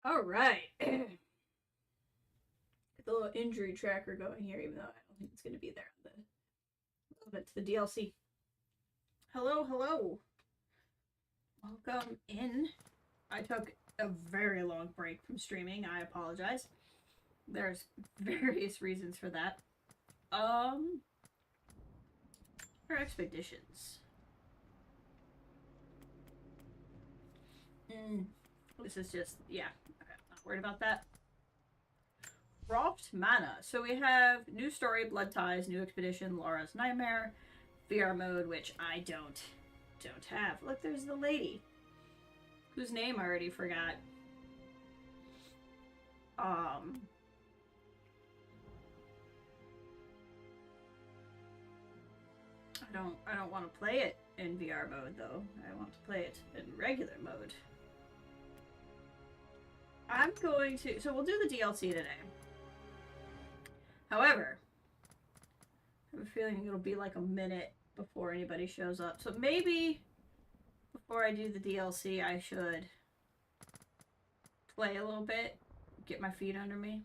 All right. Get the little injury tracker going here, even though I don't think it's going to be there on the to the DLC. Hello, hello. Welcome in. I took a very long break from streaming. I apologize. There's various reasons for that. For expeditions. This is just, yeah, okay, not worried about that. Roft Mana. So we have new story, Blood Ties, new expedition, Laura's Nightmare, VR mode, which I don't have. Look, there's the lady, whose name I already forgot. I don't want to play it in VR mode though. I want to play it in regular mode. I'm going to, so we'll do the DLC today. However, I have a feeling it'll be like a minute before anybody shows up. So maybe before I do the DLC, I should play a little bit, get my feet under me.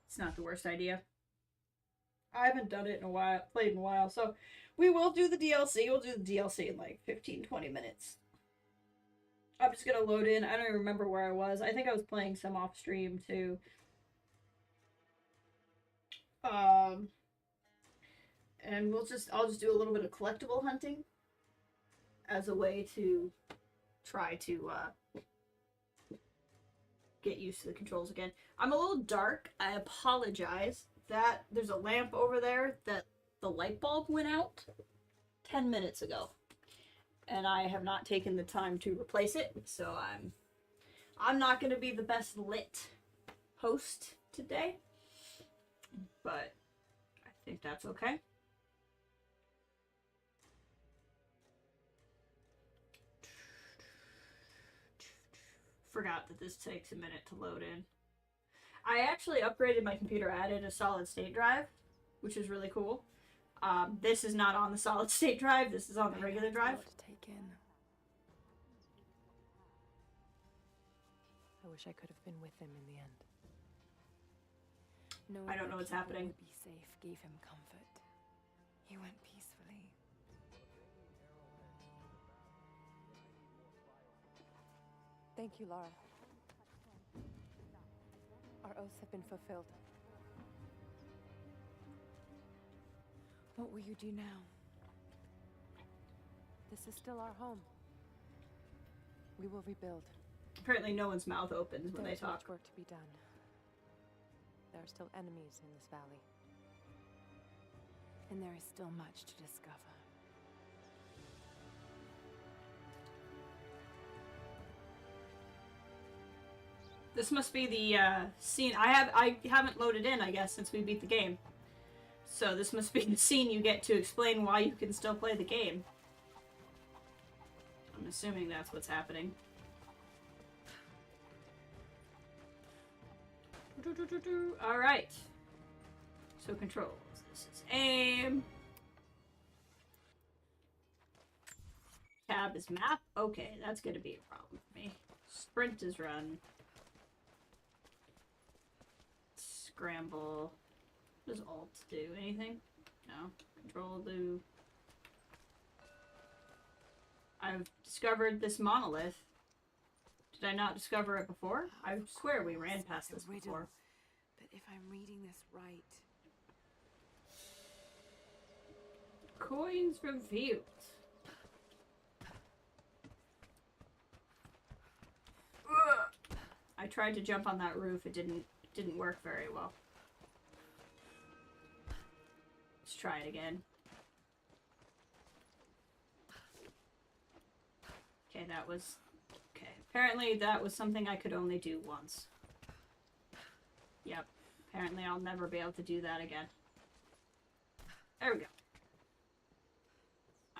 It's not the worst idea. I haven't done it in a while, played in a while, so we will do the DLC. We'll do the DLC in like 15-20 minutes. I'm just gonna load in. I don't even remember where I was. I think I was playing some off stream too. And I'll just do a little bit of collectible hunting as a way to try to get used to the controls again. I'm a little dark. I apologize. That there's a lamp over there that the light bulb went out 10 minutes ago. And I have not taken the time to replace it, so I'm not going to be the best lit host today, but I think that's okay. Forgot that this takes a minute to load in. I actually upgraded my computer, added a solid state drive, which is really cool. This is not on the solid state drive. This is on the regular drive. To take in. I wish I could have been with him in the end. Knowing I don't know what's happening. Would be safe gave him comfort. He went peacefully. Thank you, Laura. Our oaths have been fulfilled. What will you do now? This is still our home. We will rebuild. Apparently no one's mouth opens when they talk. There's much work to be done. There are still enemies in this valley. And there is still much to discover. This must be the scene. I haven't loaded in, I guess, since we beat the game. So this must be the scene you get to explain why you can still play the game. I'm assuming that's what's happening. Alright. So controls. This is aim. Tab is map. Okay, that's gonna be a problem for me. Sprint is run. Scramble. What does Alt do? Anything? No. Control do. I've discovered this monolith. Did I not discover it before? I swear we ran past this before. But if I'm reading this right... Coins revealed. Ugh. I tried to jump on that roof. It didn't work very well. Let's try it again. Okay, that was... Okay, apparently that was something I could only do once. Yep, apparently I'll never be able to do that again. There we go.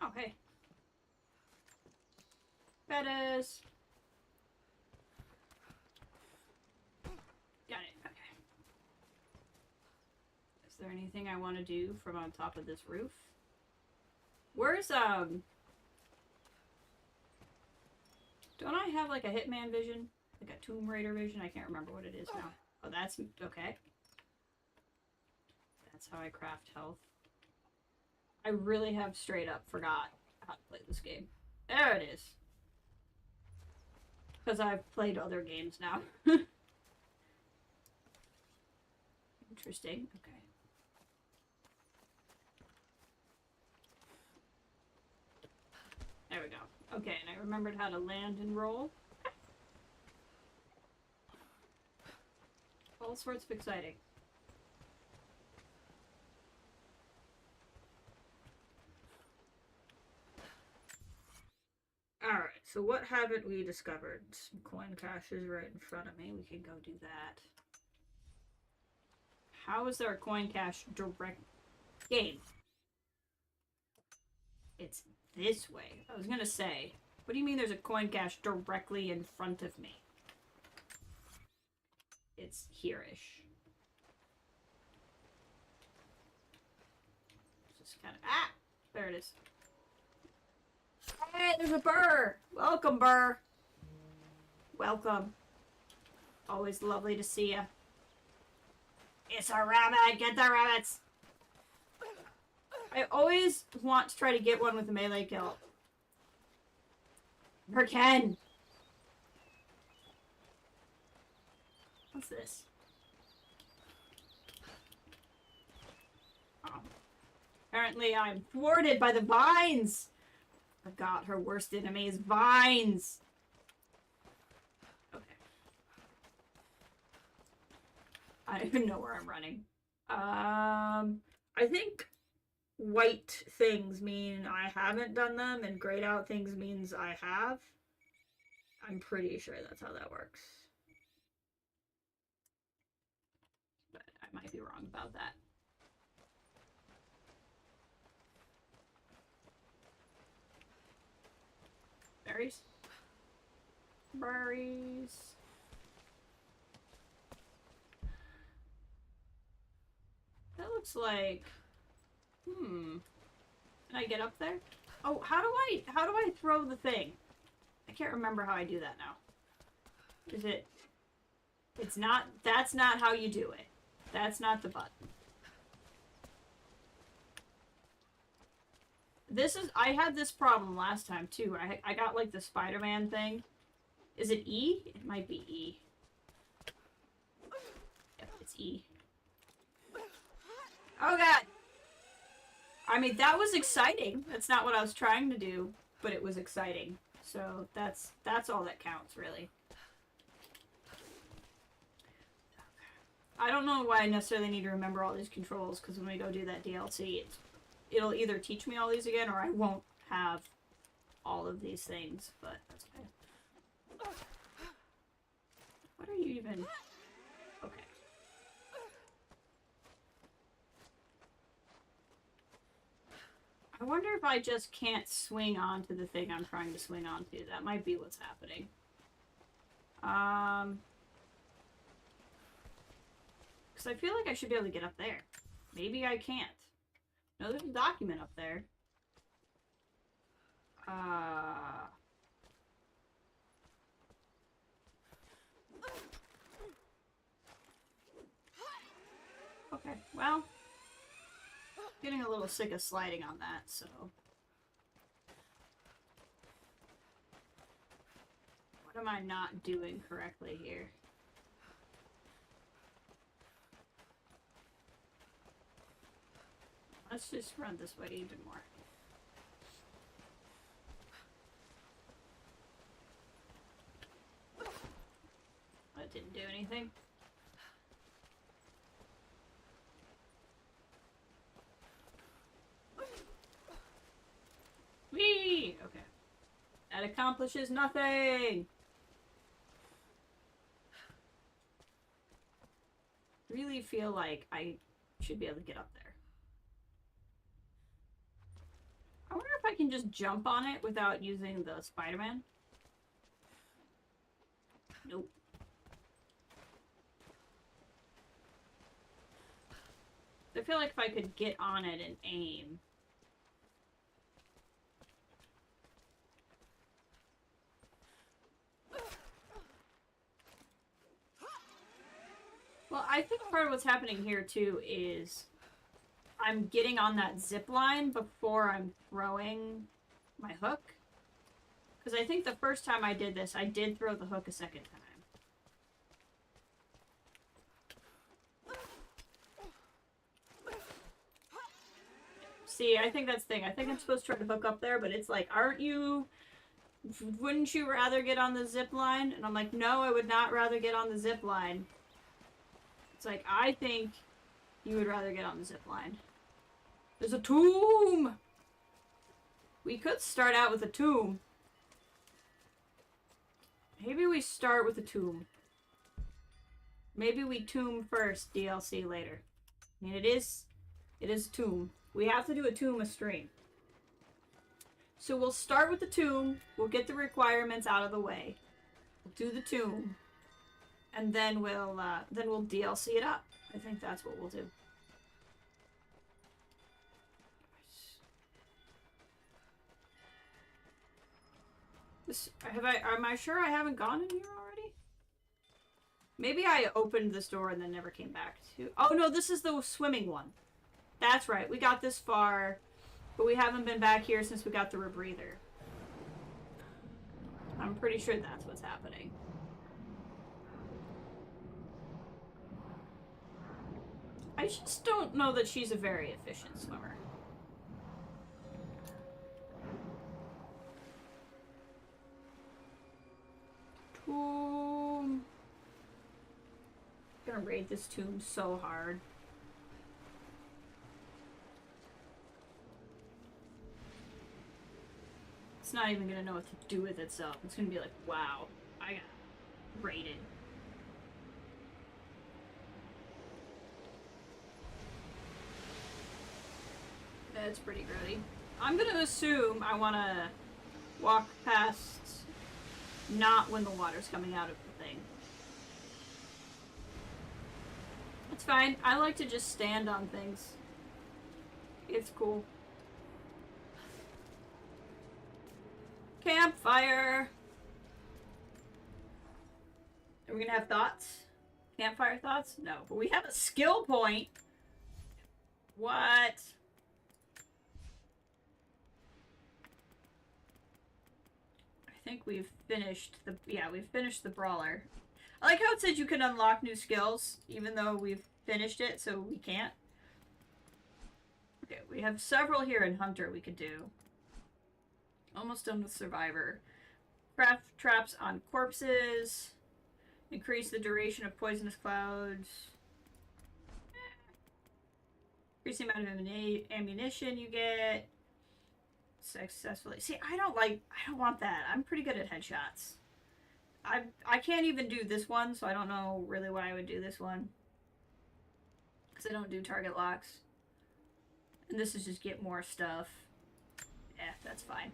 Oh, hey. Bettis. Got it, okay. Is there anything I want to do from on top of this roof? Where's, Don't I have like a Hitman vision? Like a Tomb Raider vision? I can't remember what it is now. Oh, that's okay. That's how I craft health. I really have straight up forgot how to play this game. There it is. Because I've played other games now. Interesting. Okay. There we go. Okay, and I remembered how to land and roll. All sorts of exciting. Alright, so what haven't we discovered? Some coin caches right in front of me. We can go do that. How is there a coin cache direct game? It's this way. I was gonna say, what do you mean there's a coin cache directly in front of me? It's here-ish. Just kind of... Ah! There it is. Hey, there's a burr! Welcome, burr! Welcome. Always lovely to see ya. It's a rabbit! Get the rabbits! I always want to try to get one with a melee kill. Ken! What's this? Oh. Apparently I'm thwarted by the vines! Forgot her worst enemy is vines! Okay. I don't even know where I'm running. I think white things mean I haven't done them, and grayed out things means I have. I'm pretty sure that's how that works. But I might be wrong about that. Berries? Berries. That looks like... Can I get up there? Oh, how do I throw the thing? I can't remember how I do that now. Is it... It's not... That's not how you do it. That's not the button. This is... I had this problem last time, too. I got, like, the Spider-Man thing. Is it E? It might be E. Yep, it's E. Oh, God! I mean, that was exciting. That's not what I was trying to do, but it was exciting. So, that's all that counts, really. I don't know why I necessarily need to remember all these controls, because when we go do that DLC, it'll either teach me all these again, or I won't have all of these things, but that's okay. What are you even... Okay. I wonder if I just can't swing onto the thing I'm trying to swing onto. That might be what's happening. Because I feel like I should be able to get up there. Maybe I can't. No, there's a document up there. Okay, well... Getting a little sick of sliding on that, so... What am I not doing correctly here? Let's just run this way even more. That didn't do anything. Whee! Okay. That accomplishes nothing! Really feel like I should be able to get up there. I wonder if I can just jump on it without using the Spider-Man. Nope. I feel like if I could get on it and aim... Well, I think part of what's happening here, too, is I'm getting on that zip line before I'm throwing my hook. Because I think the first time I did this, I did throw the hook a second time. See, I think that's the thing. I think I'm supposed to try to hook up there, but it's like, aren't you... Wouldn't you rather get on the zip line? And I'm like, no, I would not rather get on the zip line. It's like, I think you would rather get on the zip line. There's a tomb! We could start out with a tomb. Maybe we start with a tomb. Maybe we tomb first, DLC later. I mean, it is a tomb. We have to do a tomb a stream. So we'll start with the tomb. We'll get the requirements out of the way. We'll do the tomb. And then we'll DLC it up. I think that's what we'll do. Am I sure I haven't gone in here already? Maybe I opened this door and then never came back to... Oh no, this is the swimming one. That's right, we got this far, but we haven't been back here since we got the rebreather. I'm pretty sure that's what's happening. I just don't know that she's a very efficient swimmer. Tomb. I'm gonna raid this tomb so hard. It's not even gonna know what to do with itself. It's gonna be like, wow, I got raided. That's pretty grody. I'm gonna assume I wanna walk past not when the water's coming out of the thing. It's fine. I like to just stand on things. It's cool. Campfire! Are we gonna have thoughts? Campfire thoughts? No. But we have a skill point! What? I think we've finished the... Yeah, we've finished the brawler. I like how it says you can unlock new skills, even though we've finished it, so we can't. Okay, we have several here in Hunter we could do. Almost done with Survivor. Craft traps on corpses. Increase the duration of poisonous clouds. Increase the amount of ammunition you get. Successfully. See, I don't want that. I'm pretty good at headshots. I can't even do this one, so I don't know really why I would do this one. Because I don't do target locks. And this is just get more stuff. Yeah, that's fine.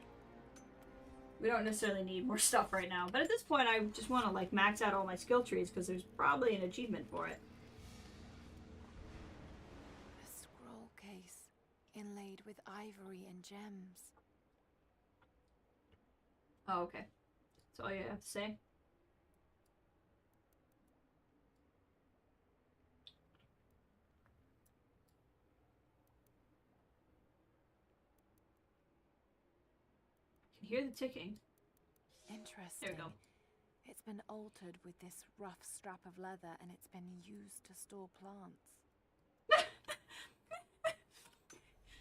We don't necessarily need more stuff right now. But at this point, I just want to, like, max out all my skill trees, because there's probably an achievement for it. A scroll case, inlaid with ivory and gems. Oh, okay. That's all you have to say? I can hear the ticking. Interesting. There we go. It's been altered with this rough strap of leather, and it's been used to store plants.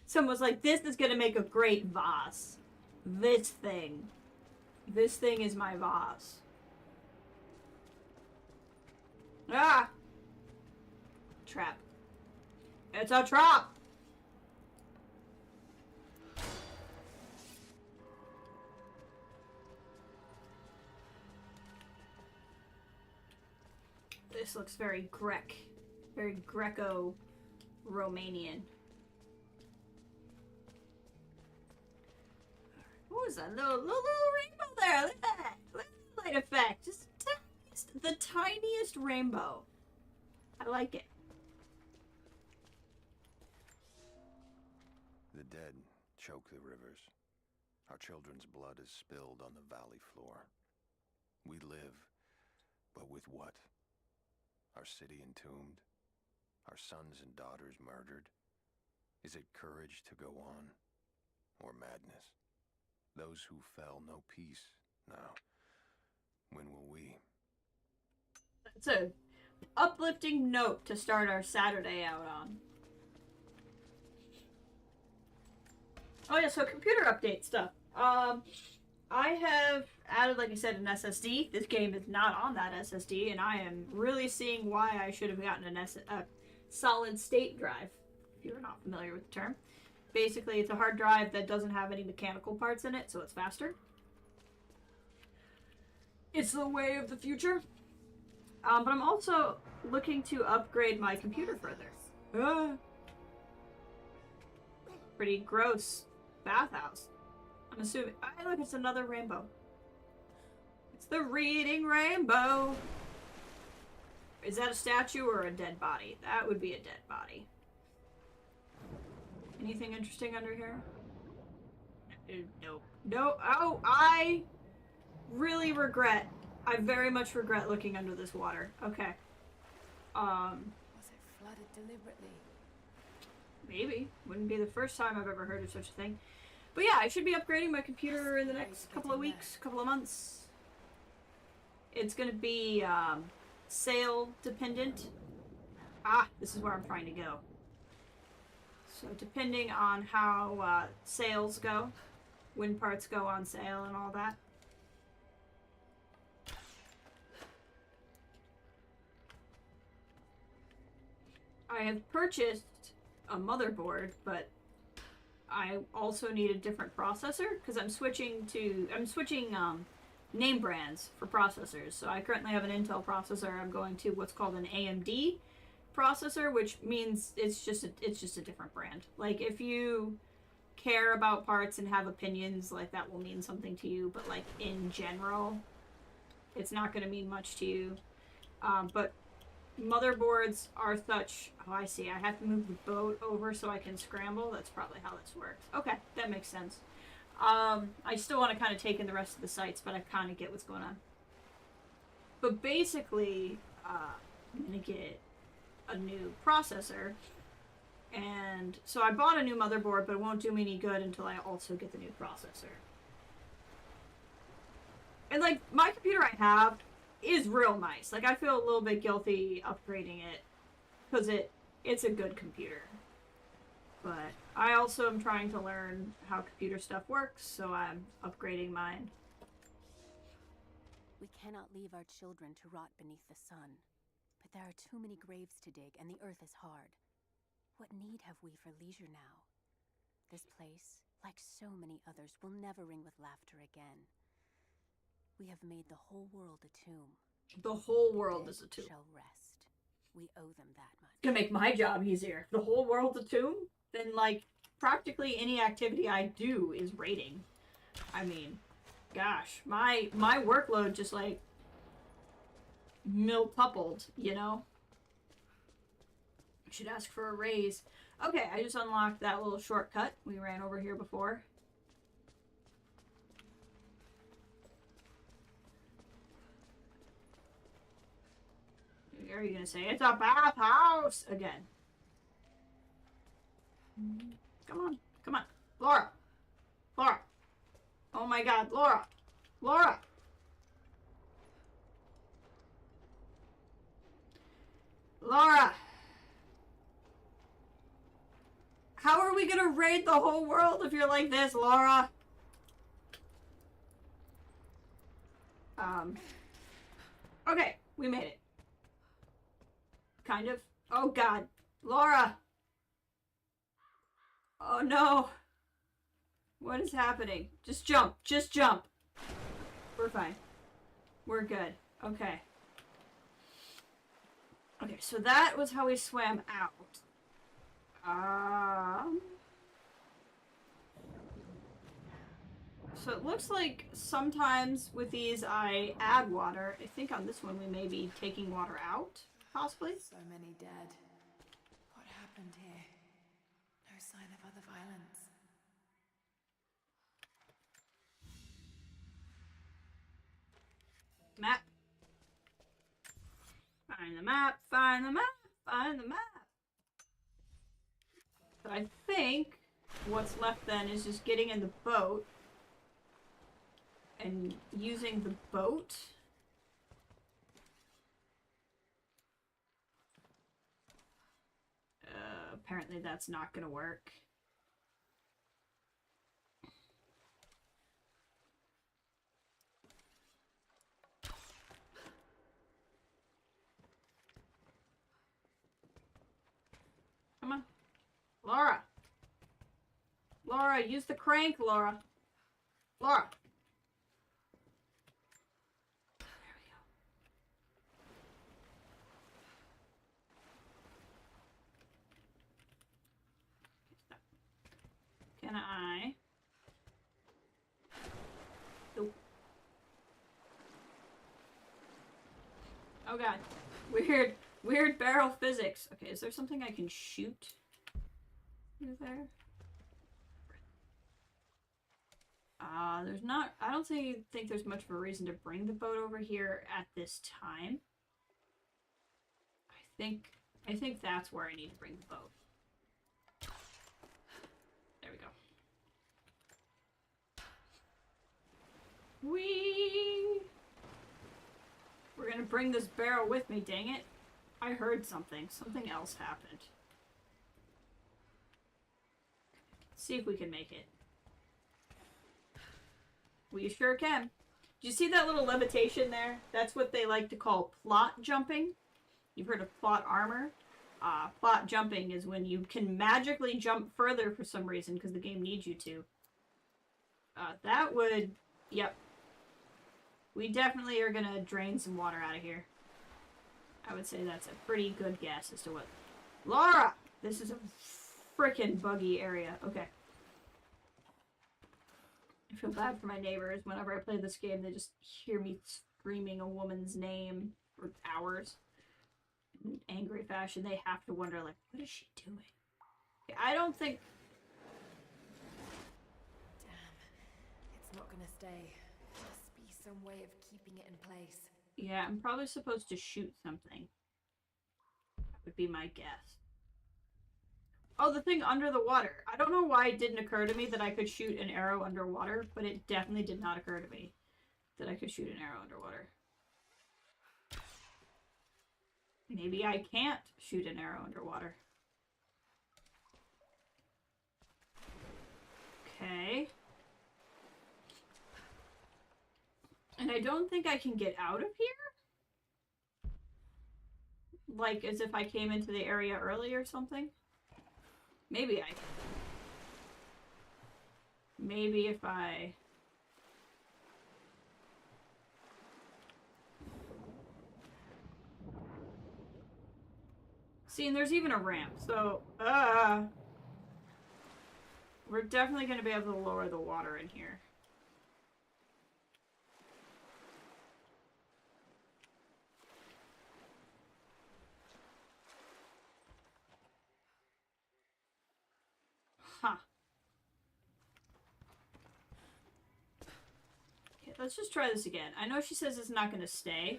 Someone's like, this is gonna make a great vase. This thing. This thing is my vase. Ah! Trap. It's a trap! This looks very very Greco-Romanian. What was that? Little rainbow there! Look at that! Look at the light effect! Just the tiniest rainbow. I like it. The dead choke the rivers. Our children's blood is spilled on the valley floor. We live, but with what? our city entombed, our sons and daughters murdered? Is it courage to go on, or madness? Those who fell know peace now. When will we? It's a uplifting note to start our Saturday out on. Oh yeah, so computer update stuff. I have added, like I said, an SSD. This game is not on that SSD, and I am really seeing why I should have gotten a solid state drive, if you're not familiar with the term. Basically, it's a hard drive that doesn't have any mechanical parts in it, so it's faster. It's the way of the future. But I'm also looking to upgrade my computer further. Pretty gross bathhouse. I'm assuming. Oh, look, it's another rainbow. It's the reading rainbow. Is that a statue or a dead body? That would be a dead body. Anything interesting under here? Nope. No. Oh, I really regret. I very much regret looking under this water. Okay. Was it flooded deliberately? Maybe. Wouldn't be the first time I've ever heard of such a thing. But yeah, I should be upgrading my computer in the next couple of weeks, couple of months. It's gonna be sale dependent. Ah, this is where I'm trying to go. So depending on how sales go, when parts go on sale and all that. I have purchased a motherboard, but I also need a different processor because I'm switching name brands for processors. So I currently have an Intel processor. I'm going to what's called an AMD processor, which means it's just a different brand. Like if you care about parts and have opinions, like that will mean something to you, but like in general, it's not going to mean much to you. But motherboards are such. Oh, I see. I have to move the boat over so I can scramble. That's probably how this works. Okay, that makes sense. I still want to kind of take in the rest of the sites, but I kind of get what's going on. But basically, I'm gonna get a new processor, and so I bought a new motherboard, but it won't do me any good until I also get the new processor. And like my computer I have is real nice. Like I feel a little bit guilty upgrading it because it's a good computer. But I also am trying to learn how computer stuff works, so I'm upgrading mine. We cannot leave our children to rot beneath the sun. But there are too many graves to dig, and the earth is hard. What need have we for leisure now? This place, like so many others, will never ring with laughter again. We have made the whole world a tomb. The whole world is a tomb. Shall rest. We owe them that much. It's gonna make my job easier. The whole world's a tomb? Then, like, practically any activity I do is raiding. I mean, gosh, my workload just, like, milltupled, you know? I should ask for a raise. Okay, I just unlocked that little shortcut. We ran over here before. Are you gonna say it's a bathhouse again? Come on, come on, Laura, Laura. Oh my God, Laura, Laura. Laura. How are we gonna raid the whole world if you're like this, Laura? Okay, we made it. Kind of. Oh God. Laura! Oh no. What is happening? Just jump. Just jump. We're fine. We're good. Okay. Okay, so that was how we swam out. So it looks like sometimes with these I add water. I think on this one we may be taking water out. Possibly. So many dead. What happened here? No sign of other violence. Map. Find the the map, find the map, find the map. But I think what's left then is just getting in the boat and using the boat. Apparently that's not gonna work. Come on. Laura! Laura, use the crank, Laura. Laura! There we go. Can I... Nope. Oh god. Weird barrel physics. Okay, is there something I can shoot through there? There's not... I don't think there's much of a reason to bring the boat over here at this time. I think that's where I need to bring the boat. There we go. Whee! We're gonna bring this barrel with me, dang it. I heard something. Something else happened. See if we can make it. We sure can. Did you see that little levitation there? That's what they like to call plot jumping. You've heard of plot armor. Plot jumping is when you can magically jump further for some reason because the game needs you to. That would... Yep. We definitely are gonna drain some water out of here. I would say that's a pretty good guess as to what... Laura! This is a frickin' buggy area. Okay. I feel bad for my neighbors. Whenever I play this game, they just hear me screaming a woman's name for hours. In angry fashion. They have to wonder, like, what is she doing? Okay, I don't think... Damn. It's not gonna stay. Must be some way of keeping it in place. Yeah, I'm probably supposed to shoot something. That would be my guess. Oh, the thing under the water. I don't know why it didn't occur to me that I could shoot an arrow underwater, but it definitely did not occur to me that I could shoot an arrow underwater. Maybe I can't shoot an arrow underwater. Okay. And I don't think I can get out of here? Like, as if I came into the area early or something? Maybe I can. Maybe if I... See, and there's even a ramp, so... We're definitely going to be able to lower the water in here. Huh. Okay, let's just try this again. I know she says it's not going to stay.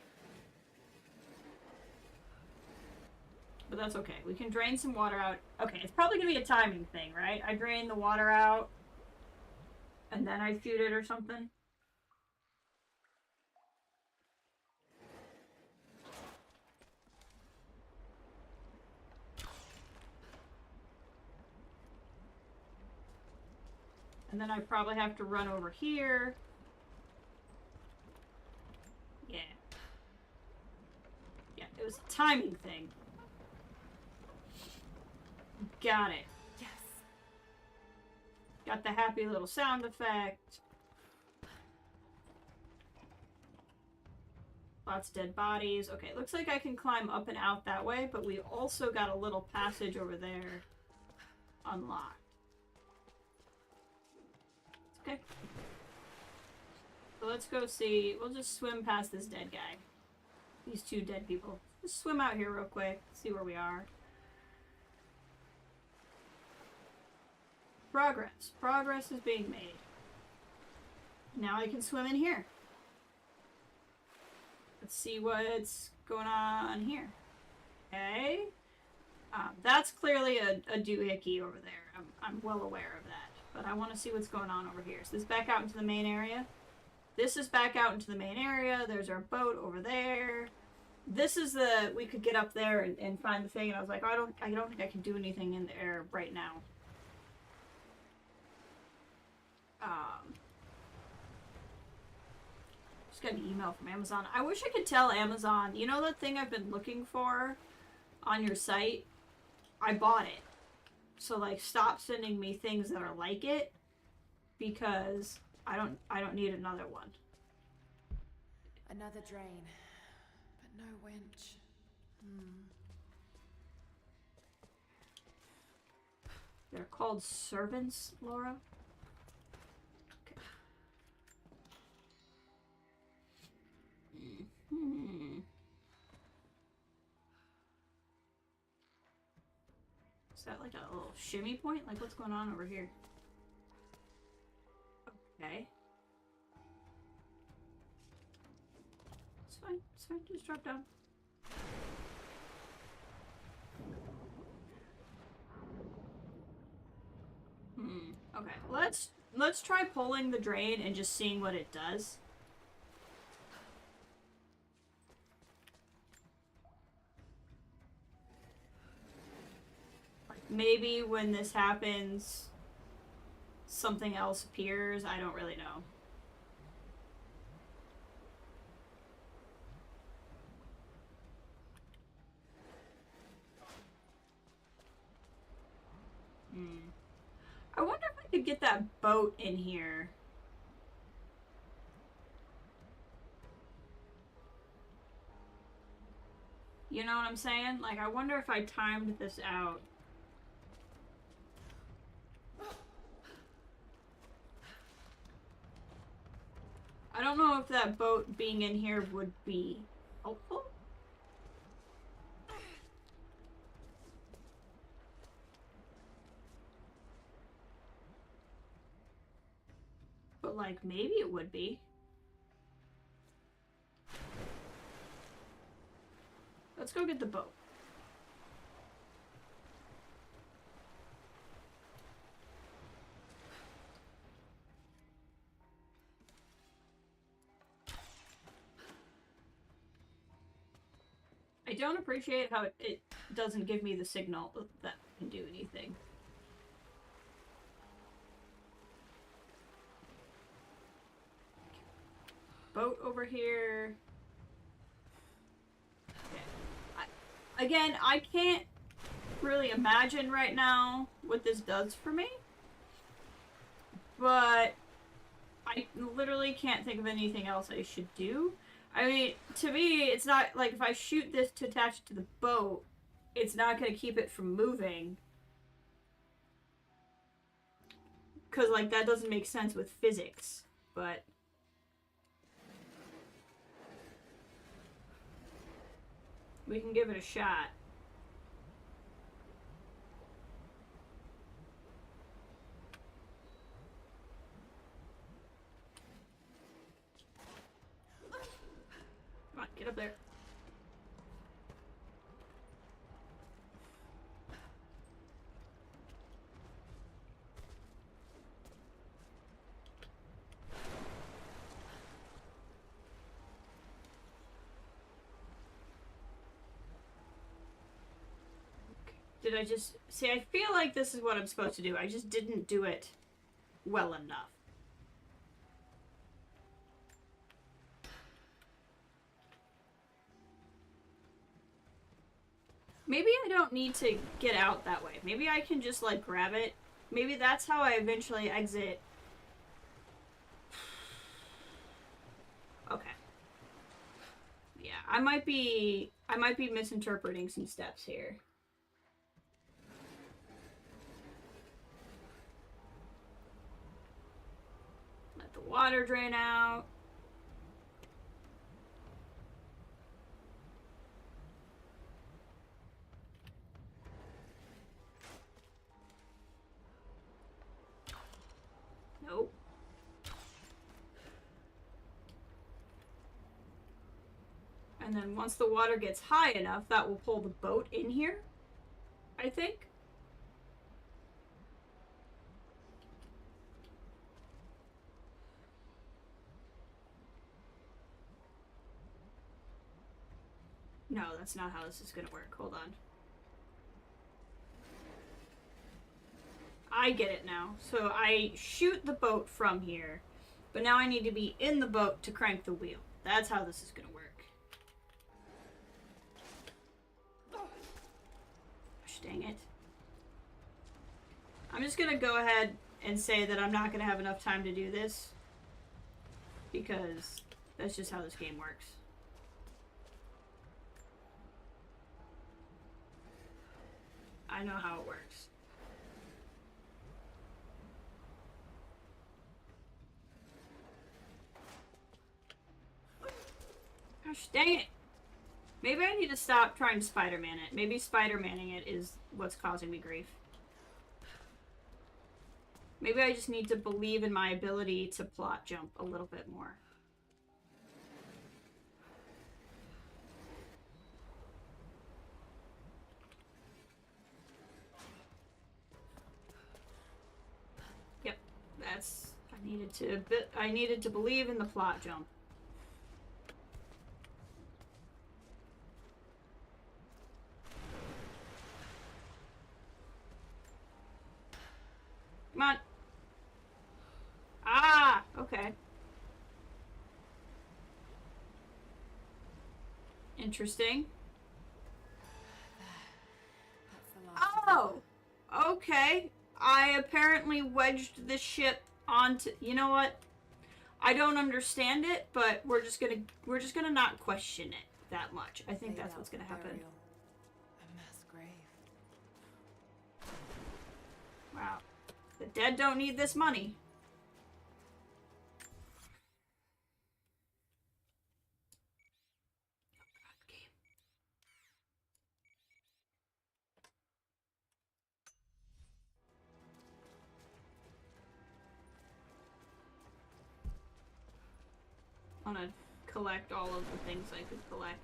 But that's okay. We can drain some water out. Okay, it's probably going to be a timing thing, right? I drain the water out, and then I shoot it or something. And then I probably have to run over here. Yeah. Yeah, it was a timing thing. Got it. Yes. Got the happy little sound effect. Lots of dead bodies. Okay, looks like I can climb up and out that way, but we also got a little passage over there unlocked. Okay. So let's go see. We'll just swim past this dead guy. These two dead people. Just swim out here real quick. See where we are. Progress. Progress is being made. Now I can swim in here. Let's see what's going on here. Okay. That's clearly a doohickey over there. I'm well aware of that. But I want to see what's going on over here. So this back out into the main area. This is back out into the main area. There's our boat over there. This is we could get up there and find the thing. And I was like, oh, I don't think I can do anything in the air right now. Just got an email from Amazon. I wish I could tell Amazon, you know that thing I've been looking for on your site? I bought it. So like stop sending me things that are like it because I don't need another one. Another drain, but no winch. They're called servants, Laura. Okay. Is that like a little shimmy point? Like what's going on over here? Okay. It's fine. It's fine. Just drop down. Okay. Let's try pulling the drain and just seeing what it does. Maybe when this happens, something else appears. I don't really know. I wonder if I could get that boat in here. You know what I'm saying? Like, I wonder if I timed this out. I don't know if that boat being in here would be helpful. But, like, maybe it would be. Let's go get the boat. I don't appreciate how it doesn't give me the signal that I can do anything. Boat over here. Okay. Again, I can't really imagine right now what this does for me. But I literally can't think of anything else I should do. I mean, to me, it's not like if I shoot this to attach it to the boat, it's not going to keep it from moving. Because, like, that doesn't make sense with physics. But we can give it a shot. Come on, get up there. Did I just... See, I feel like this is what I'm supposed to do. I just didn't do it well enough. Maybe I don't need to get out that way. Maybe I can just, like, grab it. Maybe that's how I eventually exit. Okay. Yeah, I might be misinterpreting some steps here. Let the water drain out. Nope. And then once the water gets high enough, that will pull the boat in here, I think. No, that's not how this is gonna work. Hold on. I get it now. So I shoot the boat from here, but now I need to be in the boat to crank the wheel. That's how this is gonna work. Gosh dang it. I'm just gonna go ahead and say that I'm not gonna have enough time to do this, because that's just how this game works. I know how it works. Gosh dang it! Maybe I need to stop trying to Spider-Man it. Maybe Spider-Manning it is what's causing me grief. Maybe I just need to believe in my ability to plot jump a little bit more. Yep, that's... I needed to believe in the plot jump. Come on. Ah, okay. Interesting. Oh, okay. I apparently wedged the ship onto. You know what? I don't understand it, but we're just gonna not question it that much. I think that's what's gonna happen. A mass grave. Wow. The dead don't need this money. I want to collect all of the things I could collect.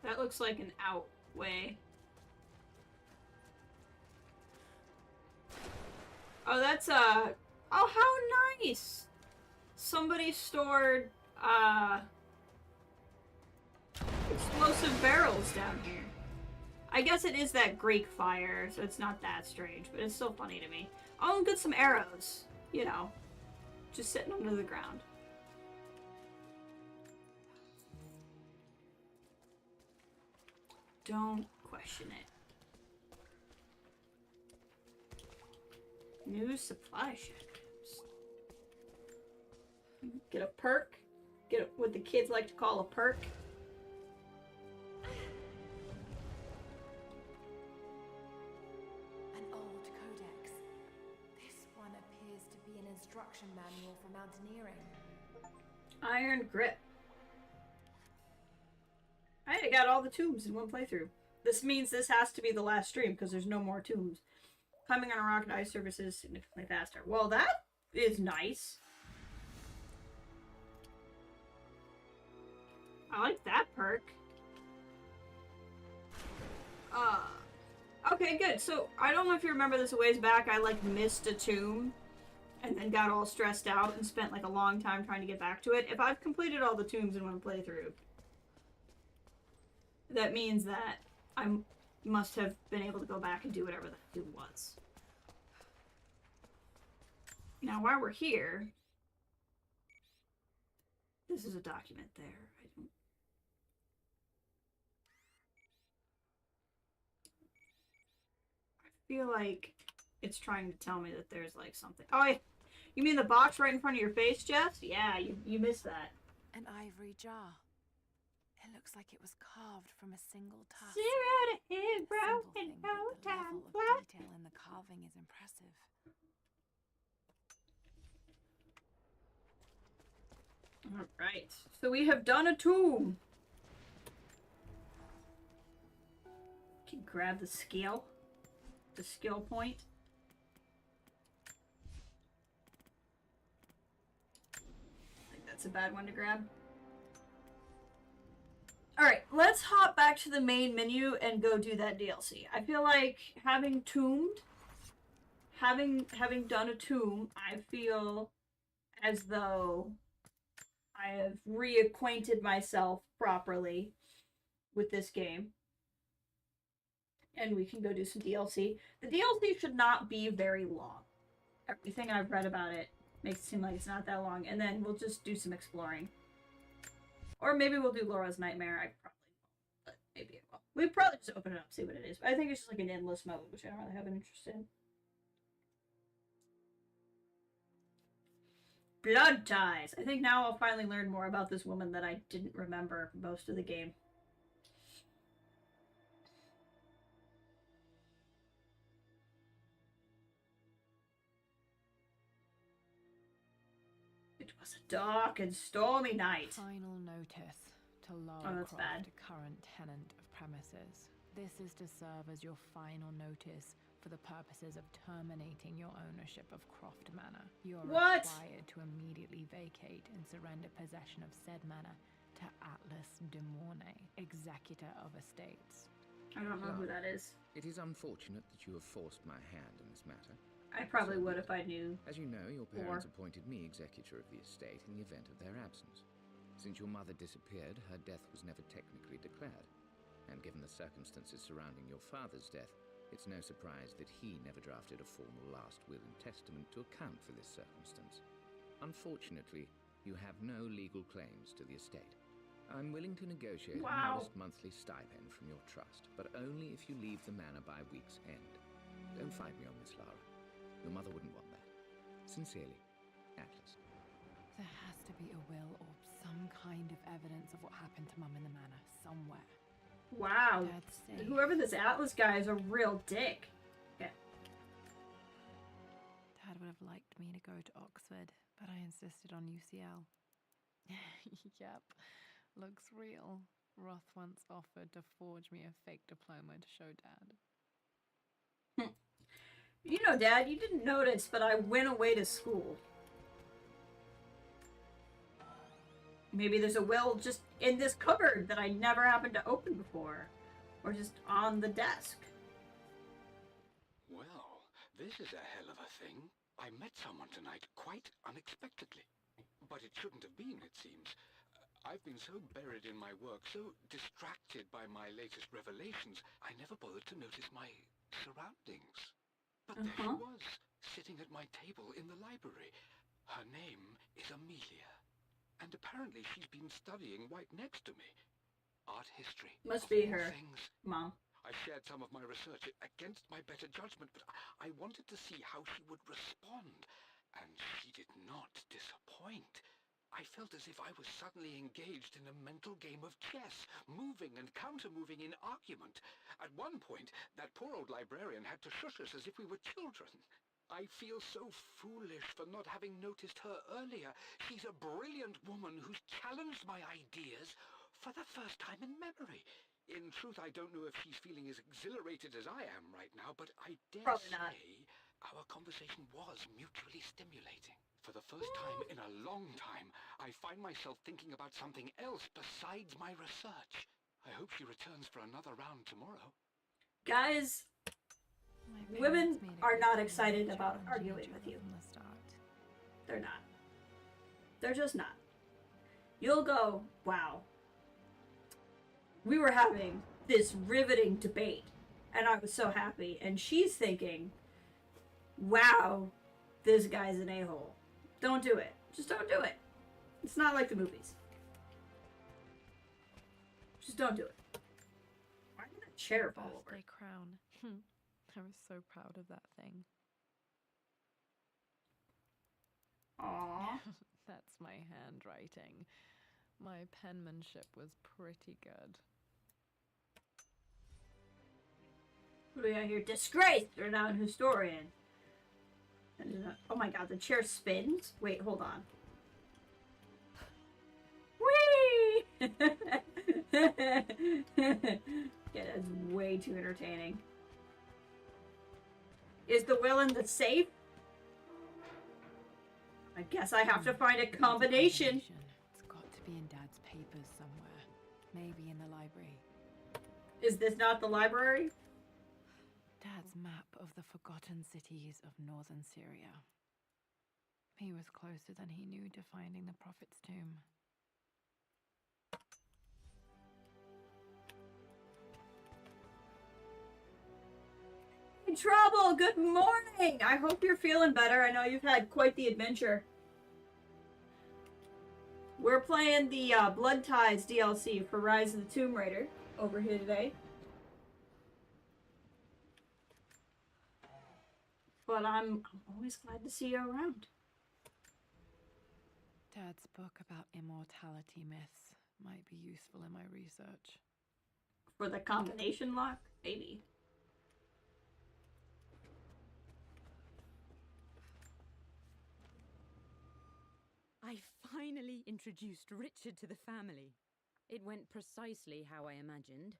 That looks like an out way. Oh, that's oh, how nice! Somebody stored explosive barrels down here. I guess it is that Greek fire, so it's not that strange, but it's still funny to me. Oh, and get some arrows, you know. Just sitting under the ground. Don't question it. New supply ship. Get a perk. Get what the kids like to call a perk. An old codex. This one appears to be an instruction manual for mountaineering. Iron grip. I got all the tombs in one playthrough. This means this has to be the last stream because there's no more tombs. Climbing on a rock and ice surface is significantly faster. Well, that is nice. I like that perk. Okay, good. So, I don't know if you remember this a ways back. I, like, missed a tomb and then got all stressed out and spent, like, a long time trying to get back to it. If I've completed all the tombs in one playthrough, that means that I must have been able to go back and do whatever the tomb was. Now, while we're here, this is a document there. I feel like it's trying to tell me that there's like something. Oh, you mean the box right in front of your face, Jess? Yeah, you missed that. An ivory jar. It looks like it was carved from a single tusk. Zero to hero in Simple thing, no but the time level flat. of detail in the carving is impressive. Alright, so we have done a tomb. Can grab the skill point. I think that's a bad one to grab. Alright, let's hop back to the main menu and go do that DLC. I feel like having done a tomb, I feel as though I have reacquainted myself properly with this game. And we can go do some DLC. The DLC should not be very long. Everything I've read about it makes it seem like it's not that long. And then we'll just do some exploring. Or maybe we'll do Laura's Nightmare. I probably won't, but maybe it will. We probably just open it up, see what it is. But I think it's just like an endless mode, which I don't really have an interest in. Blood ties. I think now I'll finally learn more about this woman that I didn't remember most of the game. It was a dark and stormy night. Final notice to Oh, Lara that's Croft, bad. current tenant of premises. This is to serve as your final notice for the purposes of terminating your ownership of Croft Manor. You are What? required to immediately vacate and surrender possession of said manor to Atlas de Mornay, executor of estates. I don't know who that is. It is unfortunate that you have forced my hand in this matter. I probably would if I knew. As you know, your parents appointed me executor of the estate in the event of their absence. Since your mother disappeared, her death was never technically declared. And given the circumstances surrounding your father's death, it's no surprise that he never drafted a formal last will and testament to account for this circumstance. Unfortunately, you have no legal claims to the estate. I'm willing to negotiate a modest monthly stipend from your trust, but only if you leave the manor by week's end. Don't fight me on this, Lara. Your mother wouldn't want that. Sincerely, Atlas. There has to be a will or some kind of evidence of what happened to Mum in the manor somewhere. Wow. Dad's safe. Whoever this Atlas guy is a real dick. Okay. Dad would have liked me to go to Oxford, but I insisted on UCL. Yep, looks real. Roth once offered to forge me a fake diploma to show Dad. You know, Dad, you didn't notice, but I went away to school. Maybe there's a will just in this cupboard that I never happened to open before. Or just on the desk. Well, this is a hell of a thing. I met someone tonight quite unexpectedly. But it shouldn't have been, it seems. I've been so buried in my work, so distracted by my latest revelations, I never bothered to notice my surroundings. But there she was, sitting at my table in the library. Her name is Amelia. And apparently she's been studying right next to me. Art history. Must be her things. mom. I shared some of my research against my better judgment, but I wanted to see how she would respond. And she did not disappoint. I felt as if I was suddenly engaged in a mental game of chess, moving and counter-moving in argument. At one point, that poor old librarian had to shush us as if we were children. I feel so foolish for not having noticed her earlier. She's a brilliant woman who's challenged my ideas for the first time in memory. In truth, I don't know if she's feeling as exhilarated as I am right now, but I dare say our conversation was mutually stimulating. For the first time in a long time, I find myself thinking about something else besides my research. I hope she returns for another round tomorrow. Guys, women are not excited about arguing with you. They're not. They're just not. You'll go, wow. We were having this riveting debate, and I was so happy. And she's thinking, wow, this guy's an a-hole. Don't do it. Just don't do it. It's not like the movies. Just don't do it. Why did that chair fall over? Birthday crown. I was so proud of that thing. Aww. That's my handwriting. My penmanship was pretty good. What do we got here? Disgraced! Renowned historian. Oh my god, the chair spins? Wait, hold on. Whee! Yeah, that's way too entertaining. Is the will in the safe? I guess I have to find a combination. It's got to be in Dad's papers somewhere. Maybe in the library. Is this not the library? Dad's map of the forgotten cities of northern Syria. He was closer than he knew to finding the Prophet's tomb. In trouble! Good morning! I hope you're feeling better. I know you've had quite the adventure. We're playing the Blood Ties DLC for Rise of the Tomb Raider over here today. But I'm always glad to see you around. Dad's book about immortality myths might be useful in my research. For the combination lock? Maybe. I finally introduced Richard to the family. It went precisely how I imagined.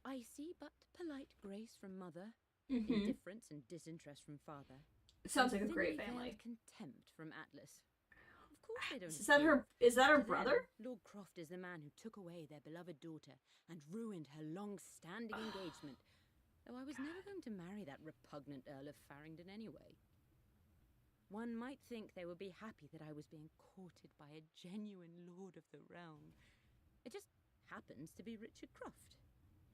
Icy but polite grace from mother, indifference and disinterest from father. It sounds like a and great thinly family. veiled contempt from Atlas. Of course they don't. Is that approve. her? Is that her To them, brother? Lord Croft is the man who took away their beloved daughter and ruined her long-standing engagement. Though I was never going to marry that repugnant Earl of Farringdon anyway. One might think they would be happy that I was being courted by a genuine lord of the realm. It just happens to be Richard Croft.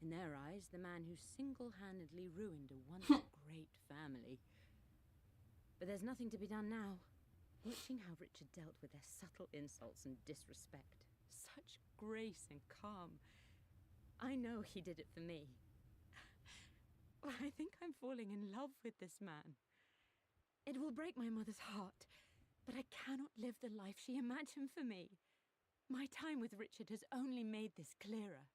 In their eyes, the man who single-handedly ruined a once great family. But there's nothing to be done now. Watching how Richard dealt with their subtle insults and disrespect. Such grace and calm. I know he did it for me. I think I'm falling in love with this man. It will break my mother's heart, but I cannot live the life she imagined for me. My time with Richard has only made this clearer.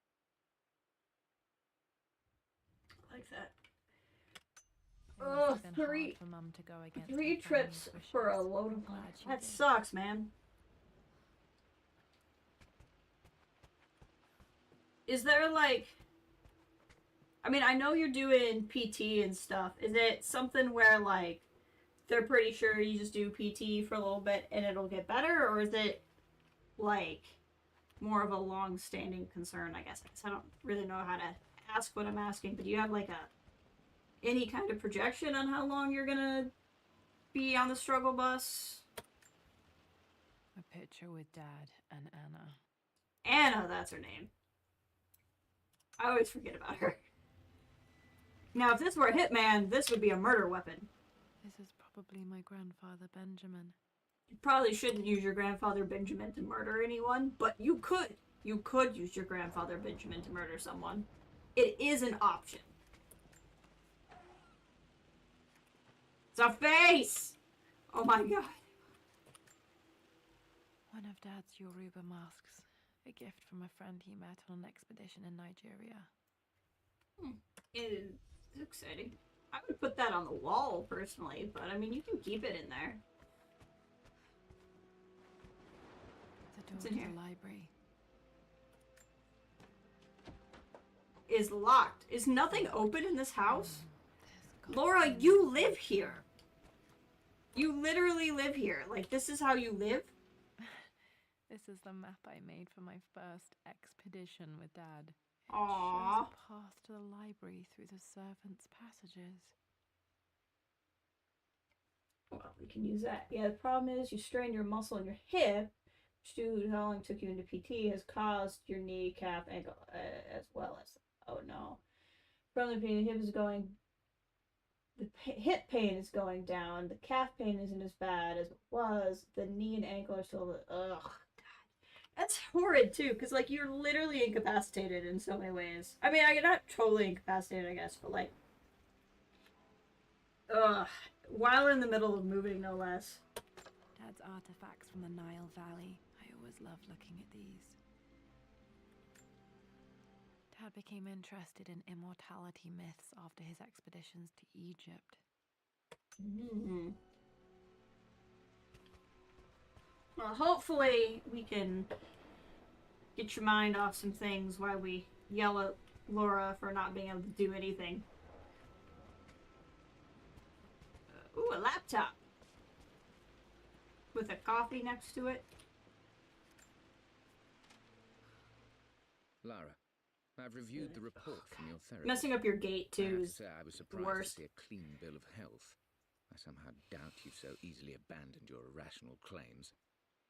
I like that. It must have been hard for Mum to go against her 3 family's trips for a wishes. load I'm of glad money. she That did. sucks, man. Is there like... I mean, I know you're doing PT and stuff. Is it something where, like, they're pretty sure you just do PT for a little bit and it'll get better? Or is it, like, more of a long-standing concern, I guess? I don't really know how to ask what I'm asking, but do you have, like, any kind of projection on how long you're gonna be on the struggle bus? A picture with Dad and Anna. Anna, that's her name. I always forget about her. Now, if this were a hitman, this would be a murder weapon. This is probably my grandfather Benjamin. You probably shouldn't use your grandfather Benjamin to murder anyone, but you could. You could use your grandfather Benjamin to murder someone. It is an option. It's a face! Oh my god. One of Dad's Yoruba masks. A gift from a friend he met on an expedition in Nigeria. It is exciting. I would put that on the wall, personally, but I mean, you can keep it in there. The door What's to in here? the library. Is locked. Is nothing open in this house? There's Laura, gotta be you another live way. here. You literally live here. Like, this is how you live? This is the map I made for my first expedition with Dad. It Aww. shows a path to the library through the servants' passages. Well, we can use that. Yeah, the problem is you strained your muscle in your hip, which due to how long it took you into PT has caused your knee, calf, ankle, as well as... Oh no. From the pain, the hip is going... The hip pain is going down. The calf pain isn't as bad as it was. The knee and ankle are still... Ugh. God. That's horrid, too, because, like, you're literally incapacitated in so many ways. I mean, you're not totally incapacitated, I guess, but, like... Ugh. While in the middle of moving, no less. Dad's artifacts from the Nile Valley. I always loved looking at these. Dad became interested in immortality myths after his expeditions to Egypt. Mm-hmm. Well, hopefully we can get your mind off some things while we yell at Laura for not being able to do anything. Ooh, a laptop. With a coffee next to it. Lara, I've reviewed the report from your therapist. Messing up your gate, I have too, to is say I was the surprised worst. to see a clean bill of health. I somehow doubt you so easily abandoned your irrational claims.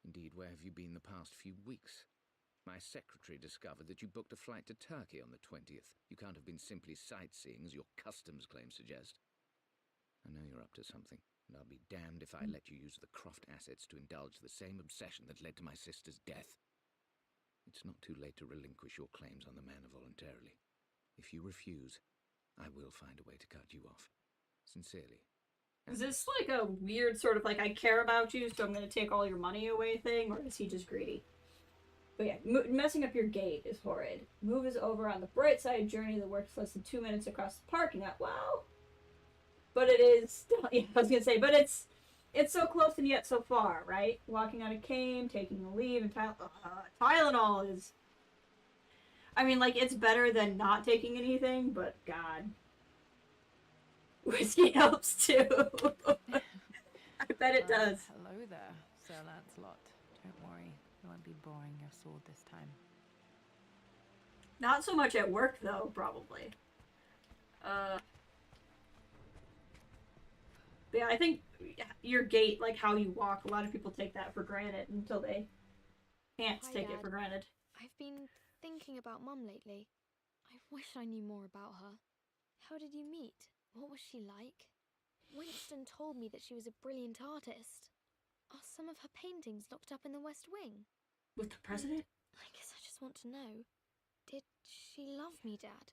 Indeed, where have you been the past few weeks? My secretary discovered that you booked a flight to Turkey on the 20th. You can't have been simply sightseeing, as your customs claims suggest. I know you're up to something, and I'll be damned if I let you use the Croft assets to indulge the same obsession that led to my sister's death. It's not too late to relinquish your claims on the manor voluntarily. If you refuse, I will find a way to cut you off. Sincerely. Is this like a weird sort of like, I care about you, so I'm going to take all your money away thing, or is he just greedy? But yeah, messing up your gate is horrid. Move is over on the bright side. Journey that works less than 2 minutes across the parking lot. Wow. But it is, yeah, I was going to say, but it's so close and yet so far, right? Walking on a cane, taking a leave, and Tylenol is, I mean, like, it's better than not taking anything, but God. Whiskey helps too. I bet it does. Hello there, Sir Lancelot. Don't worry, you won't be boring your sword this time. Not so much at work, though, probably. Yeah, I think your gait, like how you walk, a lot of people take that for granted until they can't Hi, take it Dad. for granted. I've been thinking about Mum lately. I wish I knew more about her. How did you meet? What was she like? Winston told me that she was a brilliant artist. Are some of her paintings locked up in the West Wing? With the president? I guess I just want to know. Did she love me, Dad?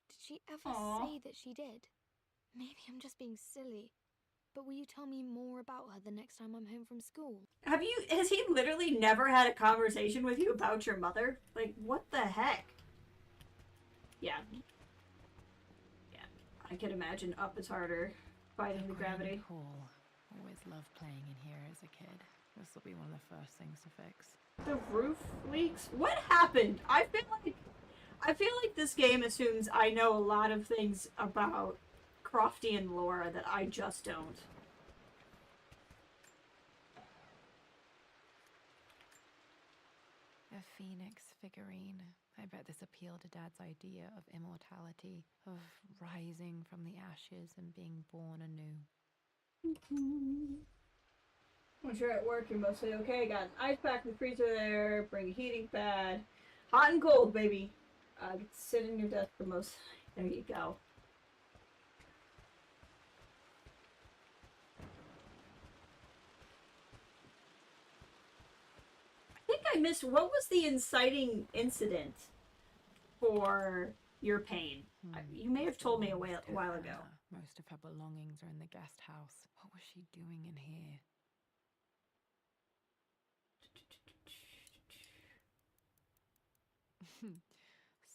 Did she ever Aww. say that she did? Maybe I'm just being silly. But will you tell me more about her the next time I'm home from school? Has he literally never had a conversation with you about your mother? Like, what the heck? Yeah. Yeah. I can imagine up is harder, fighting the gravity. Hall. Always loved playing in here as a kid. This will be one of the first things to fix. The roof leaks? What happened? I feel like this game assumes I know a lot of things about Croftian lore that I just don't. A phoenix figurine. I bet this appealed to Dad's idea of immortality, of rising from the ashes and being born anew. Once you're at work, you're mostly okay. Got an ice pack in the freezer there. Bring a heating pad. Hot and cold, baby. Get to sit in your desk for most. There you go. I think I missed, what was the inciting incident for your pain? You may have told me a while ago. Most of her belongings are in the guest house. What was she doing in here?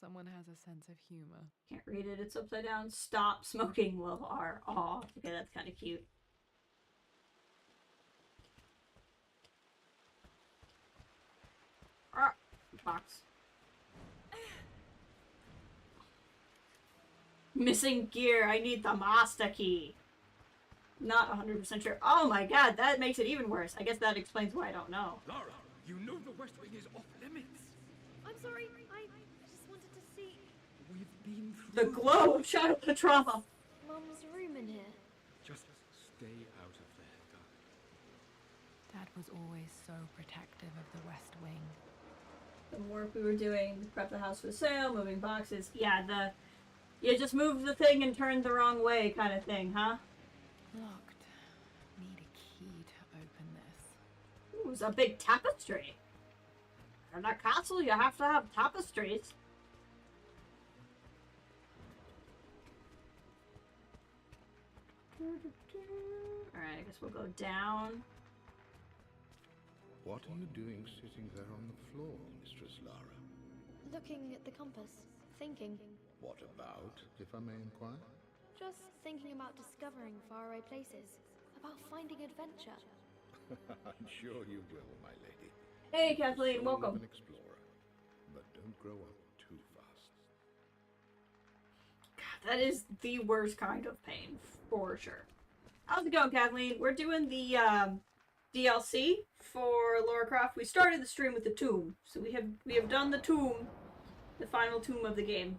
Someone has a sense of humor. Can't read it, it's upside down. Stop smoking while R. Aw, okay, that's kind of cute. Ah, box. Missing gear, I need the master key. Not 100% sure. Oh my god, that makes it even worse. I guess that explains why I don't know. Lara, you know the West Wing is off limits. I'm sorry, I just wanted to see We've been The through... glow of childhood trauma. Mum's room in here. Just stay out of there, darling. Dad was always so protective of the West Wing. The work we were doing, prep the house for sale, moving boxes. Yeah, you just moved the thing and turned the wrong way kind of thing, huh? Locked. Need a key to open this. Ooh, it's a big tapestry. In a castle, you have to have tapestries. Alright, I guess we'll go down. What are you doing sitting there on the floor, Mistress Lara? Looking at the compass. Thinking. What about, if I may inquire? Just thinking about discovering faraway places. About finding adventure. I'm sure you will, my lady. Hey, Kathleen, Soul of welcome. an explorer, but don't grow up too fast. God, that is the worst kind of pain, for sure. How's it going, Kathleen? We're doing the DLC for Lara Croft. We started the stream with the tomb, so we have done the tomb. the final tomb of the game.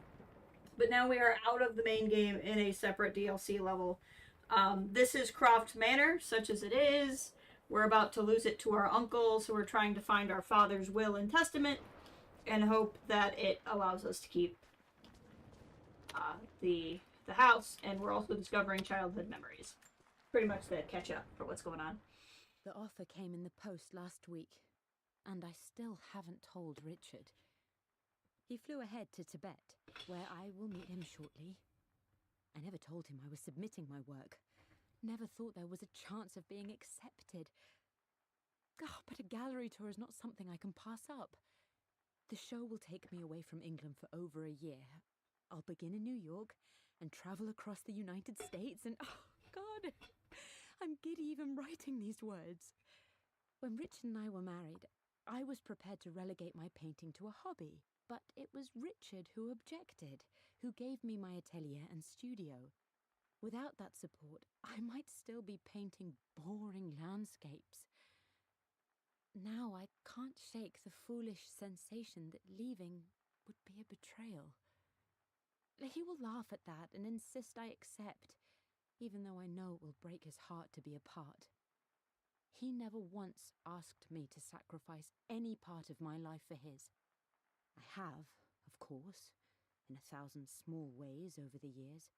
But now we are out of the main game in a separate DLC level. This is Croft Manor, such as it is. We're about to lose it to our uncle, so we're trying to find our father's will and testament and hope that it allows us to keep the house. And we're also discovering childhood memories. Pretty much the catch up for what's going on. The offer came in the post last week, and I still haven't told Richard. He flew ahead to Tibet, where I will meet him shortly. I never told him I was submitting my work. Never thought there was a chance of being accepted. Oh, but a gallery tour is not something I can pass up. The show will take me away from England for over a year. I'll begin in New York and travel across the United States and... Oh, God! I'm giddy even writing these words. When Richard and I were married, I was prepared to relegate my painting to a hobby. But it was Richard who objected, who gave me my atelier and studio. Without that support, I might still be painting boring landscapes. Now I can't shake the foolish sensation that leaving would be a betrayal. He will laugh at that and insist I accept, even though I know it will break his heart to be apart. He never once asked me to sacrifice any part of my life for his. I have, of course, in 1,000 small ways over the years,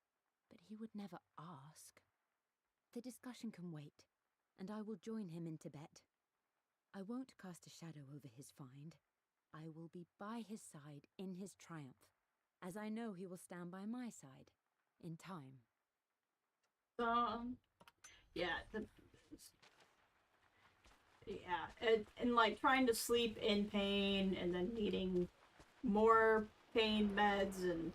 but he would never ask. The discussion can wait, and I will join him in Tibet. I won't cast a shadow over his find. I will be by his side in his triumph, as I know he will stand by my side in time. Yeah, and like trying to sleep in pain and then needing more pain meds and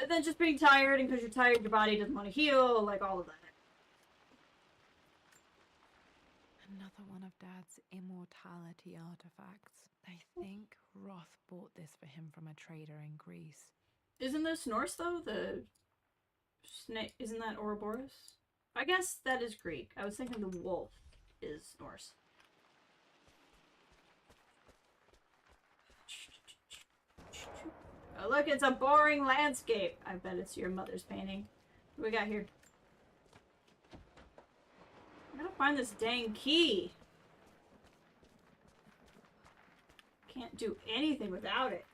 then just being tired, and because you're tired your body doesn't want to heal, like all of that. Another one of Dad's immortality artifacts. I think Roth bought this for him from a trader in Greece. Isn't this Norse though? The snake, isn't that Ouroboros? I guess that is Greek. I was thinking the wolf is Norse. Oh, look, it's a boring landscape. I bet it's your mother's painting. What do we got here? I gotta find this dang key. Can't do anything without it.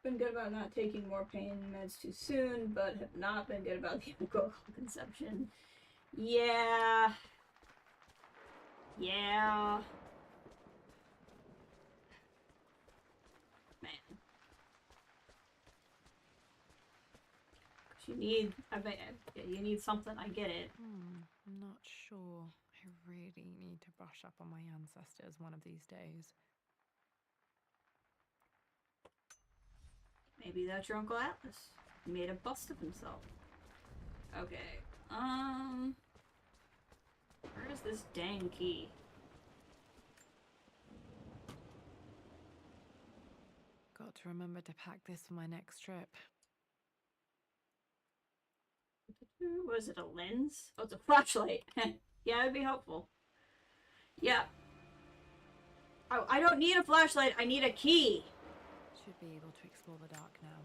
Been good about not taking more pain meds too soon, but have not been good about the alcohol consumption. Yeah. Yeah. Man. You need, you need something, I get it. I'm not sure. I really need to brush up on my ancestors one of these days. Maybe that's your Uncle Atlas. He made a bust of himself. Okay. Where is this dang key? Got to remember to pack this for my next trip. Was it a lens? Oh, it's a flashlight. Yeah, it'd be helpful. Yeah. Oh, I don't need a flashlight. I need a key. Should be able to explore the dark now.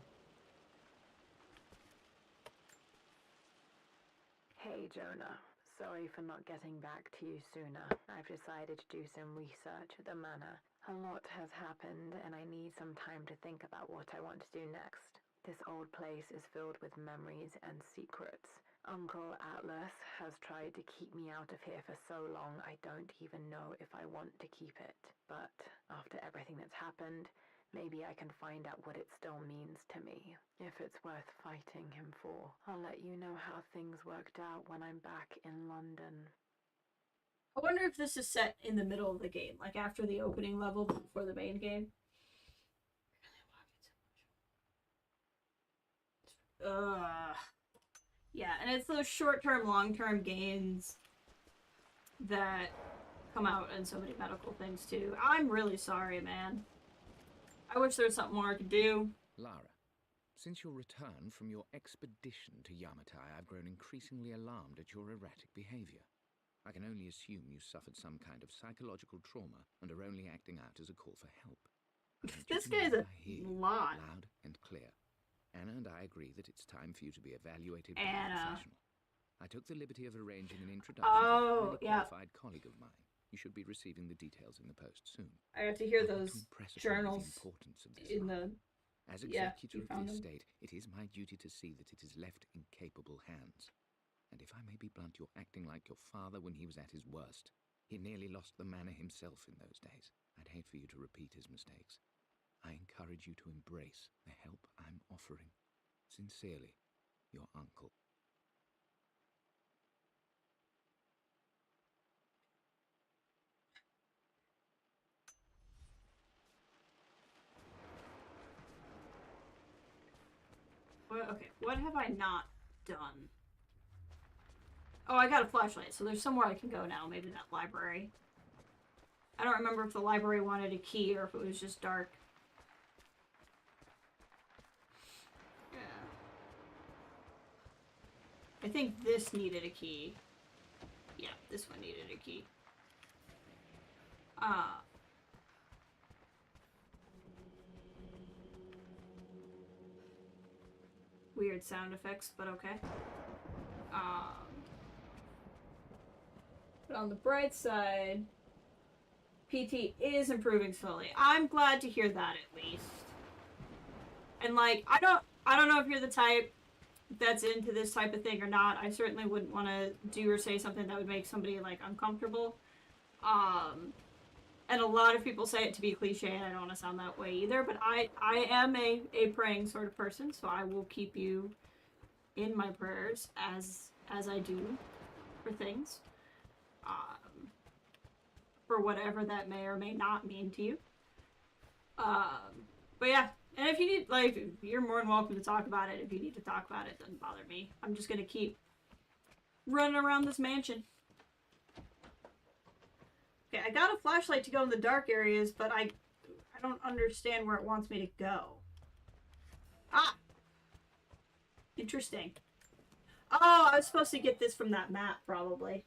Hey Jonah, sorry for not getting back to you sooner. I've decided to do some research at the manor. A lot has happened and I need some time to think about what I want to do next. This old place is filled with memories and secrets. Uncle Atlas has tried to keep me out of here for so long I don't even know if I want to keep it. But after everything that's happened, maybe I can find out what it still means to me. If it's worth fighting him for, I'll let you know how things worked out when I'm back in London. I wonder if this is set in the middle of the game, like after the opening level before the main game. Yeah, and it's those short-term, long-term gains that come out in so many medical things too. I'm really sorry, man. I wish there was something more I could do. Lara, since your return from your expedition to Yamatai, I've grown increasingly alarmed at your erratic behavior. I can only assume you suffered some kind of psychological trauma and are only acting out as a call for help. I want you This to know guy's that a I hear you, lot. loud and clear. Anna and I agree that it's time for you to be evaluated by a Anna. professional. I took the liberty of arranging an introduction Oh, to a highly yeah. qualified colleague of mine. You should be receiving the details in the post soon. I got to hear I want those to impress upon you journals the importance of this in life. the... As Yeah, executor you of the found them. estate, it is my duty to see that it is left in capable hands. And if I may be blunt, you're acting like your father when he was at his worst. He nearly lost the manor himself in those days. I'd hate for you to repeat his mistakes. I encourage you to embrace the help I'm offering. Sincerely, your uncle. Well, okay, what have I not done? Oh, I got a flashlight, so there's somewhere I can go now. Maybe that library. I don't remember if the library wanted a key or if it was just dark. Yeah. I think this needed a key. Yeah, this one needed a key. Weird sound effects, but okay. But on the bright side, PT is improving slowly. I'm glad to hear that at least. And like, I don't know if you're the type that's into this type of thing or not. I certainly wouldn't want to do or say something that would make somebody like uncomfortable. And a lot of people say it to be cliche, and I don't want to sound that way either, but I am a praying sort of person, so I will keep you in my prayers as I do for things. For whatever that may or may not mean to you. But yeah, and if you need, like, you're more than welcome to talk about it. If you need to talk about it, it doesn't bother me. I'm just gonna keep running around this mansion. Okay, I got a flashlight to go in the dark areas, but I don't understand where it wants me to go. Ah! Interesting. Oh, I was supposed to get this from that map, probably.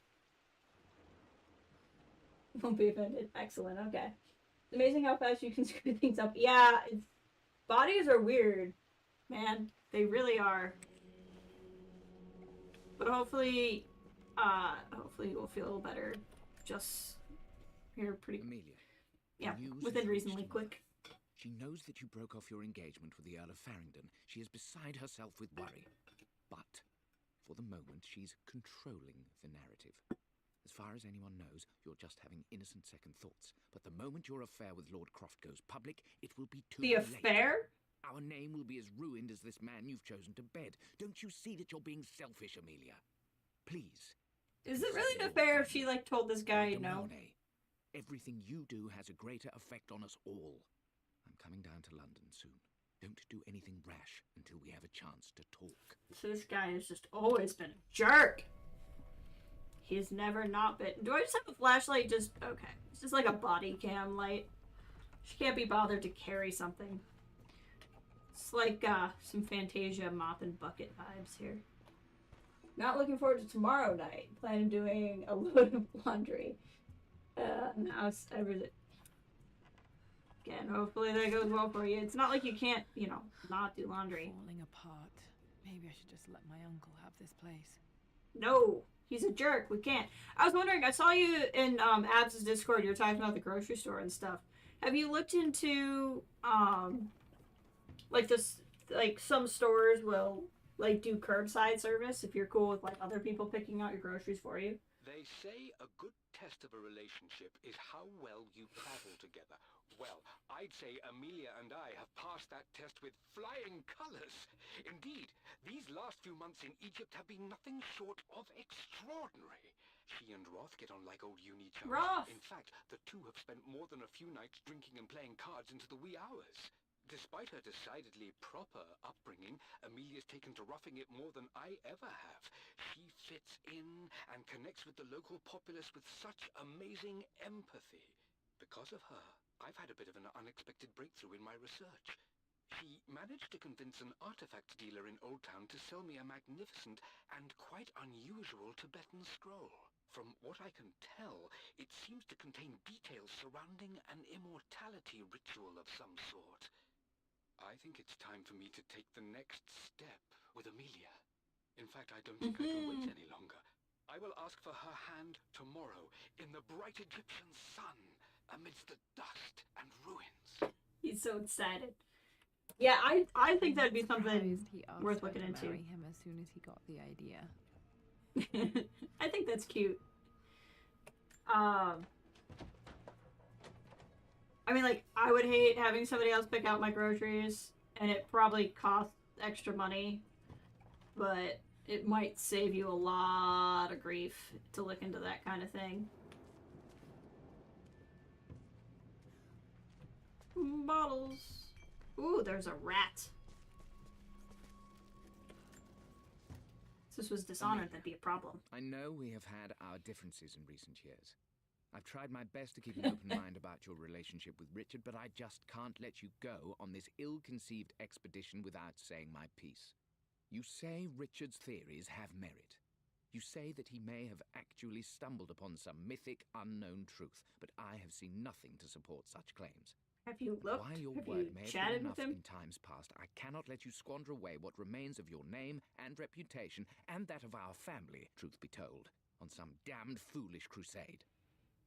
Won't be offended. Excellent, okay. It's amazing how fast you can screw things up. Yeah, bodies are weird, man. They really are. But hopefully we'll feel better. Just here pretty... Amelia. Yeah, news within has reached reasonably Mother. quick. She knows that you broke off your engagement with the Earl of Farringdon. She is beside herself with worry. But, for the moment, she's controlling the narrative. As far as anyone knows, you're just having innocent second thoughts. But the moment your affair with Lord Croft goes public, it will be too late. The affair? Our name will be as ruined as this man you've chosen to bed. Don't you see that you're being selfish, Amelia? Please. Is it really an affair if she, like, told this guy no? Everything you do has a greater effect on us all. I'm coming down to London soon. Don't do anything rash until we have a chance to talk. So this guy has just always been a jerk. He's never not been... Do I just have a flashlight? Just... Okay. It's just like a body cam light. She can't be bothered to carry something. It's like, some Fantasia mop and bucket vibes here. Not looking forward to tomorrow night. Plan on doing a load of laundry. Now it's everything. Again, hopefully that goes well for you. It's not like you can't, you know, not do laundry. Falling apart. Maybe I should just let my uncle have this place. No, he's a jerk. We can't. I was wondering, I saw you in Abs' Discord. You were talking about the grocery store and stuff. Have you looked into like this? Like some stores will like do curbside service if you're cool with like other people picking out your groceries for you. They say a good test of a relationship is how well you travel together. Well, I'd say Amelia and I have passed that test with flying colors. Indeed, these last few months in Egypt have been nothing short of extraordinary. She and Roth get on like old uni chums. Roth! In fact, the two have spent more than a few nights drinking and playing cards into the wee hours. Despite her decidedly proper upbringing, Amelia's taken to roughing it more than I ever have. She fits in and connects with the local populace with such amazing empathy. Because of her, I've had a bit of an unexpected breakthrough in my research. She managed to convince an artifact dealer in Old Town to sell me a magnificent and quite unusual Tibetan scroll. From what I can tell, it seems to contain details surrounding an immortality ritual of some sort. I think it's time for me to take the next step with Amelia. In fact, I don't think I can wait any longer. I will ask for her hand tomorrow in the bright Egyptian sun amidst the dust and ruins. He's so excited. Yeah, I think that'd be something He asked worth her looking to into. marry him as soon as he got the idea. I think that's cute. I mean, like, I would hate having somebody else pick out my groceries, and it probably costs extra money, but it might save you a lot of grief to look into that kind of thing. Bottles. Ooh, there's a rat. If this was Dishonored, that'd be a problem. I know we have had our differences in recent years. I've tried my best to keep an open mind about your relationship with Richard, but I just can't let you go on this ill-conceived expedition without saying my piece. You say Richard's theories have merit. You say that he may have actually stumbled upon some mythic, unknown truth, but I have seen nothing to support such claims. Have you looked? While your Have word you may have chatted been with enough him? in times past, I cannot let you squander away what remains of your name and reputation, and that of our family, truth be told, on some damned foolish crusade.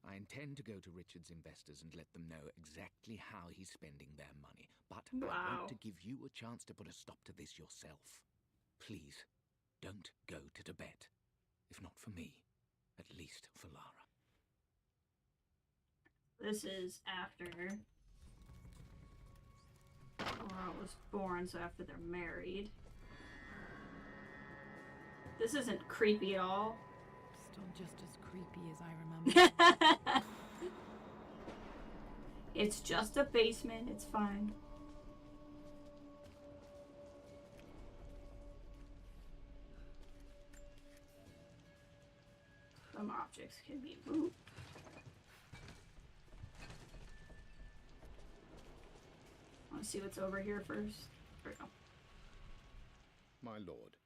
I intend to go to Richard's investors and let them know exactly how he's spending their money, but I Wow. want to give you a chance to put a stop to this yourself. Please, don't go to Tibet. If not for me, at least for Lara. This is after Laura was born, so after they're married. This isn't creepy at all. Still just as creepy as I remember. It's just a basement, it's fine. Some objects can be moved. Want to see what's over here first? There we go. My lord,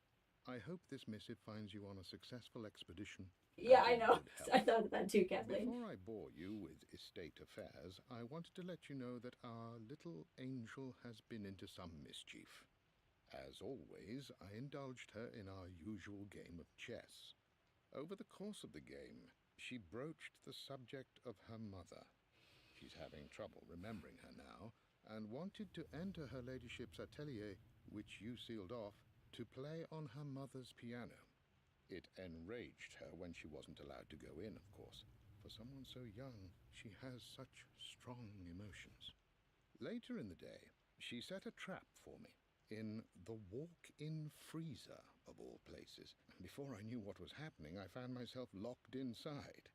I hope this missive finds you on a successful expedition. Yeah, and I in know. good health. I thought of that too, Kathleen. Before I bore you with estate affairs, I wanted to let you know that our little angel has been into some mischief. As always, I indulged her in our usual game of chess. Over the course of the game, she broached the subject of her mother. She's having trouble remembering her now, and wanted to enter her ladyship's atelier, which you sealed off, to play on her mother's piano. It enraged her when she wasn't allowed to go in, of course. For someone so young, she has such strong emotions. Later in the day, she set a trap for me in the walk-in freezer, of all places. And before I knew what was happening, I found myself locked inside.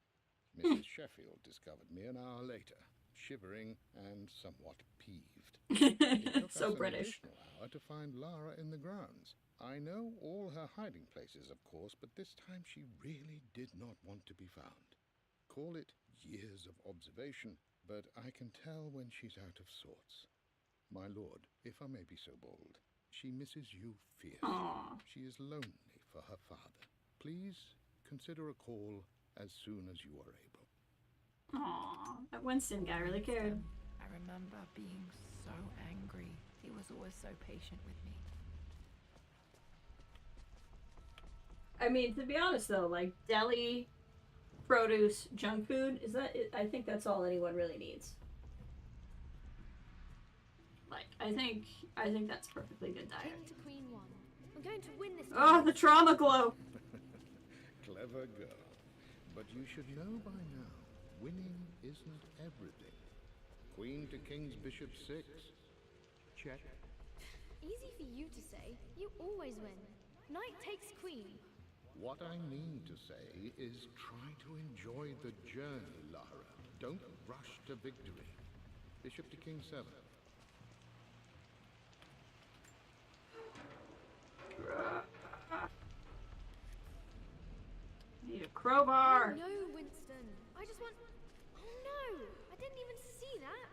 Mrs. Sheffield discovered me an hour later, shivering and somewhat peeved. It took So us British. an additional hour to find Lara in the grounds. I know all her hiding places, of course, but this time she really did not want to be found. Call it years of observation, but I can tell when she's out of sorts. My lord, if I may be so bold, she misses you fiercely. Aww. She is lonely for her father. Please consider a call as soon as you are able. Aww. That Winston guy really cared. I remember being so angry. He was always so patient with me. I mean, to be honest though, like deli, produce, junk food, is that it? I think that's all anyone really needs. Like, I think that's perfectly good diet. King to Queen 1. I'm going to win this. Oh, the trauma glow! Clever girl. But you should know by now, winning isn't everything. Queen to King's Bishop 6. Check. Easy for you to say. You always win. Knight takes Queen. What I mean to say is try to enjoy the journey, Lara. Don't rush to victory. Bishop to King 7. Need a crowbar! Oh, no, Winston. I just want... Oh no! I didn't even see that.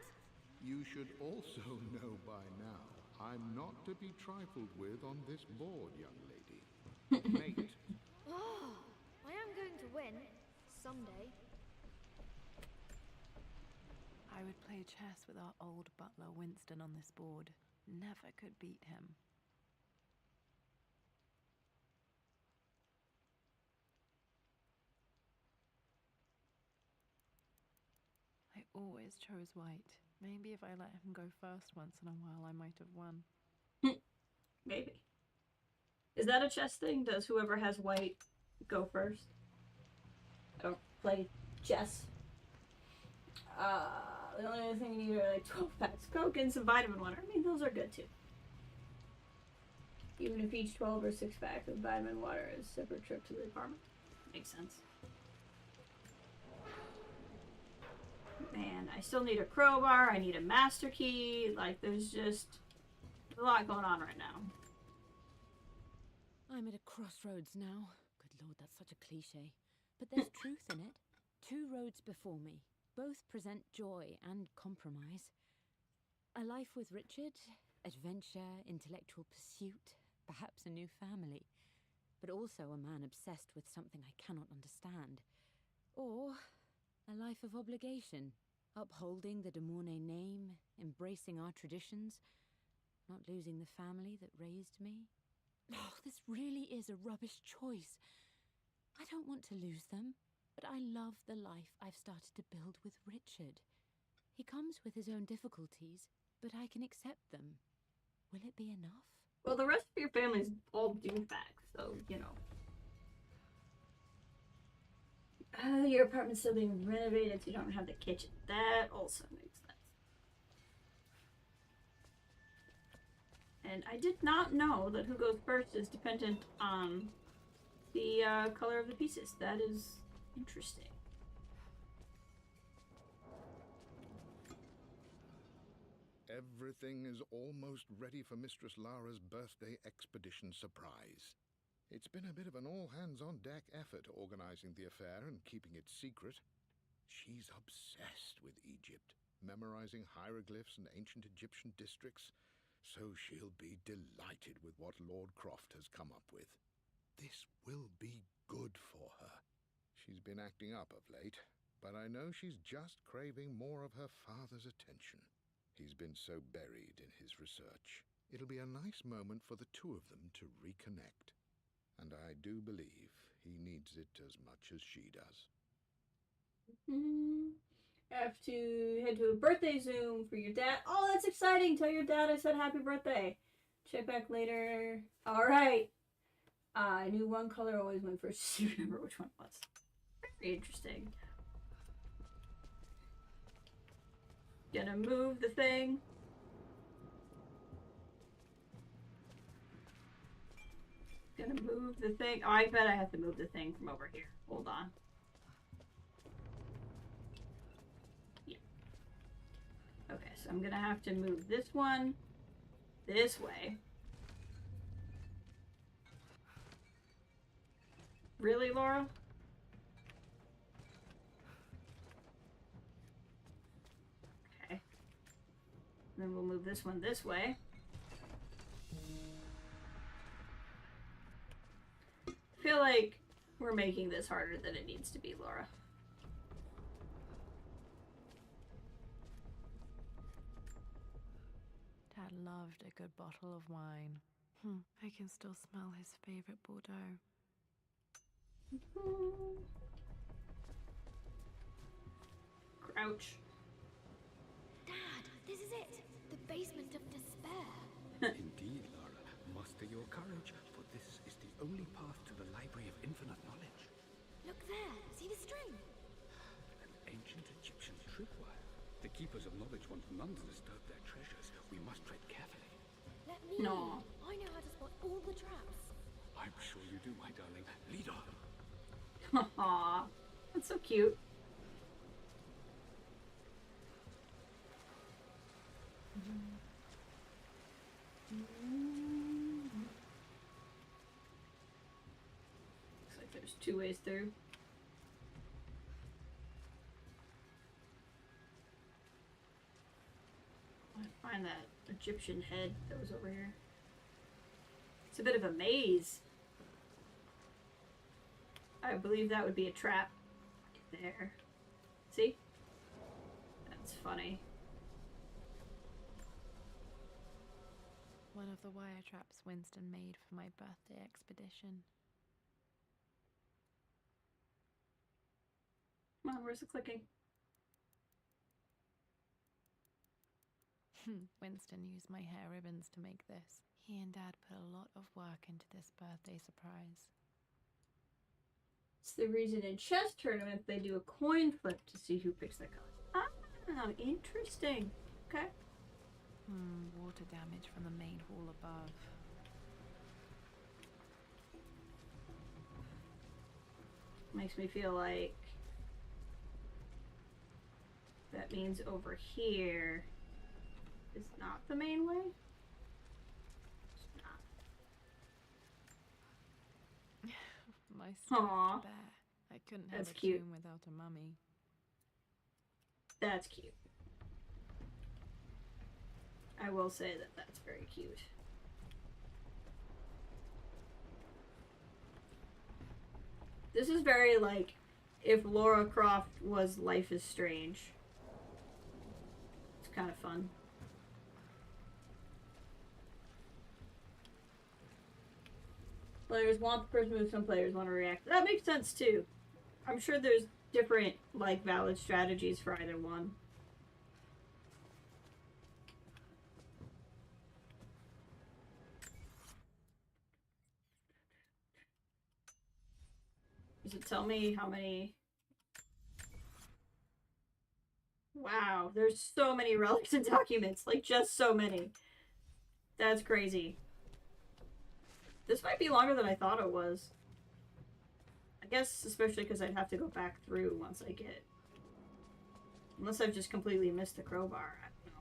You should also know by now, I'm not to be trifled with on this board, young lady. Mate. Oh, I am going to win. someday. I would play chess with our old butler Winston on this board. Never could beat him. I always chose white. Maybe if I let him go first once in a while, I might have won. Maybe. Is that a chess thing? Does whoever has white go first? I don't play chess. The only other thing you need are like 12 packs of Coke and some vitamin water. I mean, those are good too. Even if each 12 or 6 packs of vitamin water is a separate trip to the apartment. Makes sense. Man, I still need a crowbar. I need a master key. Like, there's just a lot going on right now. I'm at a crossroads now. Good lord, that's such a cliche. But there's truth in it. 2 roads before me. Both present joy and compromise. A life with Richard, adventure, intellectual pursuit, perhaps a new family. But also a man obsessed with something I cannot understand. Or a life of obligation, upholding the de Mornay name, embracing our traditions, not losing the family that raised me. Oh, this really is a rubbish choice. I don't want to lose them, but I love the life I've started to build with Richard. He comes with his own difficulties, but I can accept them. Will it be enough? Well, the rest of your family's all douchebags, so, you know. Your apartment's still being renovated, so you don't have the kitchen. That also makes sense. And I did not know that who goes first is dependent on the color of the pieces. That is interesting. Everything is almost ready for Mistress Lara's birthday expedition surprise. It's been a bit of an all-hands-on-deck effort organizing the affair and keeping it secret. She's obsessed with Egypt, memorizing hieroglyphs and ancient Egyptian districts, so she'll be delighted with what Lord Croft has come up with. This will be good for her. She's been acting up of late, but I know she's just craving more of her father's attention. He's been so buried in his research. It'll be a nice moment for the two of them to reconnect. And I do believe he needs it as much as she does. Have to head to a birthday Zoom for your dad. Oh, that's exciting! Tell your dad I said happy birthday. Check back later. Alright. I knew one color always went first. Do you remember which one it was? Very interesting. Gonna move the thing. Gonna move the thing. Oh, I bet I have to move the thing from over here. Hold on. Yeah. Okay, so I'm gonna have to move this one this way. Really, Laura? Okay. Then we'll move this one this way. I feel like we're making this harder than it needs to be, Laura. Dad loved a good bottle of wine. I can still smell his favorite Bordeaux. Crouch. Dad, this is it! The basement of despair. Indeed, Lara. Muster your courage, for this is the only path to the Library of Infinite Knowledge. Look there! See the string? An ancient Egyptian tripwire. The keepers of knowledge want none to disturb their treasures. We must tread carefully. Let me. No. I know how to spot all the traps. I'm sure you do, my darling. Lead on. Aww. That's so cute. Looks like there's 2 ways through. I find that Egyptian head that was over here. It's a bit of a maze. I believe that would be a trap. there. See? That's funny. One of the wire traps Winston made for my birthday expedition. Come on, where's the clicking? Winston used my hair ribbons to make this. He and Dad put a lot of work into this birthday surprise. It's the reason in chess tournaments they do a coin flip to see who picks their colors. Ah, interesting. Okay. Water damage from the main hall above. Makes me feel like that means over here is not the main way. It's not. My stuffed Aww. bear. I couldn't That's have a cute. tomb without a mummy. That's cute. I will say that that's very cute. This is very like if Lara Croft was Life is Strange. It's kind of fun. Players want the first move, some players want to react. That makes sense too. I'm sure there's different like valid strategies for either one. Does it tell me how many? Wow, there's so many relics and documents. Like, just so many. That's crazy. This might be longer than I thought it was. I guess especially because I'd have to go back through once I get... Unless I've just completely missed the crowbar. I don't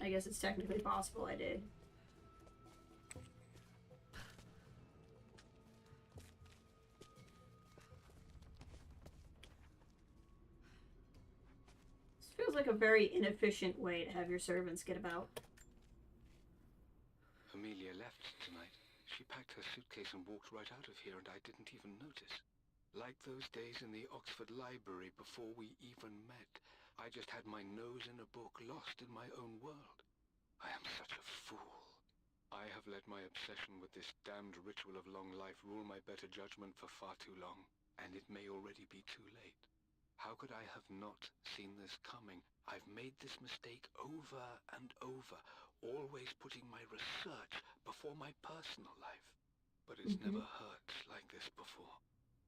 know. I guess it's technically possible I did. Feels like a very inefficient way to have your servants get about. Amelia left tonight. She packed her suitcase and walked right out of here, and I didn't even notice. Like those days in the Oxford Library before we even met, I just had my nose in a book, lost in my own world. I am such a fool. I have let my obsession with this damned ritual of long life rule my better judgment for far too long, and it may already be too late. How could I have not seen this coming? I've made this mistake over and over, always putting my research before my personal life. But it's never hurt like this before.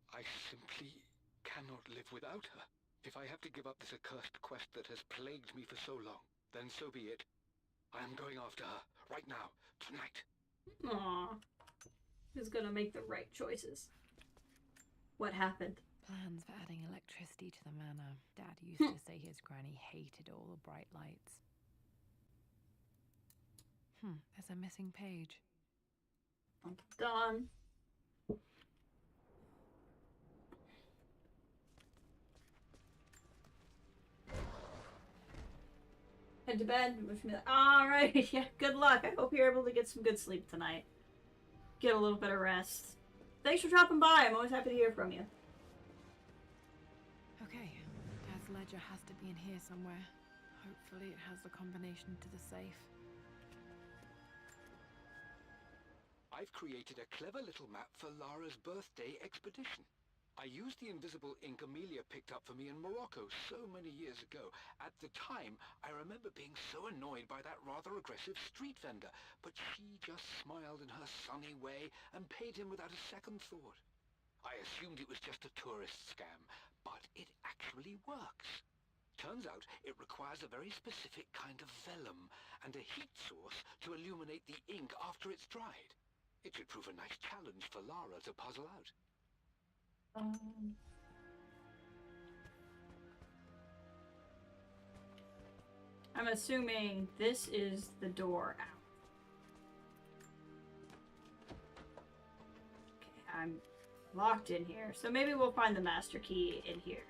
I simply cannot live without her. If I have to give up this accursed quest that has plagued me for so long, then so be it. I am going after her, right now, tonight. Aww. Who's gonna make the right choices? What happened? Plans for adding electricity to the manor. Dad used to say his granny hated all the bright lights. There's a missing page. I'm done. Head to bed. Wish me alright, yeah, good luck. I hope you're able to get some good sleep tonight. Get a little bit of rest. Thanks for dropping by. I'm always happy to hear from you. Okay, Dad's ledger has to be in here somewhere. Hopefully it has the combination to the safe. I've created a clever little map for Lara's birthday expedition. I used the invisible ink Amelia picked up for me in Morocco so many years ago. At the time, I remember being so annoyed by that rather aggressive street vendor, but she just smiled in her sunny way and paid him without a second thought. I assumed it was just a tourist scam, but it actually works. Turns out it requires a very specific kind of vellum and a heat source to illuminate the ink after it's dried. It should prove a nice challenge for Lara to puzzle out. I'm assuming this is the door out. Okay, I'm locked in here, so maybe we'll find the master key in here.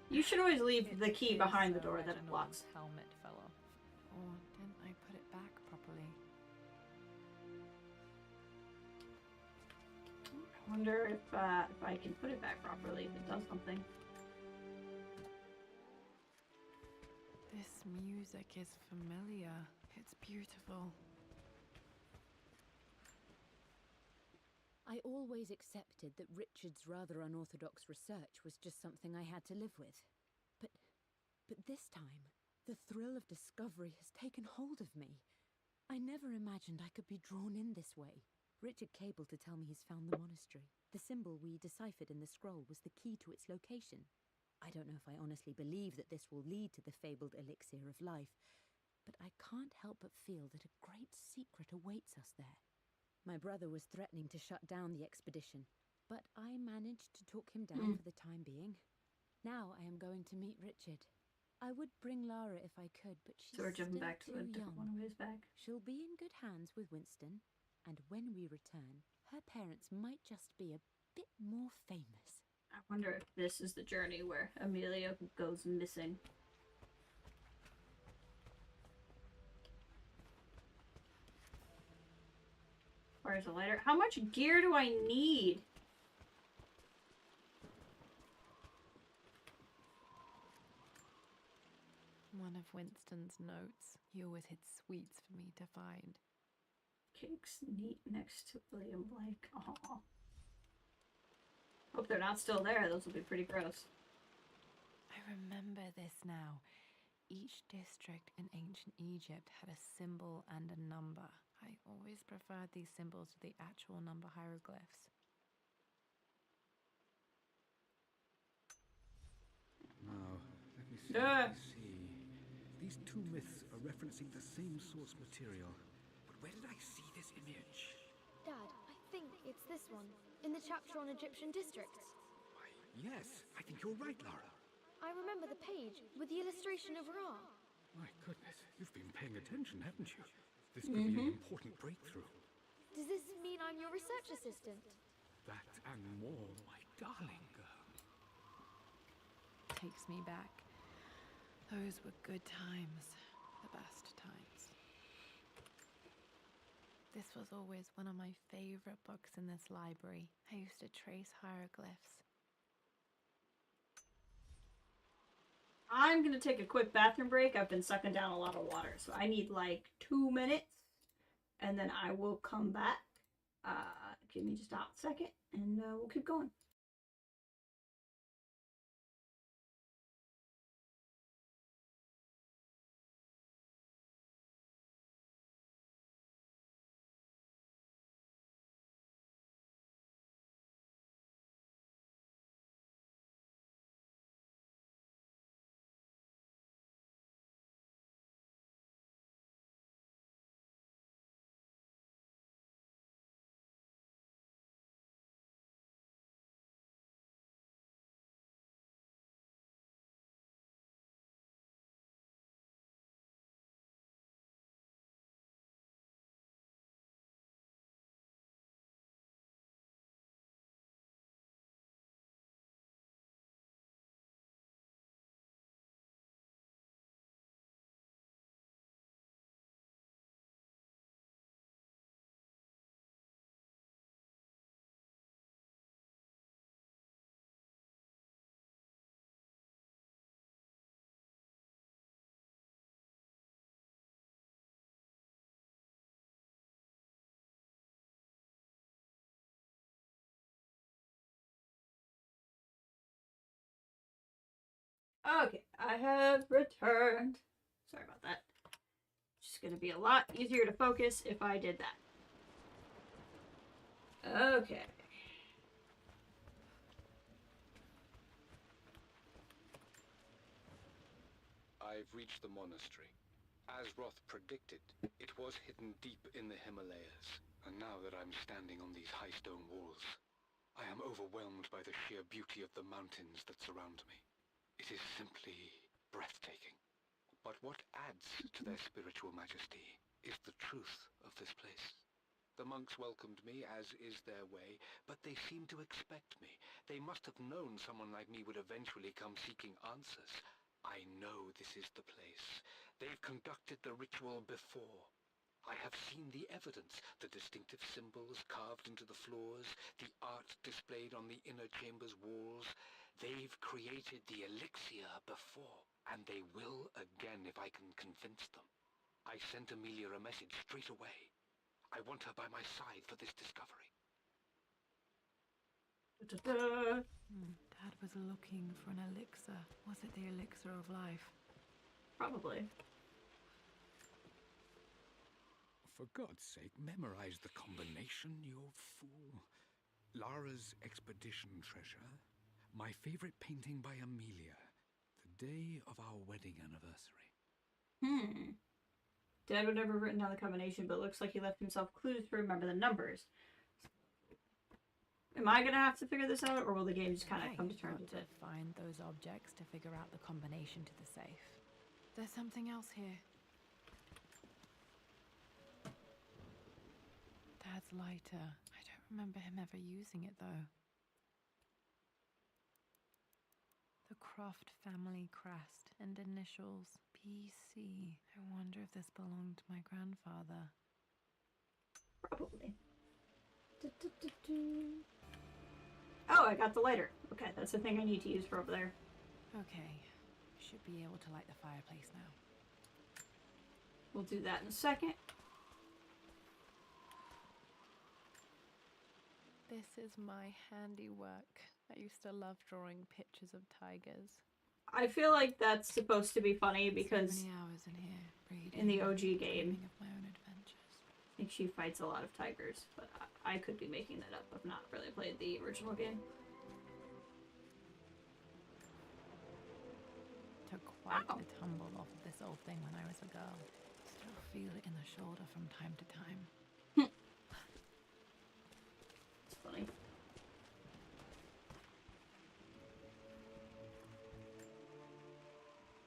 You should always leave the key behind the door that it locks. Helmet fell off. Or didn't I put it back properly? Wonder if I can put it back properly, if it does something. This music is familiar. It's beautiful. I always accepted that Richard's rather unorthodox research was just something I had to live with. But this time, the thrill of discovery has taken hold of me. I never imagined I could be drawn in this way. Richard cabled to tell me he's found the monastery. The symbol we deciphered in the scroll was the key to its location. I don't know if I honestly believe that this will lead to the fabled elixir of life, but I can't help but feel that a great secret awaits us there. My brother was threatening to shut down the expedition, but I managed to talk him down for the time being. Now I am going to meet Richard. I would bring Lara if I could, but she's So we're jumping still back to a too different young. one of his back. She'll be in good hands with Winston, and when we return, her parents might just be a bit more famous. I wonder if this is the journey where Amelia goes missing. Where's the lighter? How much gear do I need? One of Winston's notes. He always hid sweets for me to find. Cakes neat next to William Blake. Aww. Hope they're not still there. Those will be pretty gross. I remember this now. Each district in ancient Egypt had a symbol and a number. I always preferred these symbols to the actual number hieroglyphs. Now, let me see. Let me see. These two myths are referencing the same source material. But where did I see this image? Dad, I think it's this one, in the chapter on Egyptian districts. Why, yes, I think you're right, Lara. I remember the page with the illustration of Ra. My goodness, you've been paying attention, haven't you? This could be an important breakthrough. Does this mean I'm your research assistant? That and more, my darling girl. Takes me back. Those were good times. The best times. This was always one of my favorite books in this library. I used to trace hieroglyphs. I'm gonna take a quick bathroom break. I've been sucking down a lot of water, so I need like 2 minutes, and then I will come back. Give me just a second, and we'll keep going. Okay, I have returned. Sorry about that. It's gonna be a lot easier to focus if I did that. Okay. I've reached the monastery. As Roth predicted, it was hidden deep in the Himalayas. And now that I'm standing on these high stone walls, I am overwhelmed by the sheer beauty of the mountains that surround me. It is simply breathtaking. But what adds to their spiritual majesty is the truth of this place. The monks welcomed me, as is their way, but they seemed to expect me. They must have known someone like me would eventually come seeking answers. I know this is the place. They've conducted the ritual before. I have seen the evidence, the distinctive symbols carved into the floors, the art displayed on the inner chamber's walls. They've created the elixir before, and they will again if I can convince them. I sent Amelia a message straight away. I want her by my side for this discovery. Dad was looking for an elixir. Was it the elixir of life? Probably. For God's sake, memorize the combination, you fool. Lara's expedition treasure. My favorite painting by Amelia. The day of our wedding anniversary. Dad would never have written down the combination, but it looks like he left himself clues to remember the numbers. Am I gonna have to figure this out, or will the game just kind of come to terms with it? Find those objects to figure out the combination to the safe. There's something else here. Dad's lighter. I don't remember him ever using it, though. The Croft family crest and initials PC. I wonder if this belonged to my grandfather. Probably. Oh, I got the lighter. Okay, that's the thing I need to use for over there. Okay. Should be able to light the fireplace now. We'll do that in a second. This is my handiwork. I used to love drawing pictures of tigers. I feel like that's supposed to be funny because So many hours in here, reading, in the OG game, of my own adventures. I think she fights a lot of tigers, but I could be making that up. I've not really played the original game. Took quite a tumble off of this old thing when I was a girl. Still feel it in the shoulder from time to time. It's funny.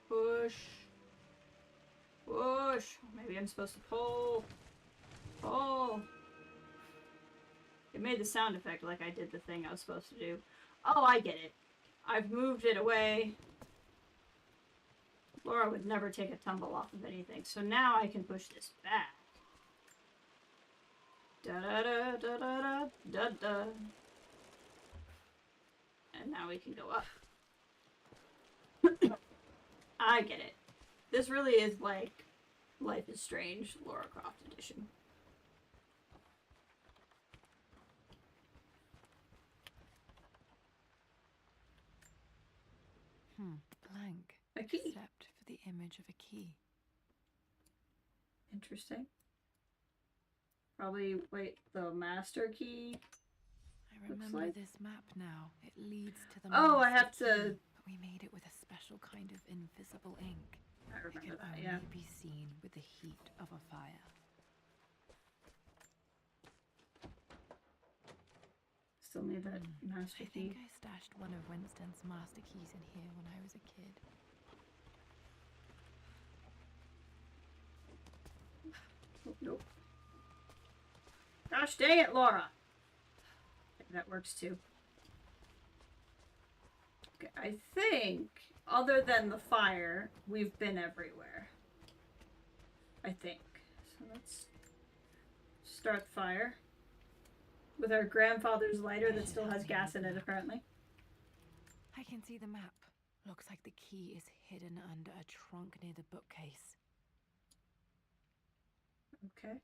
Push. Push. Maybe I'm supposed to pull. Pull. It made the sound effect like I did the thing I was supposed to do. Oh, I get it. I've moved it away. Laura would never take a tumble off of anything, so now I can push this back. Da-da-da-da-da-da-da. And now we can go up. I get it. This really is like Life is Strange Lara Croft edition. Blank. A key. Except for the image of a key. Interesting. Probably, wait, the master key? I remember like. this map now. It leads to the Oh, I master have to... key, but we made it with a special kind of invisible ink. I remember It can that, only yeah. be seen with the heat of a fire. Still need that master I key. think I stashed one of Winston's master keys in here when I was a kid. Oh, nope. Gosh dang it, Laura! That works too. Okay, I think, other than the fire, we've been everywhere. I think. So let's start the fire. With our grandfather's lighter that still has gas in it, apparently. I can see the map. Looks like the key is hidden under a trunk near the bookcase. Okay.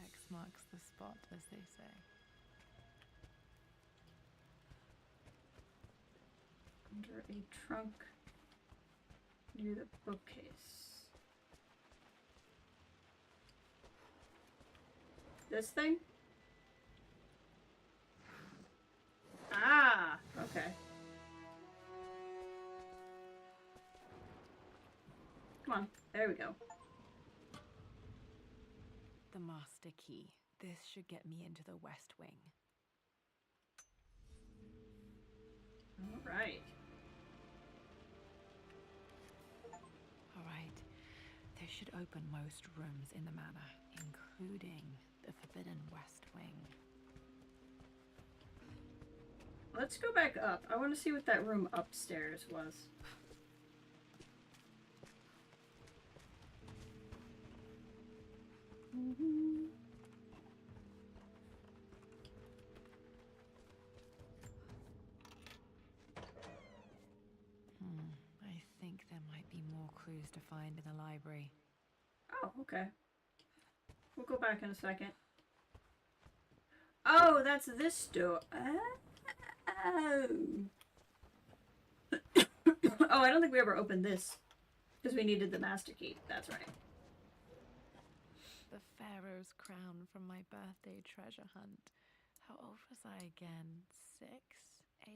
X marks the spot, as they say. Under a trunk near the bookcase. This thing? Ah, okay. Come on, there we go. The master key. This should get me into the West Wing. All right. All right. This should open most rooms in the manor, including the Forbidden West Wing. Let's go back up. I want to see what that room upstairs was. I think there might be more clues to find in the library. Oh, okay. We'll go back in a second. Oh, that's this door. Oh. Oh, I don't think we ever opened this. Because we needed the master key. That's right. The Pharaoh's crown from my birthday treasure hunt. How old was I again? 6? 8?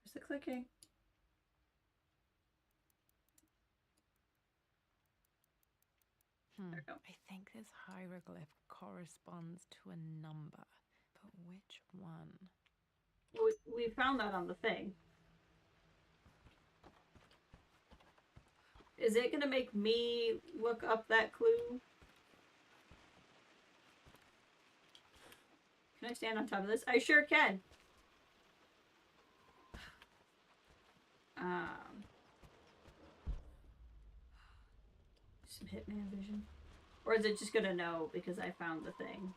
Where's the clicking? There we go. I think this hieroglyph corresponds to a number. But which one? We found that on the thing. Is it gonna make me look up that clue? Can I stand on top of this? I sure can. Some Hitman vision. Or is it just gonna know because I found the thing?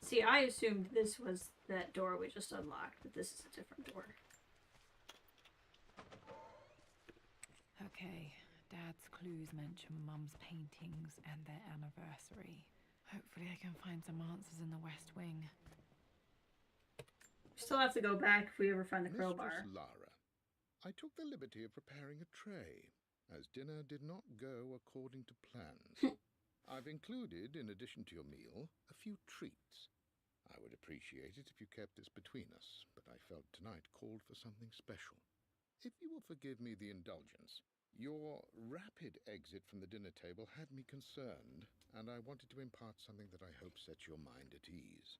See, I assumed this was that door we just unlocked, but this is a different door. Okay, Dad's clues mention Mum's paintings and their anniversary. Hopefully I can find some answers in the West Wing. Still have to go back if we ever find the crowbar. Mistress Lara, I took the liberty of preparing a tray, as dinner did not go according to plans. I've included, in addition to your meal, a few treats. I would appreciate it if you kept this between us, but I felt tonight called for something special. If you will forgive me the indulgence, your rapid exit from the dinner table had me concerned, and I wanted to impart something that I hope sets your mind at ease.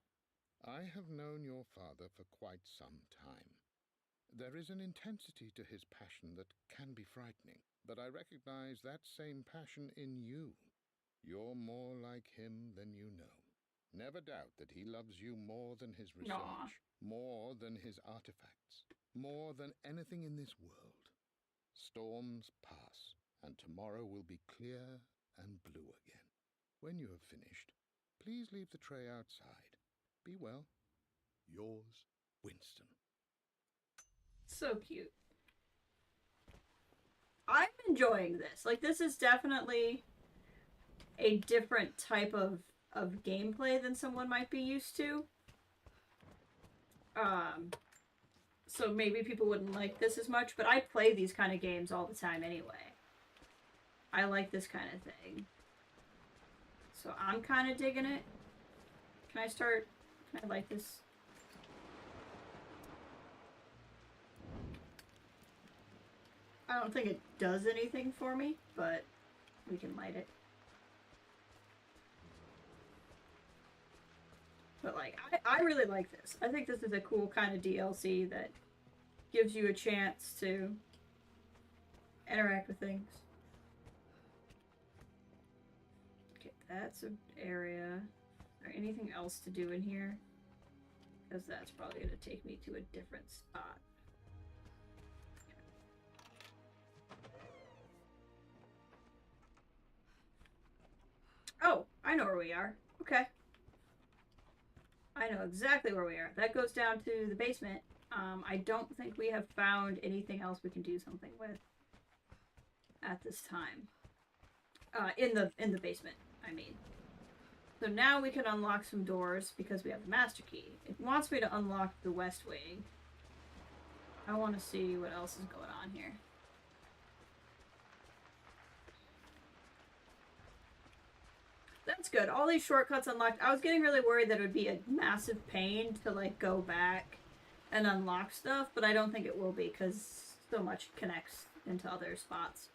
I have known your father for quite some time. There is an intensity to his passion that can be frightening, but I recognize that same passion in you. You're more like him than you know. Never doubt that he loves you more than his research, more than his artifacts, more than anything in this world. Storms pass, and tomorrow will be clear and blue again. When you have finished, please leave the tray outside. Be well. Yours, Winston. So cute. I'm enjoying this. Like, this is definitely a different type of gameplay than someone might be used to. So maybe people wouldn't like this as much, but I play these kind of games all the time anyway. I like this kind of thing. So I'm kind of digging it. Can I start? Can I light this? I don't think it does anything for me, but we can light it. But like, I really like this. I think this is a cool kind of DLC that gives you a chance to interact with things. Okay, that's an area. Is there anything else to do in here? Because that's probably going to take me to a different spot. Oh, I know where we are. Okay. I know exactly where we are. That goes down to the basement. I don't think we have found anything else we can do something with at this time. In the basement, I mean. So now we can unlock some doors because we have the master key. It wants me to unlock the West Wing. I want to see what else is going on here. That's good. All these shortcuts unlocked. I was getting really worried that it would be a massive pain to like go back and unlock stuff, but I don't think it will be because so much connects into other spots.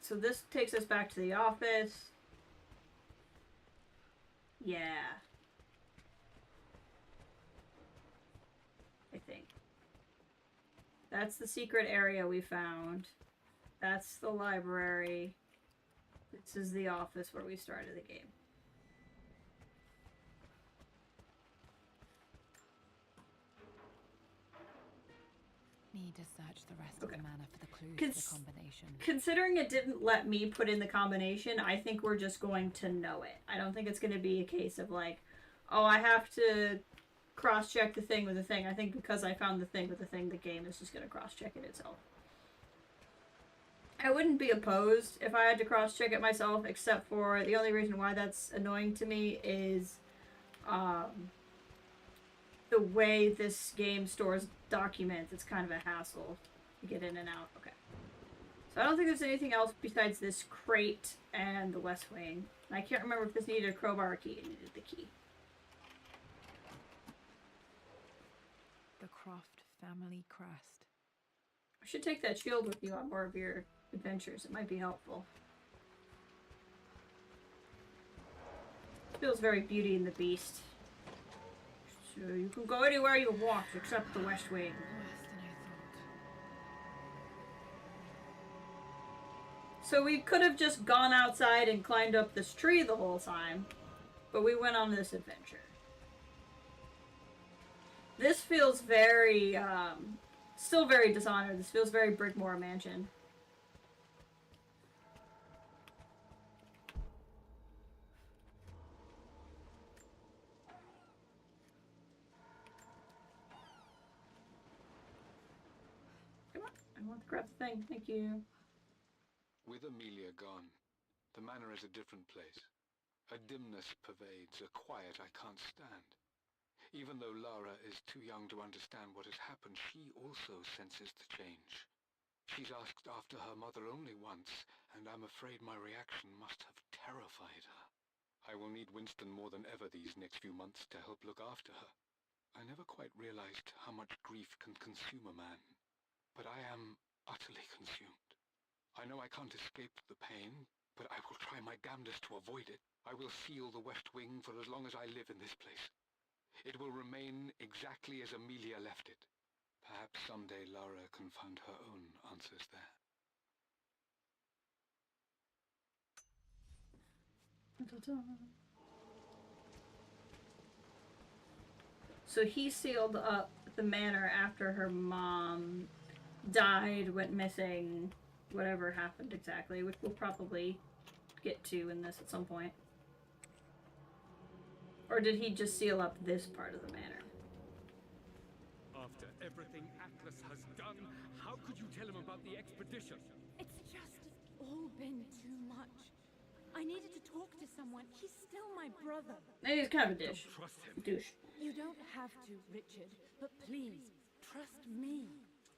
So this takes us back to the office. Yeah. I think. That's the secret area we found. That's the library. This is the office where we started the game. Need to search the rest Okay. of the manor for the clues to the combination. Considering it didn't let me put in the combination, I think we're just going to know it. I don't think it's going to be a case of like, oh, I have to cross-check the thing with the thing. I think because I found the thing with the thing, the game is just going to cross-check it itself. I wouldn't be opposed if I had to cross-check it myself, except for the only reason why that's annoying to me is the way this game stores documents. It's kind of a hassle to get in and out. Okay. So I don't think there's anything else besides this crate and the West Wing. And I can't remember if this needed a crowbar or key. It needed the key. The Croft family crest. I should take that shield with you on more of your adventures. It might be helpful. It feels very Beauty and the Beast. So you can go anywhere you want except the West Wing. Worse than I thought. So we could have just gone outside and climbed up this tree the whole time, but we went on this adventure. This feels very, still very Dishonored. This feels very Brickmore Mansion. Come on, I want to grab the thing. Thank you. With Amelia gone, the manor is a different place. A dimness pervades, a quiet I can't stand. Even though Lara is too young to understand what has happened, she also senses the change. She's asked after her mother only once, and I'm afraid my reaction must have terrified her. I will need Winston more than ever these next few months to help look after her. I never quite realized how much grief can consume a man, but I am utterly consumed. I know I can't escape the pain, but I will try my damnedest to avoid it. I will seal the West Wing for as long as I live in this place. It will remain exactly as Amelia left it. Perhaps someday Lara can find her own answers there. So he sealed up the manor after her mom died, went missing, whatever happened exactly, which we'll probably get to in this at some point. Or did he just seal up this part of the manor? After everything Atlas has done, how could you tell him about the expedition? It's just all been too much. I needed to talk to someone. He's still my brother. And he's kind of a dish. Don't trust him. Douche. You don't have to, Richard, but please, trust me.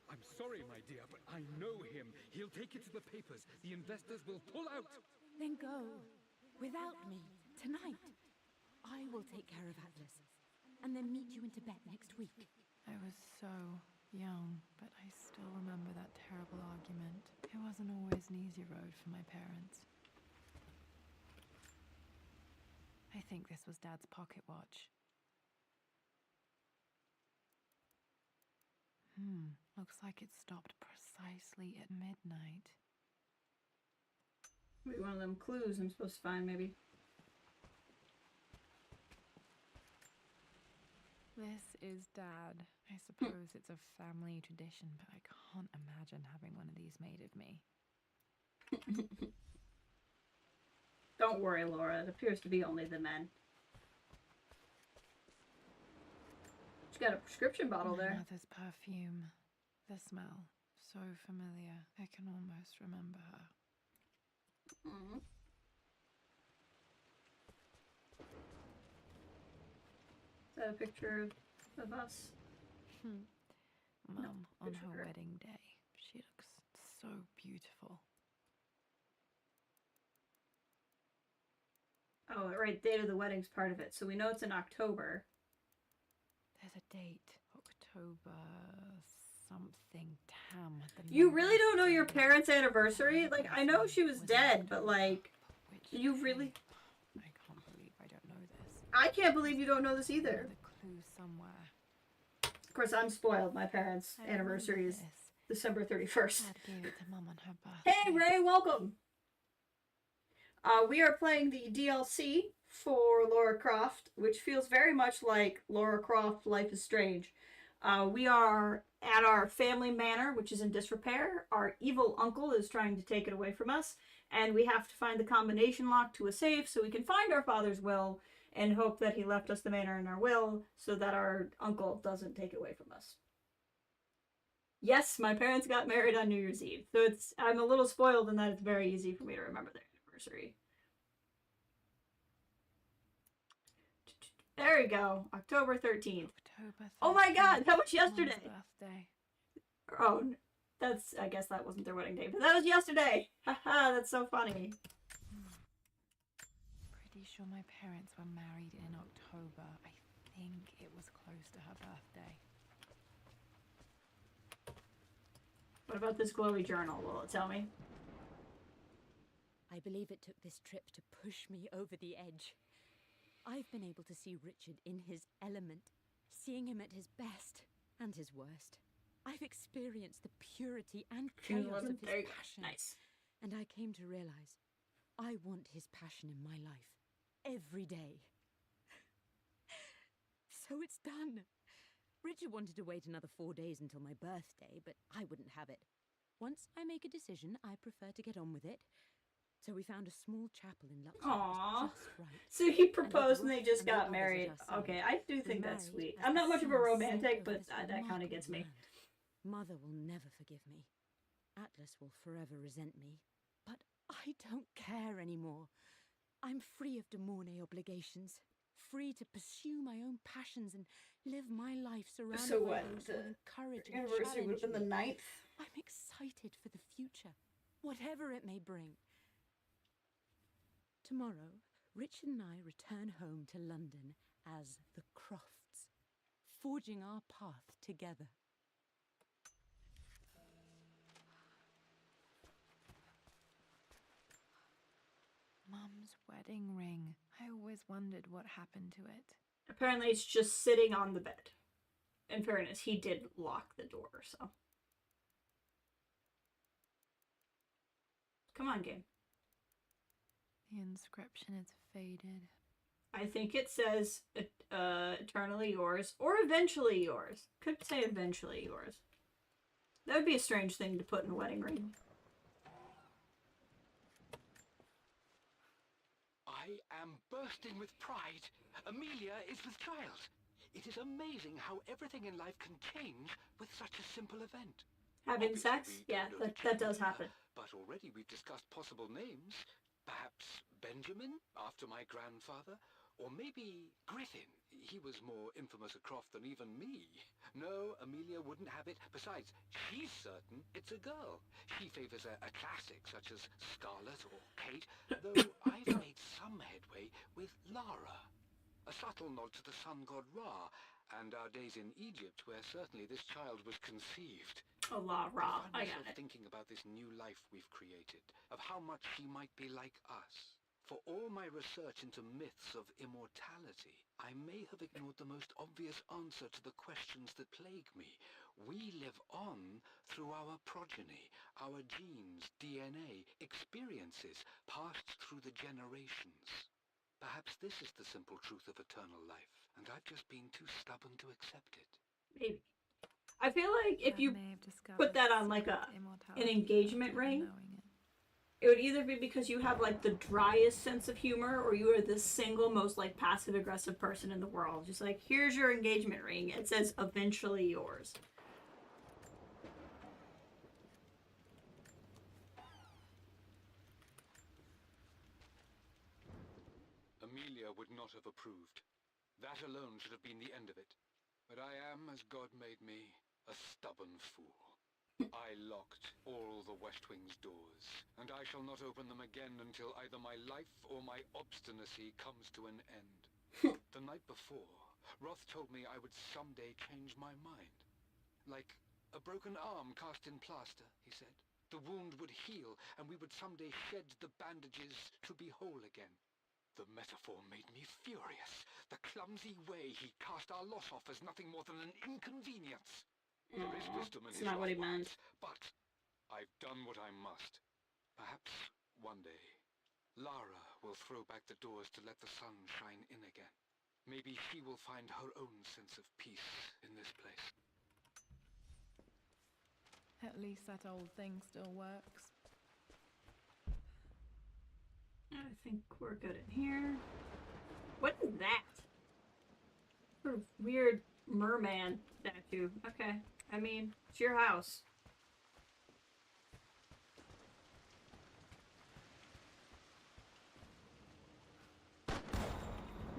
I'm sorry, my dear, but I know him. He'll take it to the papers. The investors will pull out. Then go. Without me. Tonight. I will take care of Atlas. And then meet you in Tibet next week. I was so young, but I still remember that terrible argument. It wasn't always an easy road for my parents. I think this was Dad's pocket watch. Looks like it stopped precisely at midnight. Maybe one of them clues I'm supposed to find, maybe. This is Dad. I suppose it's a family tradition, but I can't imagine having one of these made of me. Don't worry, Laura. It appears to be only the men. She's got a prescription bottle there. Mother's perfume. The smell. So familiar. I can almost remember her. Mm-hmm. Is that a picture of us? Mum, on picture of her her. wedding day. She looks so beautiful. Oh, right. Date of the wedding's part of it. So we know it's in October. There's a date. October something tam. You really don't know your parents' anniversary? Like, I know she was dead, but like, you really... I can't believe I don't know this. I can't believe you don't know this either. The clue somewhere. Of course, I'm spoiled. My parents' anniversary is December 31st. Dad gave it to Mum on her birthday. Hey, Ray, welcome! We are playing the DLC for Lara Croft, which feels very much like Lara Croft Life is Strange. We are at our family manor, which is in disrepair. Our evil uncle is trying to take it away from us, and we have to find the combination lock to a safe so we can find our father's will and hope that he left us the manor in our will so that our uncle doesn't take it away from us. Yes, my parents got married on New Year's Eve, so I'm a little spoiled in that it's very easy for me to remember their anniversary. There we go, October 13th. October 13th. Oh my god, that was yesterday! Mom's birthday. Oh, I guess that wasn't their wedding day, but that was yesterday! Haha, that's so funny. Pretty sure my parents were married in October. I think it was close to her birthday. What about this glowy journal? Will it tell me? I believe it took this trip to push me over the edge. I've been able to see Richard in his element, seeing him at his best and his worst. I've experienced the purity and chaos of his passion. Nice. And I came to realize I want his passion in my life every day. So it's done. Richard wanted to wait another 4 days until my birthday, but I wouldn't have it. Once I make a decision, I prefer to get on with it. So we found a small chapel in Luxembourg. Aww. Just right. So he proposed and they just got married. Okay, I do think that's sweet. I'm not much of a romantic, but that kind of gets me. Mother will never forgive me. Atlas will forever resent me. But I don't care anymore. I'm free of de Mornay obligations. Free to pursue my own passions and live my life surrounded by those who encourage and anniversary would have been the 9th? I'm excited for the future, whatever it may bring. Tomorrow, Richard and I return home to London as the Crofts, forging our path together. Mum's wedding ring. I always wondered what happened to it. Apparently it's just sitting on the bed. In fairness, he did lock the door, so. Come on, game. The inscription is faded. I think it says eternally yours or eventually yours. Could say eventually yours. That would be a strange thing to put in a wedding ring. I am bursting with pride. Amelia is with child. It is amazing how everything in life can change with such a simple event. Having sex? Yeah, that does happen. But already we've discussed possible names. Perhaps Benjamin, after my grandfather? Or maybe Griffin. He was more infamous a Croft than even me. No, Amelia wouldn't have it. Besides, she's certain it's a girl. She favors a classic such as Scarlet or Kate, though I've made some headway with Lara. A subtle nod to the sun god Ra, and our days in Egypt, where certainly this child was conceived. Oh, Lara, I got it. Thinking about this new life we've created, of how much she might be like us. For all my research into myths of immortality, I may have ignored the most obvious answer to the questions that plague me. We live on through our progeny, our genes, DNA, experiences passed through the generations. Perhaps this is the simple truth of eternal life, and I've just been too stubborn to accept it. Maybe. I feel like if you put that on like an engagement ring, it would either be because you have like the driest sense of humor, or you are the single most like passive aggressive person in the world. Just like, here's your engagement ring. It says eventually yours. Amelia would not have approved. That alone should have been the end of it. But I am, as God made me, a stubborn fool. I locked all the West Wing's doors, and I shall not open them again until either my life or my obstinacy comes to an end. The night before, Roth told me I would someday change my mind. Like a broken arm cast in plaster, he said. The wound would heal, and we would someday shed the bandages to be whole again. The metaphor made me furious. The clumsy way he cast our loss off as nothing more than an inconvenience. There is wisdom in his not what he meant. But I've done what I must. Perhaps one day, Lara will throw back the doors to let the sun shine in again. Maybe she will find her own sense of peace in this place. At least that old thing still works. I think we're good in here. What is that? Sort of weird merman statue. Okay. I mean, it's your house.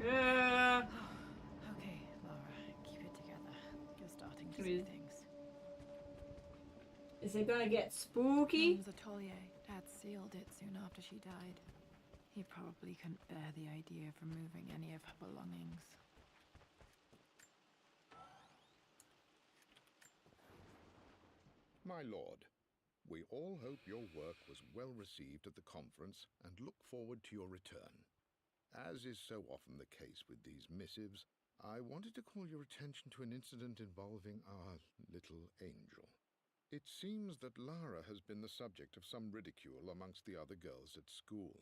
Yeah. Okay, Laura, keep it together. You're starting to I see mean, things. Is it gonna get spooky? Mum's atelier. Dad sealed it soon after she died. He probably couldn't bear the idea of removing any of her belongings. My lord, we all hope your work was well received at the conference and look forward to your return. As is so often the case with these missives, I wanted to call your attention to an incident involving our little angel. It seems that Lara has been the subject of some ridicule amongst the other girls at school.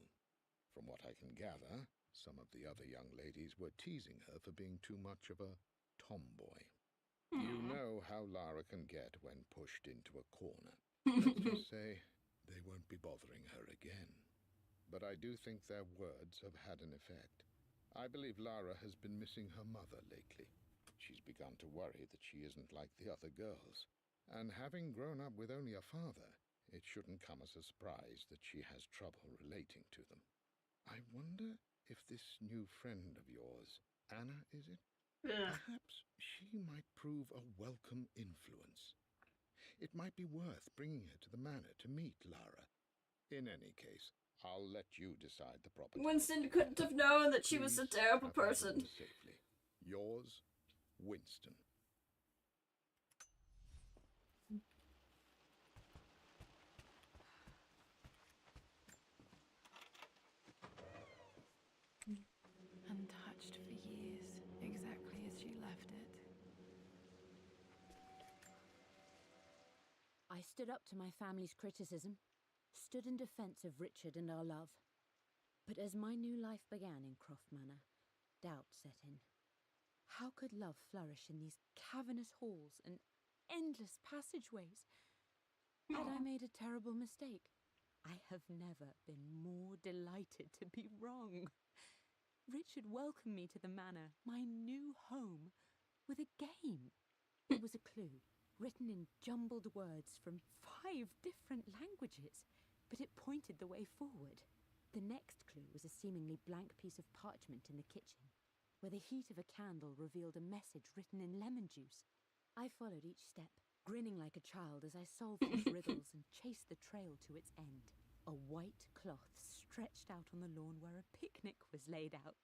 From what I can gather, some of the other young ladies were teasing her for being too much of a tomboy. You know how Lara can get when pushed into a corner. Let's just say they won't be bothering her again. But I do think their words have had an effect. I believe Lara has been missing her mother lately. She's begun to worry that she isn't like the other girls. And having grown up with only a father, it shouldn't come as a surprise that she has trouble relating to them. I wonder if this new friend of yours, Anna, is it? Ugh. Perhaps she might prove a welcome influence. It might be worth bringing her to the manor to meet Lara. In any case, I'll let you decide the proper time. Winston couldn't have known that she was a Please terrible have her person. home safely. Yours, Winston. Untouched for years, exactly as she left it. I stood up to my family's criticism, stood in defense of Richard and our love. But as my new life began in Croft Manor, doubt set in. How could love flourish in these cavernous halls and endless passageways? Had I made a terrible mistake? I have never been more delighted to be wrong. Richard welcomed me to the manor, my new home, with a game. It was a clue, written in jumbled words from 5 different languages, but it pointed the way forward. The next clue was a seemingly blank piece of parchment in the kitchen, where the heat of a candle revealed a message written in lemon juice. I followed each step, grinning like a child as I solved these riddles and chased the trail to its end. A white cloth stretched out on the lawn where a picnic was laid out.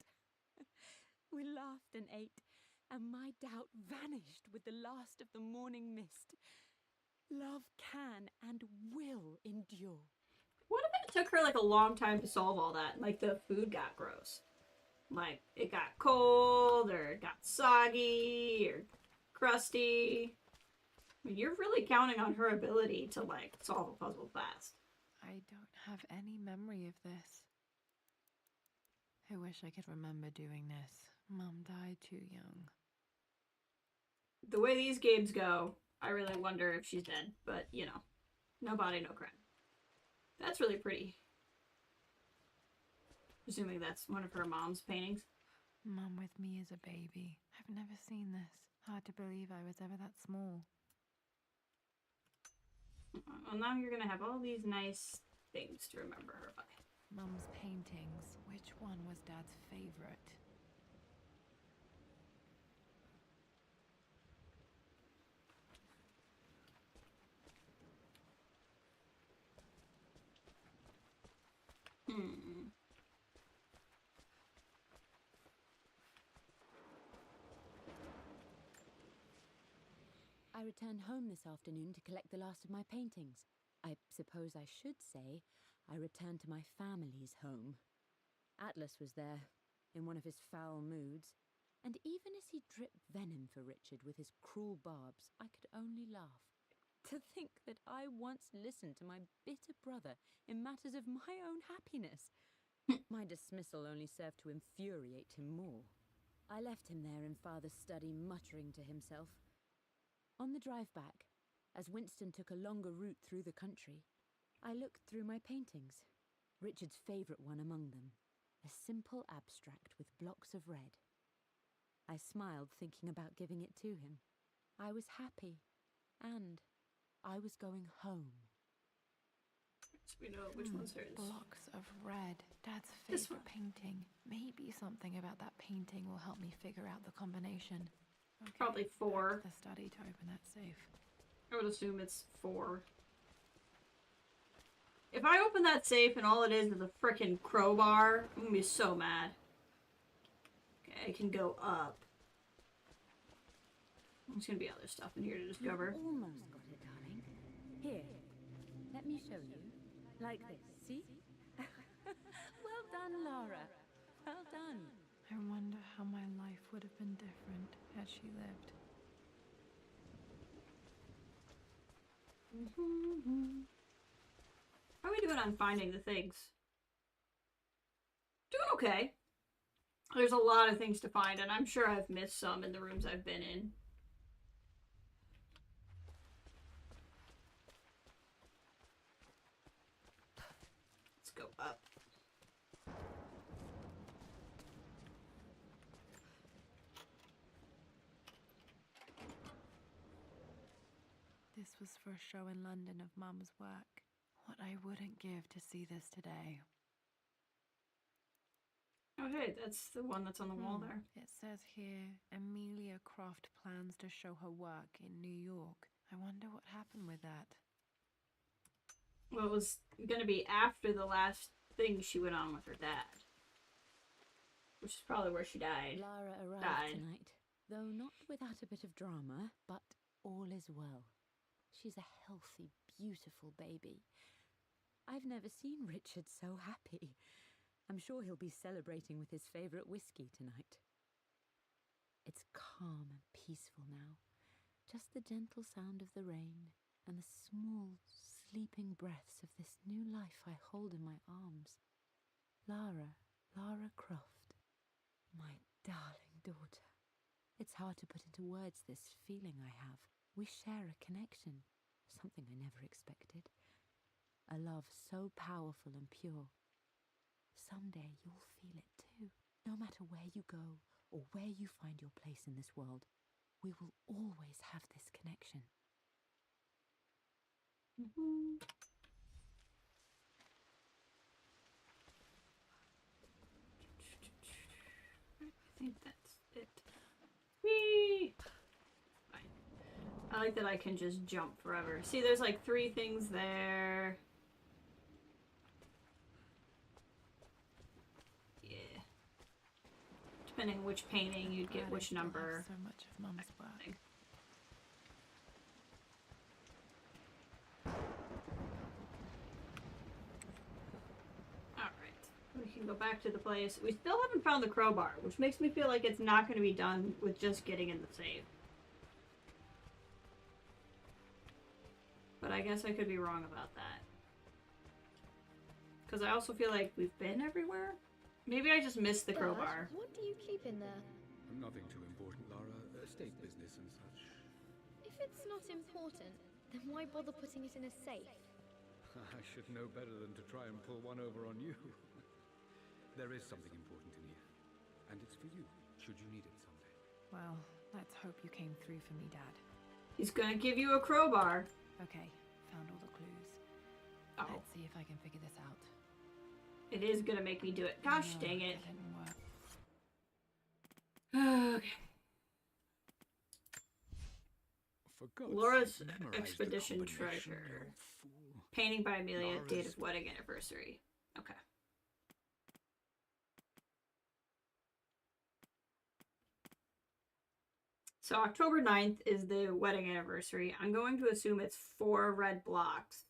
We laughed and ate, and my doubt vanished with the last of the morning mist. Love can and will endure. What if it took her like a long time to solve all that? Like the food got gross. Like it got cold or it got soggy or crusty. I mean, you're really counting on her ability to like solve a puzzle fast. I don't have any memory of this. I wish I could remember doing this. Mum died too young. The way these games go, I really wonder if she's dead. But, you know, no body, no crime. That's really pretty. Presuming that's one of her mom's paintings. Mum with me as a baby. I've never seen this. Hard to believe I was ever that small. Well, now you're gonna have all these nice things to remember her by. Mum's paintings. Which one was Dad's favorite? I returned home this afternoon to collect the last of my paintings. I suppose I should say I returned to my family's home. Atlas was there, in one of his foul moods, and even as he dripped venom for Richard with his cruel barbs, I could only laugh. To think that I once listened to my bitter brother in matters of my own happiness. My dismissal only served to infuriate him more. I left him there in Father's study, muttering to himself. On the drive back, As Winston took a longer route through the country, I looked through my paintings. Richard's favourite one among them, a simple abstract with blocks of red. I smiled, thinking about giving it to him. I was happy, and I was going home. So we know which one's hers. Blocks of red. Dad's This favorite painting. Maybe something about that painting will help me figure out the combination. Okay, Probably 4. back to the study to open that safe. I would assume it's 4. If I open that safe and all it is a frickin' crowbar, I'm gonna be so mad. Okay, I can go up. There's gonna be other stuff in here to discover. You almost got it, darling. Here, let me show you. Like this, see? Well done, Lara. Well done. I wonder how my life would have been different had she lived. How are we doing on finding the things? Doing okay. There's a lot of things to find, and I'm sure I've missed some in the rooms I've been in. Let's go up. This was for a show in London of Mum's work. What I wouldn't give to see this today. Oh hey, that's the one that's on the wall there. It says here, Amelia Croft plans to show her work in New York. I wonder what happened with that. Well, it was gonna be after the last thing she went on with her dad. Which is probably where she died. Lara arrived tonight, though not without a bit of drama, but all is well. She's a healthy, beautiful baby. I've never seen Richard so happy. I'm sure he'll be celebrating with his favourite whiskey tonight. It's calm and peaceful now. Just the gentle sound of the rain and the small, sleeping breaths of this new life I hold in my arms. Lara Croft, my darling daughter. It's hard to put into words this feeling I have. We share a connection, something I never expected. A love so powerful and pure. Someday you'll feel it too. No matter where you go or where you find your place in this world, we will always have this connection. I think that's it. Whee! Fine. I like that I can just jump forever. See, there's like 3 things there. Yeah. Depending on which painting, you'd get which number. So much of Mum's work. Alright. We can go back to the place. We still haven't found the crowbar, which makes me feel like it's not going to be done with just getting in the safe. But I guess I could be wrong about that. Because I also feel like we've been everywhere. Maybe I just missed the crowbar. What do you keep in there? Nothing too important, Lara. Estate business and such. If it's not important, then why bother putting it in a safe? I should know better than to try and pull one over on you. There is something important in here. And it's for you, should you need it someday. Well, let's hope you came through for me, Dad. He's gonna give you a crowbar. Okay, found all the clues. Oh. Let's see if I can figure this out. It is gonna make me do it. Gosh No, dang it. That didn't work. Okay. For God's Laura's sake, memorize the Expedition combination, Treasure. you fool. Painting by Amelia, Laura's- date of wedding anniversary. Okay. So October 9th is the wedding anniversary. I'm going to assume it's 4 red blocks.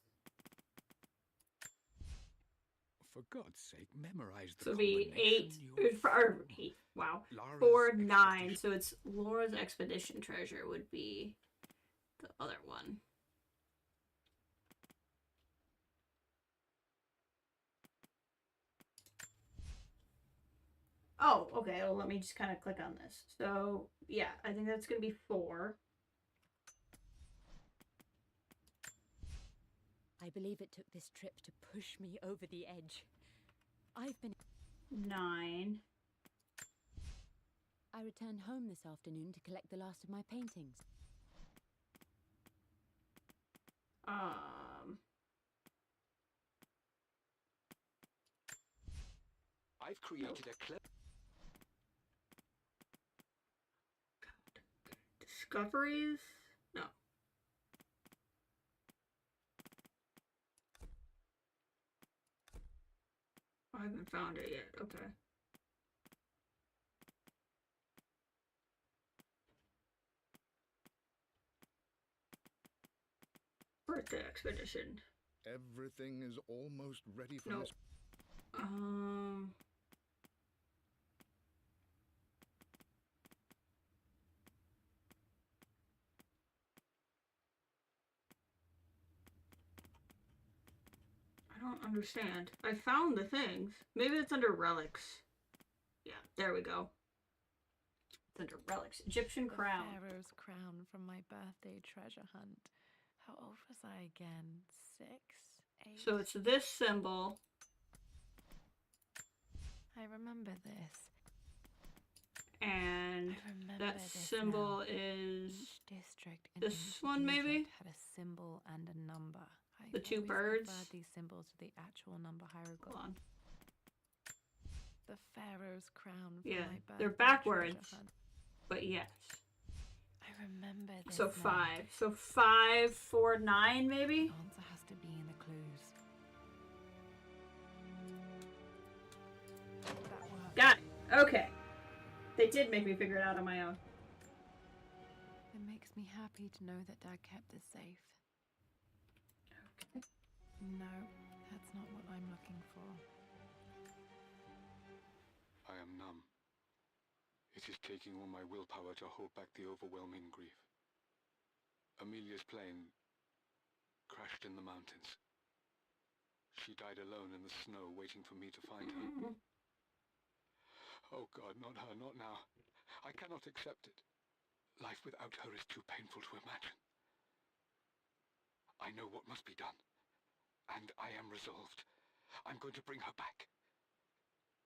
For God's sake, memorize the So it'll be combination, 8, you or fool. 8, wow. Laura's 4, 9, expedition. so it's Laura's Expedition Treasure would be the other one. Oh, okay, well let me just kind of click on this. So, yeah, I think that's going to be 4. I believe it took this trip to push me over the edge. I've been... 9. I returned home this afternoon to collect the last of my paintings. I've created a clever... Discoveries? No. I haven't found it yet. Okay. Birthday expedition. Everything is almost ready for No. this. I don't understand. I found the things. Maybe it's under relics. Yeah, there we go. It's under relics. Egyptian crown. The Pharaoh's crown from my birthday treasure hunt. How old was I again? 6? 8? So it's this symbol. I remember this. And I remember that this symbol now. is Each district in this ancient one, maybe? Egypt had a symbol and a number. I The two always birds? preferred these symbols to the actual number hieroglyph. Hold on. The Pharaoh's crown from Yeah, my birthday they're backwards. treasure hunt. But yes. I remember this So now. 5. So 5, 4, 9, maybe? The answer has to be in the clues. That worked. Got it. Okay. They did make me figure it out on my own. It makes me happy to know that Dad kept this safe. Okay. No, that's not what I'm looking for. I am numb. It is taking all my willpower to hold back the overwhelming grief. Amelia's plane crashed in the mountains. She died alone in the snow, waiting for me to find her. Oh God, not her, not now. I cannot accept it. Life without her is too painful to imagine. I know what must be done, and I am resolved. I'm going to bring her back.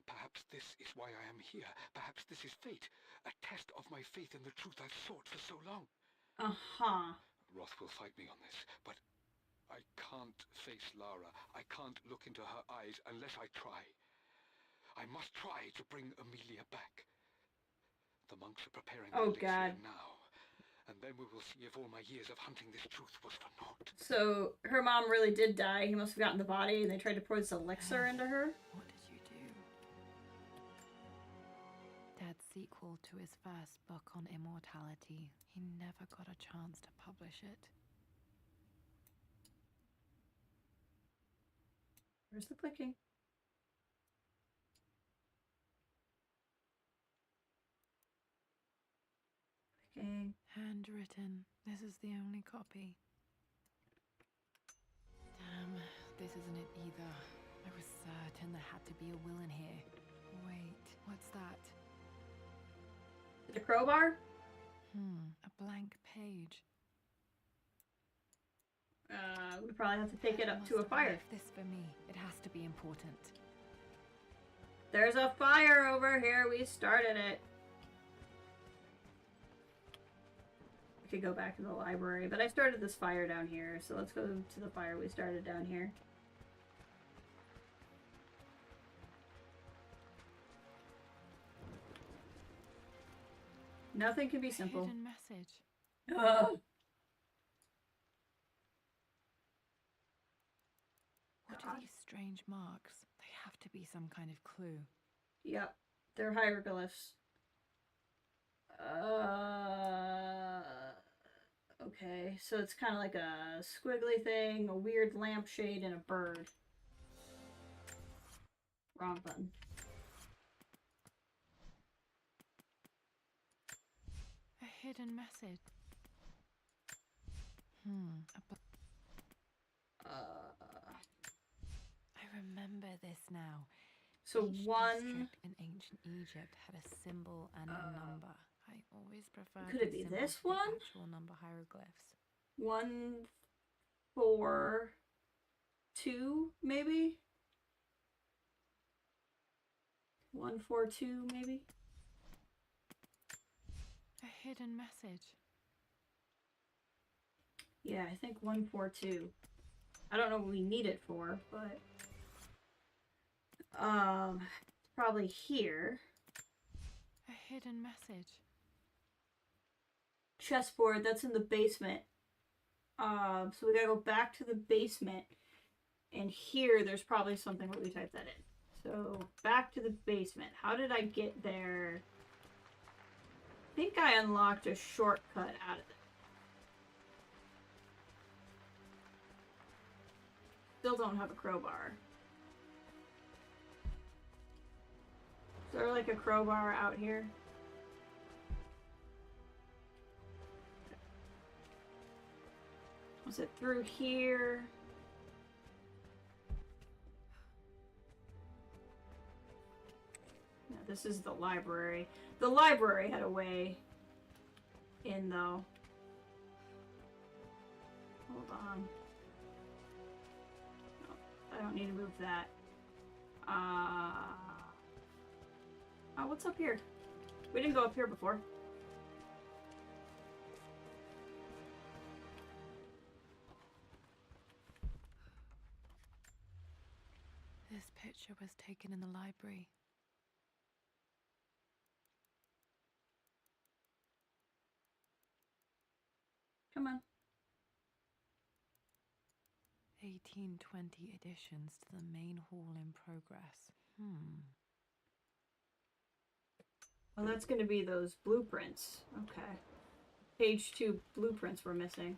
Perhaps this is why I am here. Perhaps this is fate, a test of my faith in the truth I've sought for so long. Uh-huh. Roth will fight me on this, but I can't face Lara. I can't look into her eyes unless I try. I must try to bring Amelia back. The monks are preparing the elixir God. now, and then we will see if all my years of hunting this truth was for naught. So her mom really did die. He must have gotten the body and they tried to pour this elixir into her. What did you do? Dad's sequel to his first book on immortality. He never got a chance to publish it. Where's the clicking? Clicking. Handwritten. This is the only copy. Damn, this isn't it either. I was certain there had to be a will in here. Wait, what's that? The crowbar? A blank page. We probably have to take it up to a fire. If this for me, it has to be important. There's a fire over here. We started it. I could go back to the library, but I started this fire down here, so let's go to the fire we started down here. Nothing can be simple. Hidden message. Ugh. What are these strange marks? They have to be some kind of clue. Yep, they're hieroglyphs. Okay, so it's kind of like a squiggly thing, a weird lampshade, and a bird. Wrong button. A hidden message. I remember this now. So Each one... district in ancient Egypt had a symbol and a number. I always preferred Could it the be symbol this to the one? actual number hieroglyphs. 1, 4, 2, maybe? 142, maybe? A hidden message. Yeah, I think 142. I don't know what we need it for, but... probably here. A hidden message. Chessboard, that's in the basement. So we gotta go back to the basement. And here, there's probably something where we type that in. So, back to the basement. How did I get there? I think I unlocked a shortcut out of it. Still don't have a crowbar. Is there like a crowbar out here? Was it through here? No, this is the library. The library had a way in, though. Hold on. No, I don't need to move that. Oh, what's up here? We didn't go up here before. This picture was taken in the library. Come on. 1820 additions to the main hall in progress. Well, that's going to be those blueprints. Okay. Page 2 blueprints we're missing.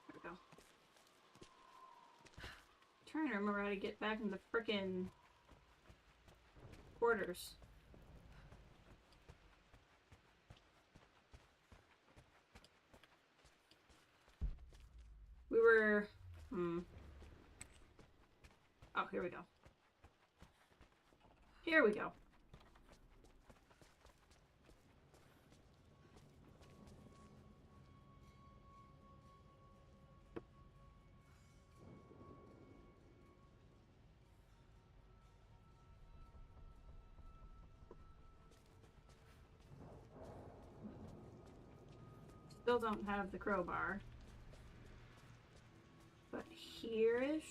There we go. I'm trying to remember how to get back in the frickin' quarters. We were... Oh, here we go. Here we go. Still don't have the crowbar. But here-ish?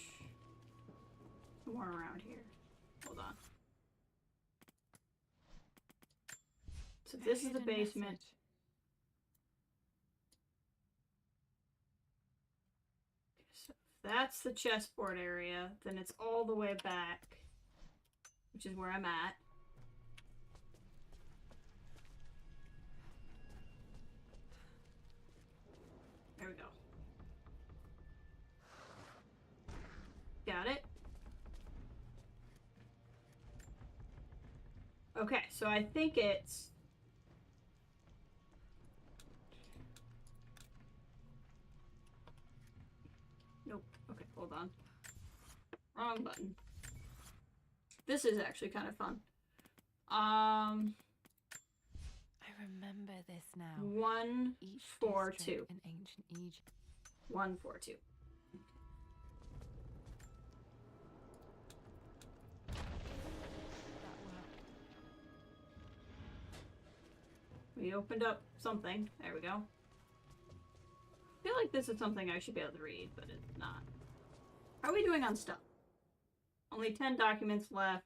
Somewhere around here. Hold on. So this is the basement. Message. So if that's the chessboard area, then it's all the way back, which is where I'm at. There we go. Got it. Okay, so I think it's... Nope. Okay, hold on. Wrong button. This is actually kind of fun. I remember this now. 142. In ancient Egypt. 142. We opened up something. There we go. I feel like this is something I should be able to read, but it's not. How are we doing on stuff? Only 10 documents left.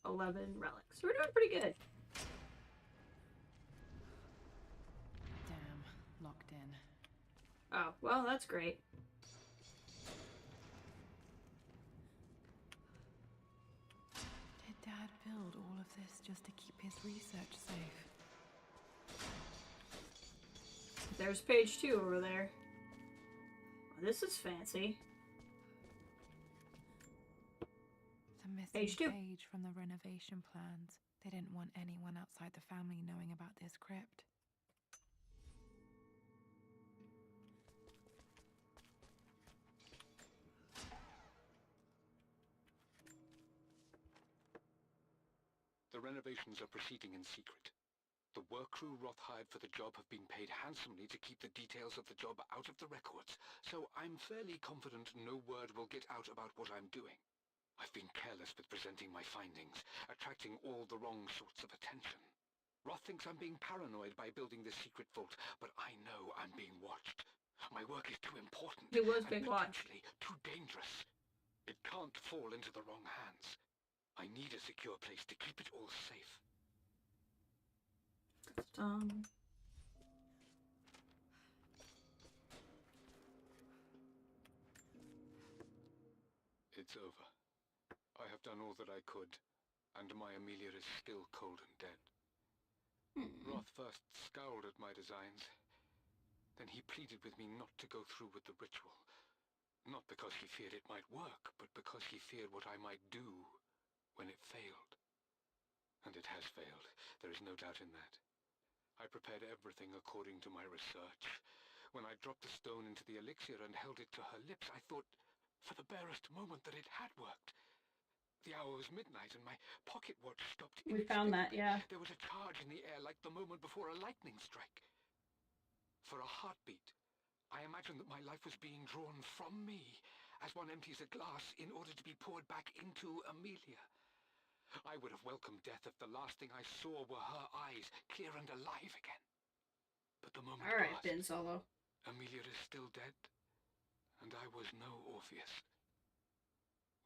11 relics. We're doing pretty good. Damn, locked in. Oh, well, that's great. Did Dad build all of this just to keep his research safe? There's page 2 over there. Oh, this is fancy. The missing Page 2. page from the renovation plans. They didn't want anyone outside the family knowing about this crypt. The renovations are proceeding in secret. The work crew Roth hired for the job have been paid handsomely to keep the details of the job out of the records, so I'm fairly confident no word will get out about what I'm doing. I've been careless with presenting my findings, attracting all the wrong sorts of attention. Roth thinks I'm being paranoid by building this secret vault, but I know I'm being watched. My work is too important It was and being watched. potentially too dangerous. It can't fall into the wrong hands. I need a secure place to keep it all safe. It's over. I have done all that I could, and my Amelia is still cold and dead. Roth first scowled at my designs. Then he pleaded with me not to go through with the ritual. Not because he feared it might work, but because he feared what I might do when it failed. And it has failed. There is no doubt in that. I prepared everything according to my research. When I dropped the stone into the elixir and held it to her lips, I thought for the barest moment that it had worked. The hour was midnight and my pocket watch stopped. We found that, yeah. There was a charge in the air like the moment before a lightning strike. For a heartbeat, I imagined that my life was being drawn from me as one empties a glass in order to be poured back into Amelia. I would have welcomed death if the last thing I saw were her eyes, clear and alive again. But the moment Alright, passed. Ben Solo. Amelia is still dead, and I was no Orpheus.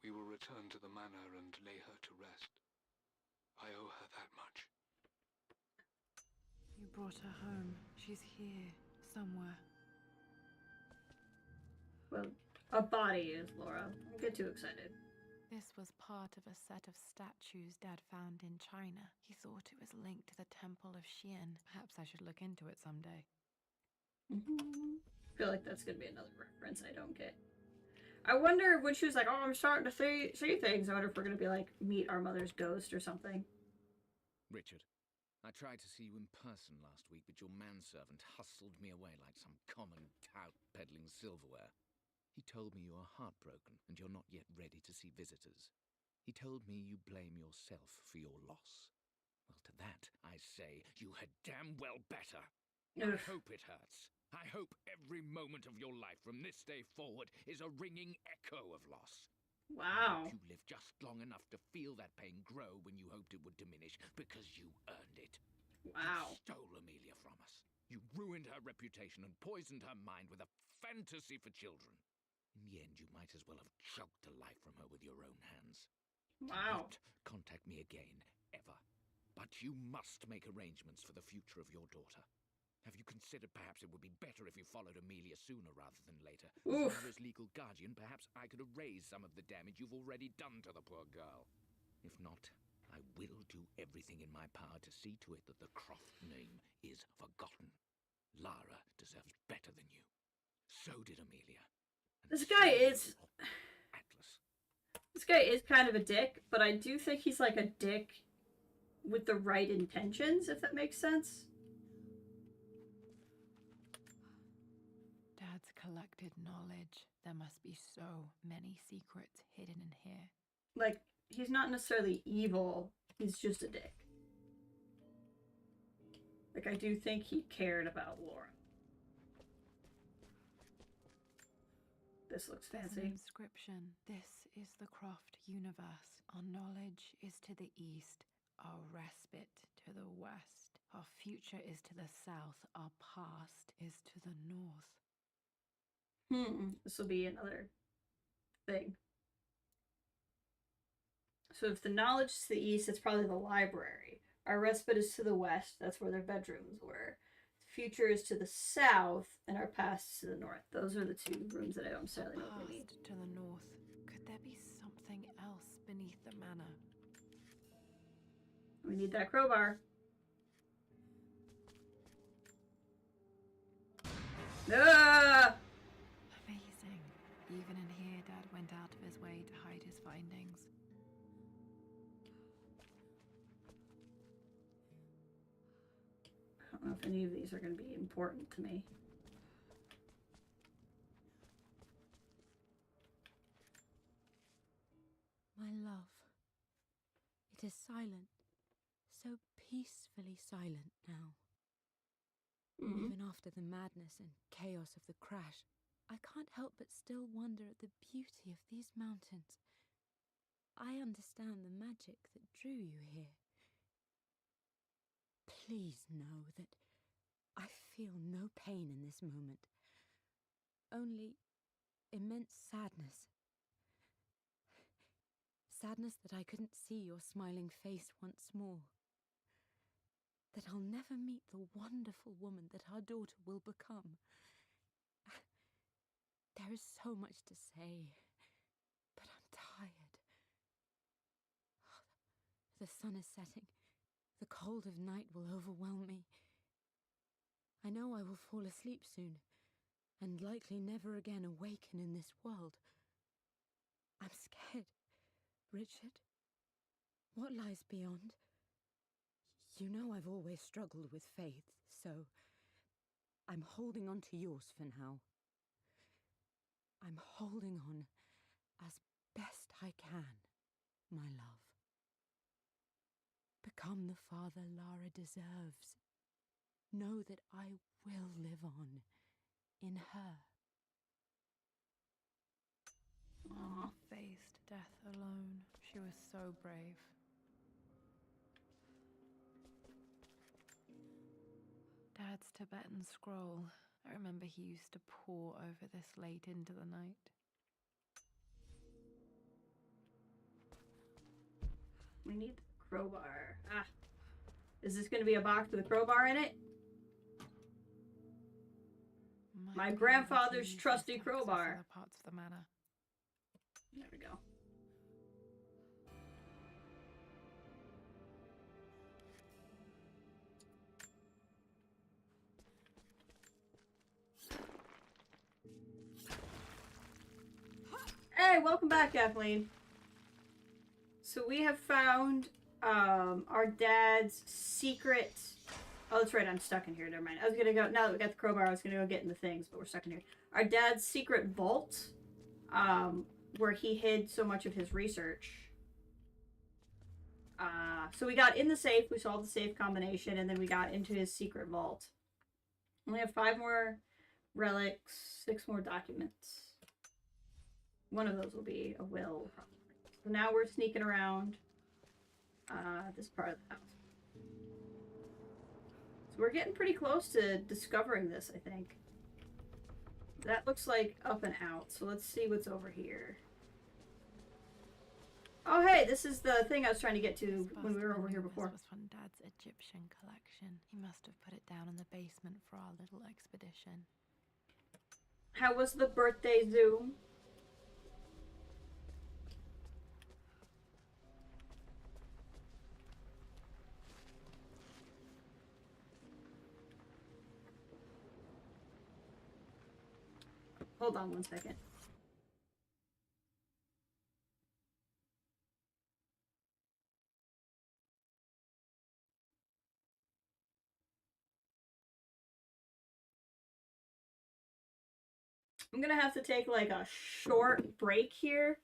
We will return to the manor and lay her to rest. I owe her that much. You brought her home. She's here, somewhere. Well, a body is, Laura. Don't get too excited. This was part of a set of statues Dad found in China. He thought it was linked to the Temple of Xian. Perhaps I should look into it someday. I feel like that's gonna be another reference I don't get. I wonder when she was like, oh, I'm starting to see things. I wonder if we're gonna be like, meet our mother's ghost or something. Richard, I tried to see you in person last week, but your manservant hustled me away like some common tout peddling silverware. He told me you are heartbroken and you're not yet ready to see visitors. He told me you blame yourself for your loss. Well, to that, I say you had damn well better. I hope it hurts. I hope every moment of your life from this day forward is a ringing echo of loss. Wow. I hope you live just long enough to feel that pain grow when you hoped it would diminish, because you earned it. Wow. You stole Amelia from us. You ruined her reputation and poisoned her mind with a fantasy for children. In the end, you might as well have choked the life from her with your own hands. Wow. Do not contact me again, ever. But you must make arrangements for the future of your daughter. Have you considered perhaps it would be better if you followed Amelia sooner rather than later? Oof. As legal guardian, perhaps I could erase some of the damage you've already done to the poor girl. If not, I will do everything in my power to see to it that the Croft name is forgotten. Lara deserves better than you. So did Amelia. This guy is... Atlas. This guy is kind of a dick, but I do think he's like a dick with the right intentions, if that makes sense. Dad's collected knowledge. There must be so many secrets hidden in here. Like, he's not necessarily evil, he's just a dick. Like, I do think he cared about Laura. This looks fancy. There's an inscription. This is the Croft universe. Our knowledge is to the east, our respite to the west. Our future is to the south, our past is to the north. This will be another thing. So if the knowledge is to the east, it's probably the library. Our respite is to the west, that's where their bedrooms were. Future is to the south, and our past is to the north. Those are the two rooms that I don't necessarily know what they mean. Past to the north. Could there be something else beneath the manor? We need that crowbar. Ah! Amazing. Even in here, Dad went out of his way to hide his findings. I don't know if any of these are going to be important to me. My love, it is silent, so peacefully silent now. Mm-hmm. Even after the madness and chaos of the crash, I can't help but still wonder at the beauty of these mountains. I understand the magic that drew you here. Please know that I feel no pain in this moment, only immense sadness. Sadness that I couldn't see your smiling face once more. That I'll never meet the wonderful woman that our daughter will become. There is so much to say, but I'm tired. The sun is setting. The cold of night will overwhelm me. I know I will fall asleep soon, and likely never again awaken in this world. I'm scared. Richard, what lies beyond? You know I've always struggled with faith, so I'm holding on to yours for now. I'm holding on as best I can, my love. Become the father Lara deserves. Know that I will live on in her. Mama faced death alone. She was so brave. Dad's Tibetan scroll. I remember he used to pore over this late into the night. We need the crowbar. Ah. Is this going to be a box with a crowbar in it? My grandfather's trusty crowbar. Other parts of the manor. There we go. Hey, welcome back, Kathleen. So we have found our dad's secret. Oh, that's right, I'm stuck in here. Never mind. I was gonna go, now that we got the crowbar, I was gonna go get in the things, but we're stuck in here. Our dad's secret vault, where he hid so much of his research. So we got in the safe, we solved the safe combination, and then we got into his secret vault. We have 5 more relics, 6 more documents. One of those will be a will, probably. So now we're sneaking around this part of the house. So we're getting pretty close to discovering this, I think. That looks like up and out, so let's see what's over here. Oh hey, this is the thing I was trying to get to when we were over here before. This was from Dad's Egyptian collection. He must have put it down in the basement for our little expedition. How was the birthday Zoom? Hold on one second. I'm gonna have to take like a short break here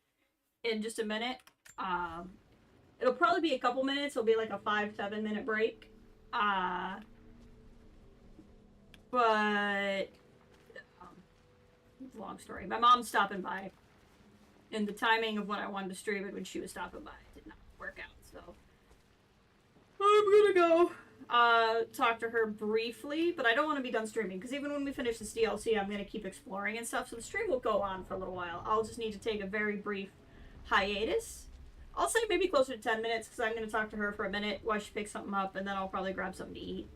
in just a minute. It'll probably be a couple minutes. It'll be like a 5-7 minute break. But long story. My mom's stopping by, and the timing of when I wanted to stream it when she was stopping by did not work out. So I'm gonna go talk to her briefly, but I don't want to be done streaming because even when we finish this DLC, I'm gonna keep exploring and stuff. So the stream will go on for a little while. I'll just need to take a very brief hiatus. I'll say maybe closer to 10 minutes because I'm gonna talk to her for a minute while she picks something up, and then I'll probably grab something to eat.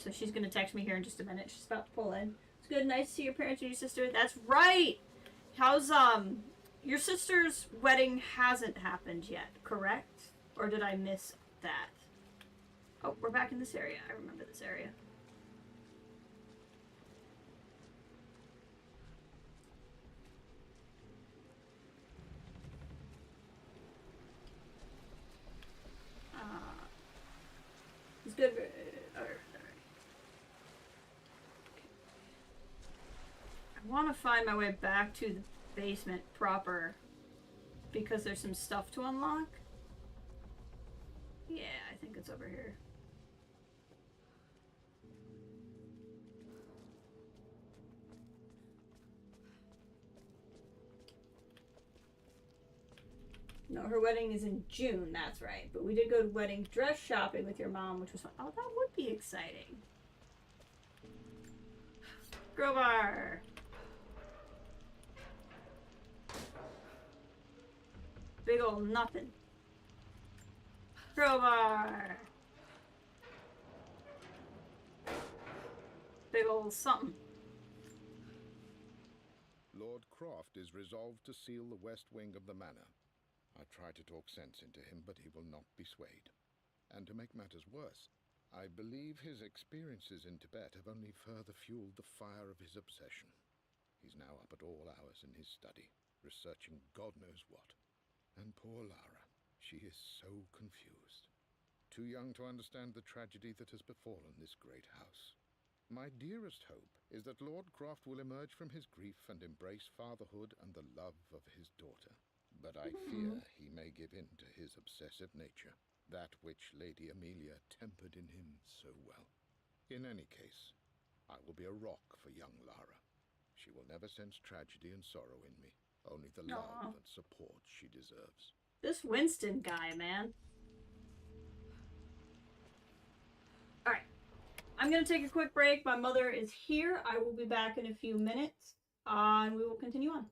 So she's gonna text me here in just a minute. She's about to pull in. It's good. Nice to see your parents and your sister. That's right. How's your sister's wedding hasn't happened yet, correct? Or did I miss that? Oh, we're back in this area. I remember this area. It's good. I want to find my way back to the basement proper because there's some stuff to unlock. Yeah, I think it's over here. No, her wedding is in June, that's right. But we did go to wedding dress shopping with your mom, which was fun. Oh, that would be exciting. Crowbar! Big ol' nothing. Crowbar! Big ol' something. Lord Croft is resolved to seal the west wing of the manor. I tried to talk sense into him, but he will not be swayed. And to make matters worse, I believe his experiences in Tibet have only further fueled the fire of his obsession. He's now up at all hours in his study, researching God knows what. And poor Lara, she is so confused. Too young to understand the tragedy that has befallen this great house. My dearest hope is that Lord Croft will emerge from his grief and embrace fatherhood and the love of his daughter. But I fear he may give in to his obsessive nature, that which Lady Amelia tempered in him so well. In any case, I will be a rock for young Lara. She will never sense tragedy and sorrow in me, only the love and support she deserves. This Winston guy, man. Alright. I'm going to take a quick break. My mother is here. I will be back in a few minutes, and we will continue on.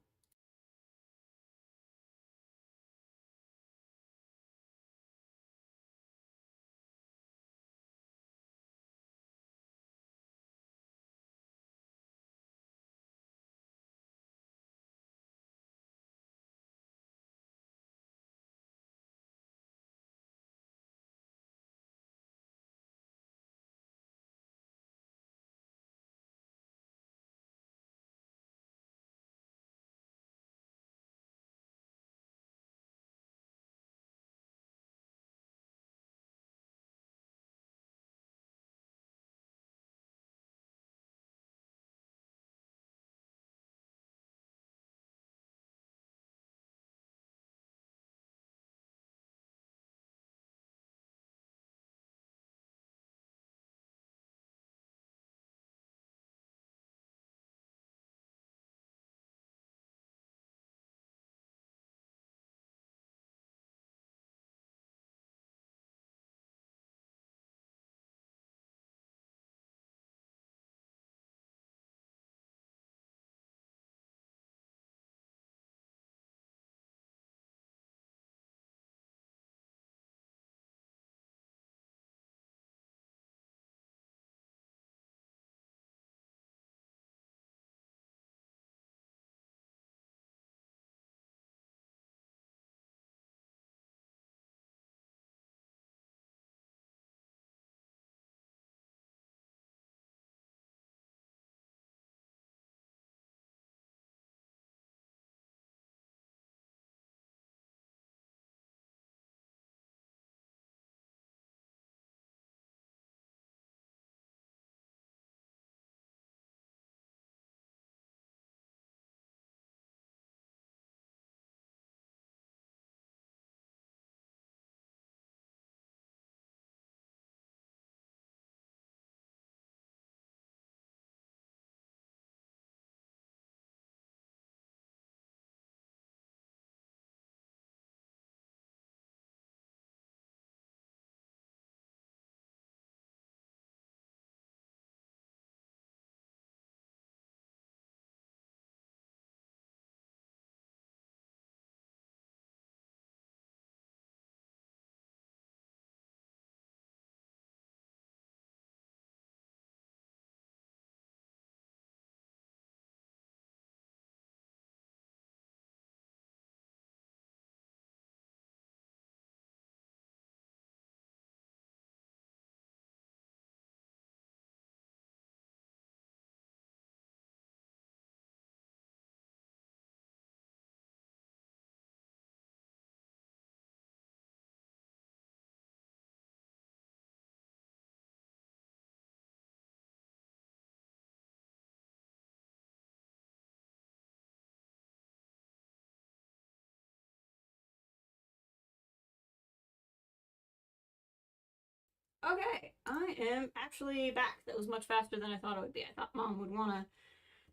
Okay, I am actually back. That was much faster than I thought it would be. I thought Mom would want to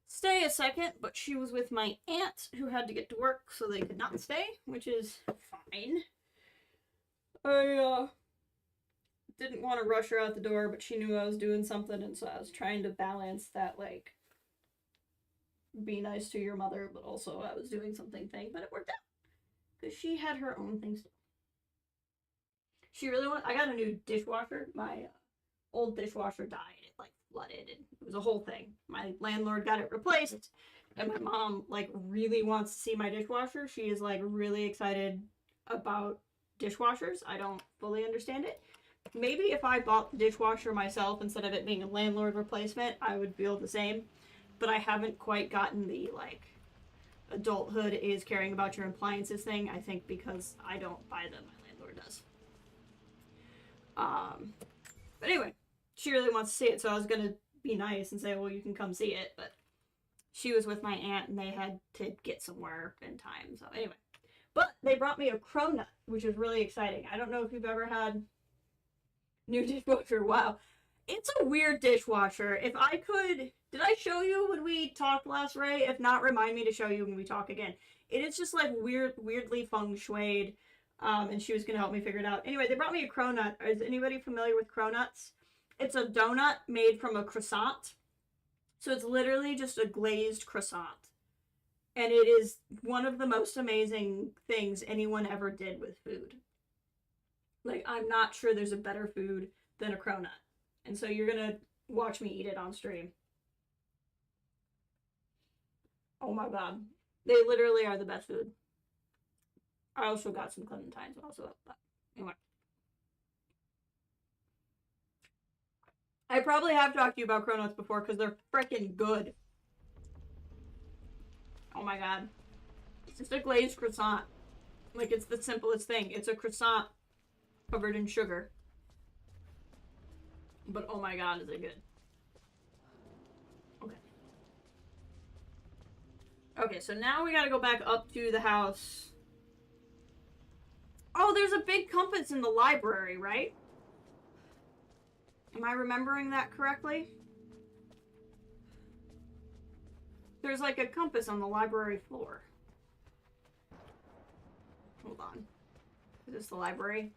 stay a second, but she was with my aunt who had to get to work, so they could not stay, which is fine. I didn't want to rush her out the door, but she knew I was doing something, and so I was trying to balance that, like, be nice to your mother, but also I was doing something thing, but it worked out. Because she had her own things to do. She really I got a new dishwasher. My old dishwasher died. It, like, flooded, and it was a whole thing. My landlord got it replaced, and my mom, like, really wants to see my dishwasher. She is, like, really excited about dishwashers. I don't fully understand it. Maybe if I bought the dishwasher myself instead of it being a landlord replacement, I would feel the same. But I haven't quite gotten the, like, adulthood is caring about your appliances thing. I think because I don't buy them, my landlord does. But anyway, she really wants to see it, so I was gonna be nice and say, well, you can come see it, but she was with my aunt and they had to get somewhere in time, so anyway. But they brought me a cronut, which is really exciting. I don't know if you've ever had new dishwasher. Wow. It's a weird dishwasher. If I could... Did I show you when we talked last, Ray? If not, remind me to show you when we talk again. It is just like weirdly feng shuied. And she was going to help me figure it out. Anyway, they brought me a cronut. Is anybody familiar with cronuts? It's a donut made from a croissant. So it's literally just a glazed croissant. And it is one of the most amazing things anyone ever did with food. Like, I'm not sure there's a better food than a cronut. And so you're going to watch me eat it on stream. Oh my god. They literally are the best food. I also got some clementines also. But anyway. I probably have talked to you about cronuts before because they're freaking good. Oh my god. It's just a glazed croissant. Like, it's the simplest thing. It's a croissant covered in sugar. But oh my god, is it good. Okay. Okay, so now we gotta go back up to the house. Oh, there's a big compass in the library, right? Am I remembering that correctly? There's like a compass on the library floor. Hold on. Is this the library?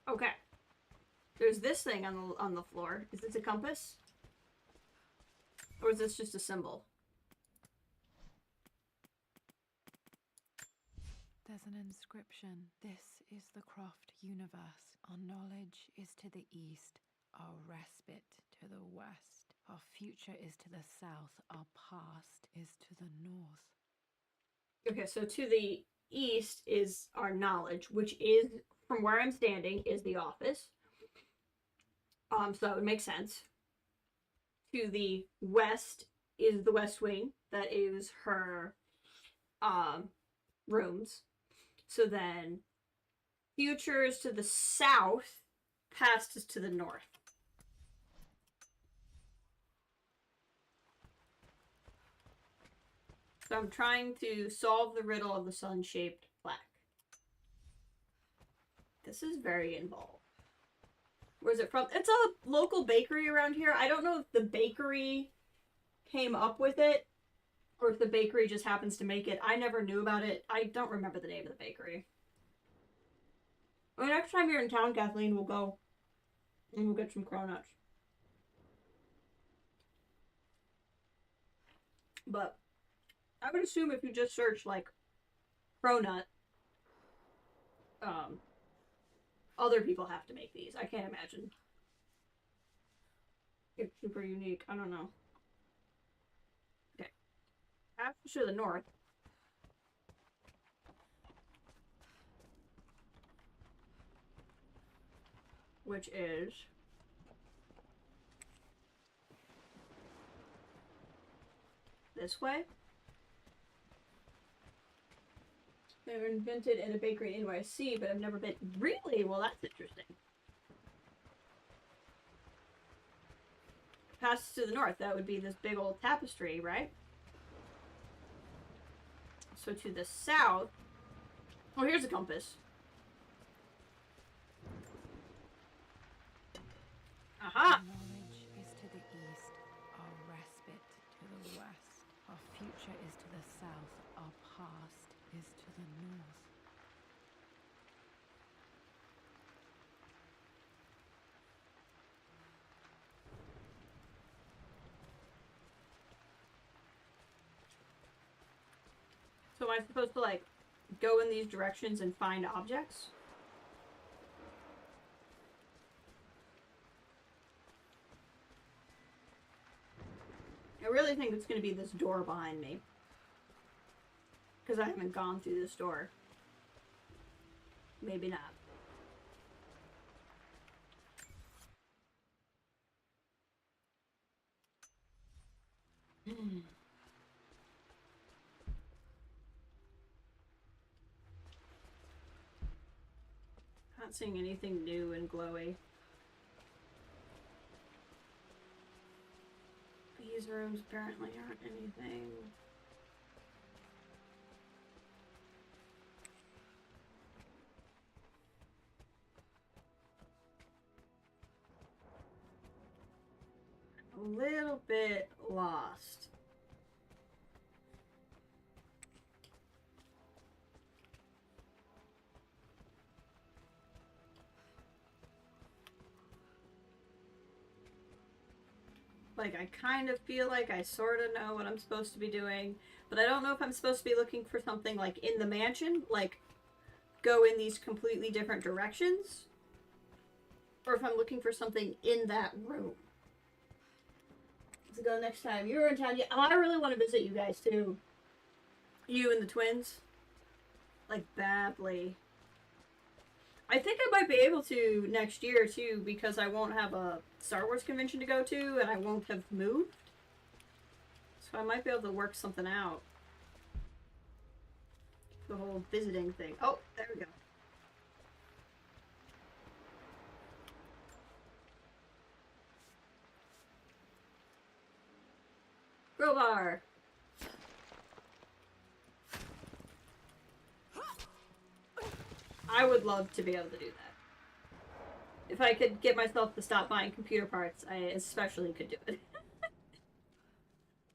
Okay. There's this thing on the floor. Is this a compass? Or is this just a symbol? There's an inscription. This is the Croft universe. Our knowledge is to the east, our respite to the west. Our future is to the south, our past is to the north. Okay, so to the east is our knowledge, which is, from where I'm standing, is the office. So that would make sense. To the west is the West Wing. That is her rooms. So then future is to the south, past is to the north. So I'm trying to solve the riddle of the sun-shaped plaque. This is very involved. Where's it from? It's a local bakery around here. I don't know if the bakery came up with it or if the bakery just happens to make it. I never knew about it. I don't remember the name of the bakery. Well, next time you're in town, Kathleen, we'll go and we'll get some cronuts. But I would assume if you just search like cronut, other people have to make these. I can't imagine. It's super unique. I don't know. Okay. Half to the north. Which is this way. They were invented in a bakery in NYC, but I've never been. Really? Well, that's interesting. Passes to the north. That would be this big old tapestry, right? So to the south. Oh, here's a compass. Aha! Our knowledge is to the east, our respite to the west. Our future is to the south, our past is to the north. So am I supposed to, like, go in these directions and find objects? I really think it's going to be this door behind me. Because I haven't gone through this door. Maybe not. Not seeing anything new and glowy. These rooms apparently aren't anything. A little bit lost. Like, I kind of feel like I sort of know what I'm supposed to be doing, but I don't know if I'm supposed to be looking for something, like, in the mansion, like, go in these completely different directions, or if I'm looking for something in that room. Let's go next time. You're in town. Yeah, I really want to visit you guys, too. You and the twins. Like, badly. I think I might be able to next year, too, because I won't have a Star Wars convention to go to, and I won't have moved. So I might be able to work something out. The whole visiting thing. Oh, there we go. Crowbar! I would love to be able to do that. If I could get myself to stop buying computer parts, I especially could do it.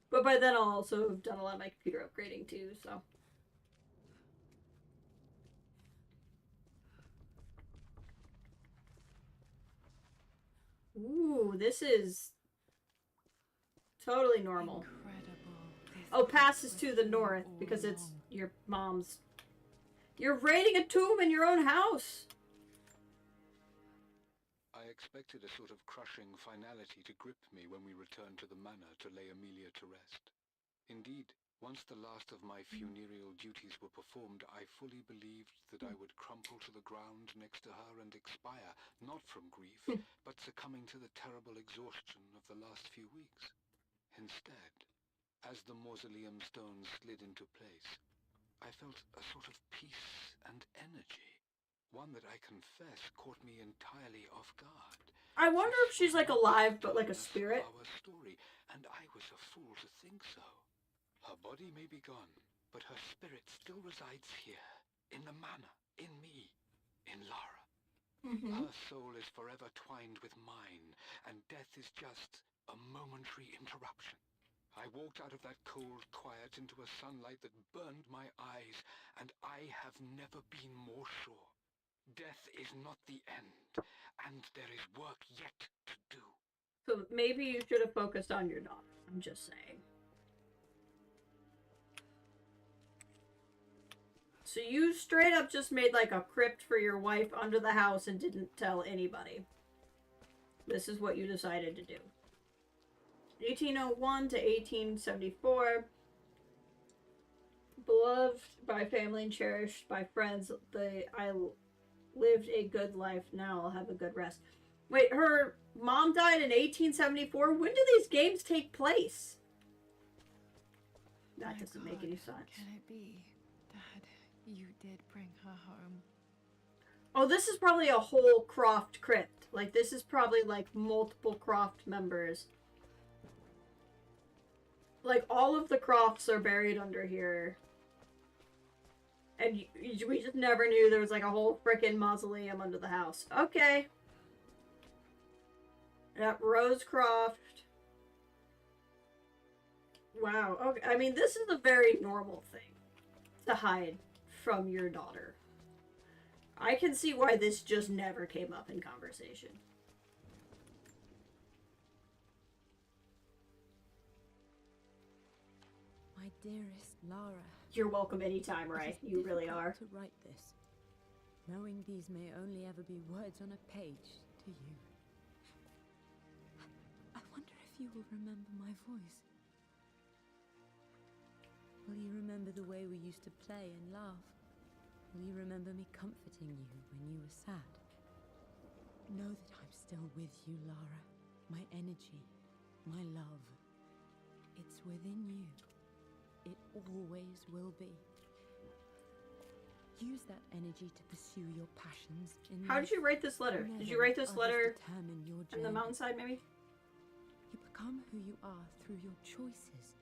But by then I'll also have done a lot of my computer upgrading too, so. Ooh, this is totally normal. Oh, passes to the north because it's your mom's. You're raiding a tomb in your own house! I expected a sort of crushing finality to grip me when we returned to the manor to lay Amelia to rest. Indeed, once the last of my funereal duties were performed, I fully believed that I would crumple to the ground next to her and expire, not from grief, but succumbing to the terrible exhaustion of the last few weeks. Instead, as the mausoleum stones slid into place, I felt a sort of peace and energy. One that I confess caught me entirely off guard. I wonder if she's like alive, but like a spirit. Our story, and I was a fool to think so. Her body may be gone, but her spirit still resides here, in the manor, in me, in Lara. Her soul is forever twined with mine, and death is just a momentary interruption. I walked out of that cold quiet into a sunlight that burned my eyes, and I have never been more sure. Death is not the end, and there is work yet to do. So maybe you should have focused on your daughter. I'm just saying. So you straight up just made like a crypt for your wife under the house and didn't tell anybody. This is what you decided to do. 1801 to 1874. Beloved by family and cherished by friends, I lived a good life. Now I'll have a good rest. Wait, her mom died in 1874? When do these games take place? That doesn't make any sense. Can it be? Dad, you did bring her home. Oh, this is probably a whole Croft crypt. Like, this is probably, like, multiple Croft members. Like, all of the Crofts are buried under here. And we just never knew there was, like, a whole frickin' mausoleum under the house. Okay. Yep, Rosecroft. Wow, okay. I mean, this is a very normal thing to hide from your daughter. I can see why this just never came up in conversation. My dearest Lara. You're welcome anytime, Ray. You really are. To write this, knowing these may only ever be words on a page to you. I wonder if you will remember my voice. Will you remember the way we used to play and laugh? Will you remember me comforting you when you were sad? Know that I'm still with you, Lara. My energy, my love. It's within you. It always will be. Use that energy to pursue your passions. How did you write this letter? Did you write this letter in the mountainside, maybe? You become who you are through your choices,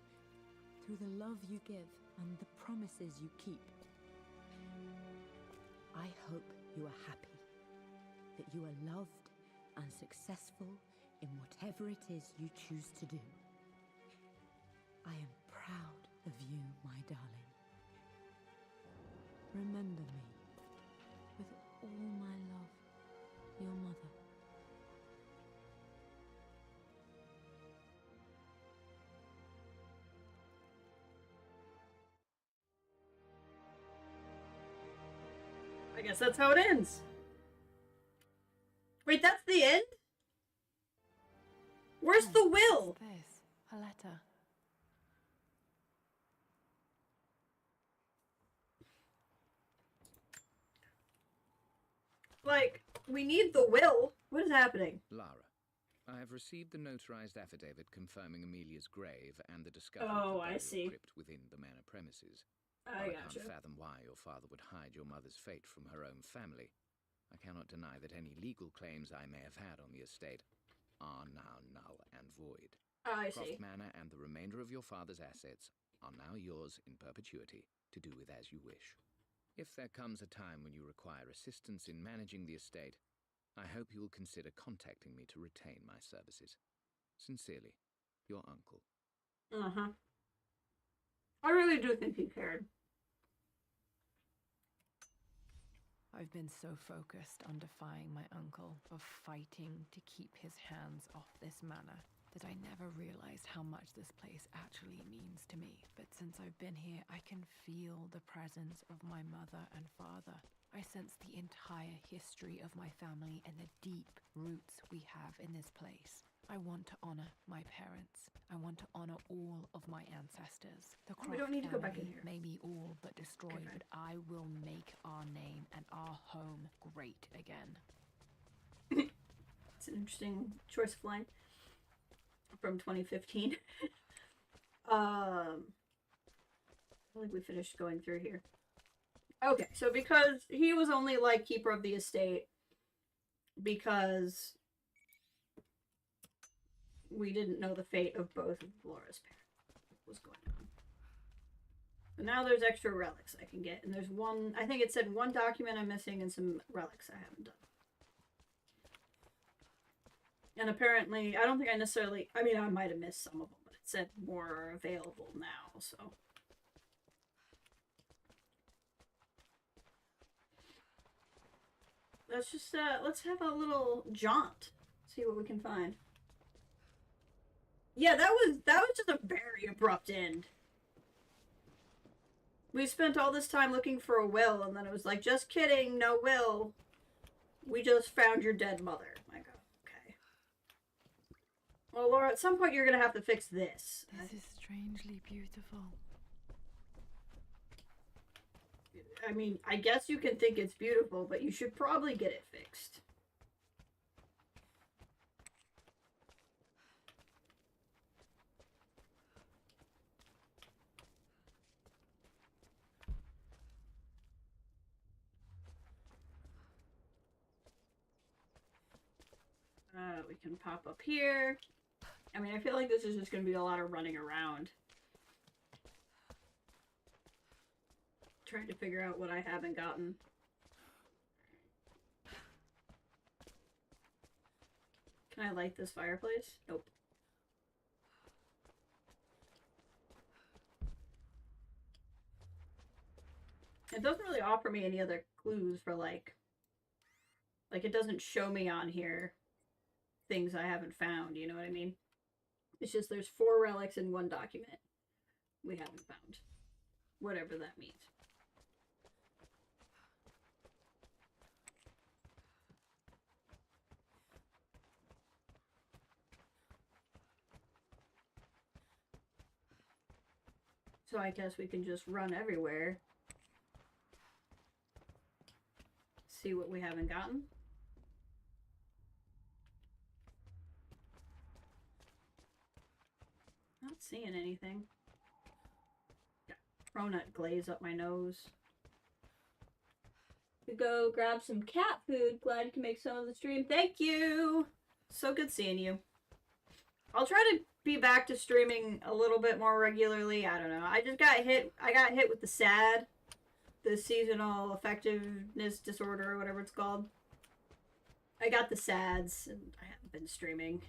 through the love you give and the promises you keep. I hope you are happy, that you are loved and successful in whatever it is you choose to do. I am proud of you, my darling. Remember me, with all my love, your mother. I guess that's how it ends. Wait, that's the end? Where's the will? What's this? A letter. Like, we need the will. What is happening? Lara, I have received the notarized affidavit confirming Amelia's grave and the discovery Oh, of the I burial see. crypt within the manor premises. I While I gotcha. can't fathom why your father would hide your mother's fate from her own family, I cannot deny that any legal claims I may have had on the estate are now null and void. I Croft see. Manor and the remainder of your father's assets are now yours in perpetuity to do with as you wish. If there comes a time when you require assistance in managing the estate, I hope you will consider contacting me to retain my services. Sincerely, your uncle. Uh-huh. I really do think he cared. I've been so focused on defying my uncle, of fighting to keep his hands off this manor, that I never realized how much this place actually means to me. But since I've been here, I can feel the presence of my mother and father. I sense the entire history of my family and the deep roots we have in this place. I want to honor my parents. I want to honor all of my ancestors. The Croft We don't need to go back in family here. may be all but destroyed, Okay. but I will make our name and our home great again. It's an interesting choice of line from 2015. I feel like we finished going through here. Okay, so because he was only like keeper of the estate because we didn't know the fate of both of Laura's parents. What was going on? But now there's extra relics I can get, and there's one. I think it said one document I'm missing and some relics I haven't done. And apparently, I don't think I necessarily. I mean, I might have missed some of them, but it said more are available now. So. Let's just let's have a little jaunt. See what we can find. Yeah, that was just a very abrupt end. We spent all this time looking for a will, and then it was like, just kidding, no will. We just found your dead mother. I go, okay. Well, Laura, at some point you're gonna have to fix this. This is strangely beautiful. I mean, I guess you can think it's beautiful, but you should probably get it fixed. We can pop up here. I mean, I feel like this is just going to be a lot of running around. Trying to figure out what I haven't gotten. Can I light this fireplace? Nope. It doesn't really offer me any other clues for like it doesn't show me on here things I haven't found, you know what I mean? It's just there's 4 relics in 1 document we haven't found. Whatever that means. So I guess we can just run everywhere. See what we haven't gotten. Not seeing anything. Got cronut glaze up my nose. We go grab some cat food. Glad you can make some of the stream. Thank you! So good seeing you. I'll try to be back to streaming a little bit more regularly. I don't know. I got hit with the SAD. The seasonal affectiveness disorder or whatever it's called. I got the SADs and I haven't been streaming.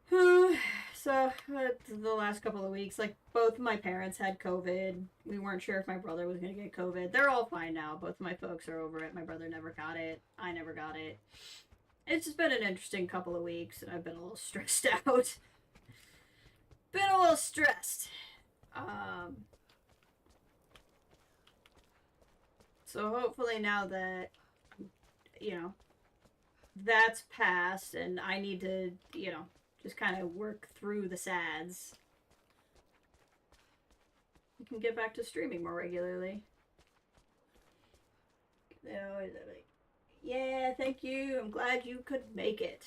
So, the last couple of weeks, like, both my parents had COVID. We weren't sure if my brother was going to get COVID. They're all fine now. Both of my folks are over it. My brother never got it. I never got it. It's just been an interesting couple of weeks, and I've been a little stressed out. Been a little stressed. So hopefully now that, you know, that's passed, and I need to, you know, just kind of work through the SADs, we can get back to streaming more regularly. Yeah, thank you. I'm glad you could make it.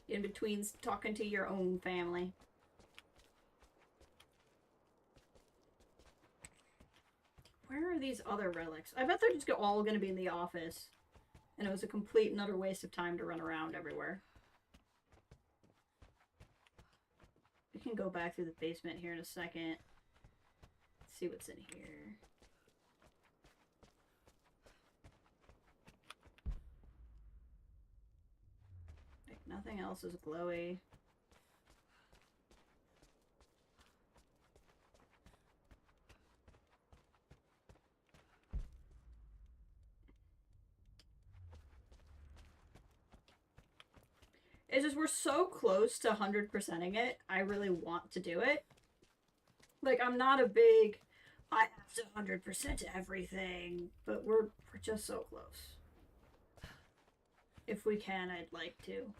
In between talking to your own family. Where are these other relics? I bet they're just all going to be in the office. And it was a complete and utter waste of time to run around everywhere. We can go back through the basement here in a second. Let's see what's in here. Like, nothing else is glowy. It's just we're so close to 100%ing it. I really want to do it. Like, I'm not a big, I have to 100% everything, but we're just so close. If we can, I'd like to.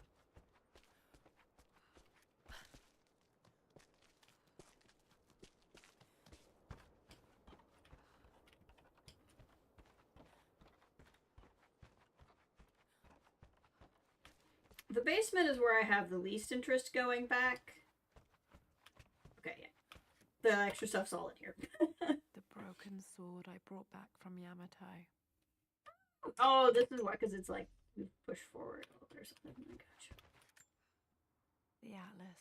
The basement is where I have the least interest going back. Okay, yeah. The extra stuff's all in here. The broken sword I brought back from Yamatai. Oh, this is why, because it's like, we push forward. Oh, there's something. I gotcha. The Atlas.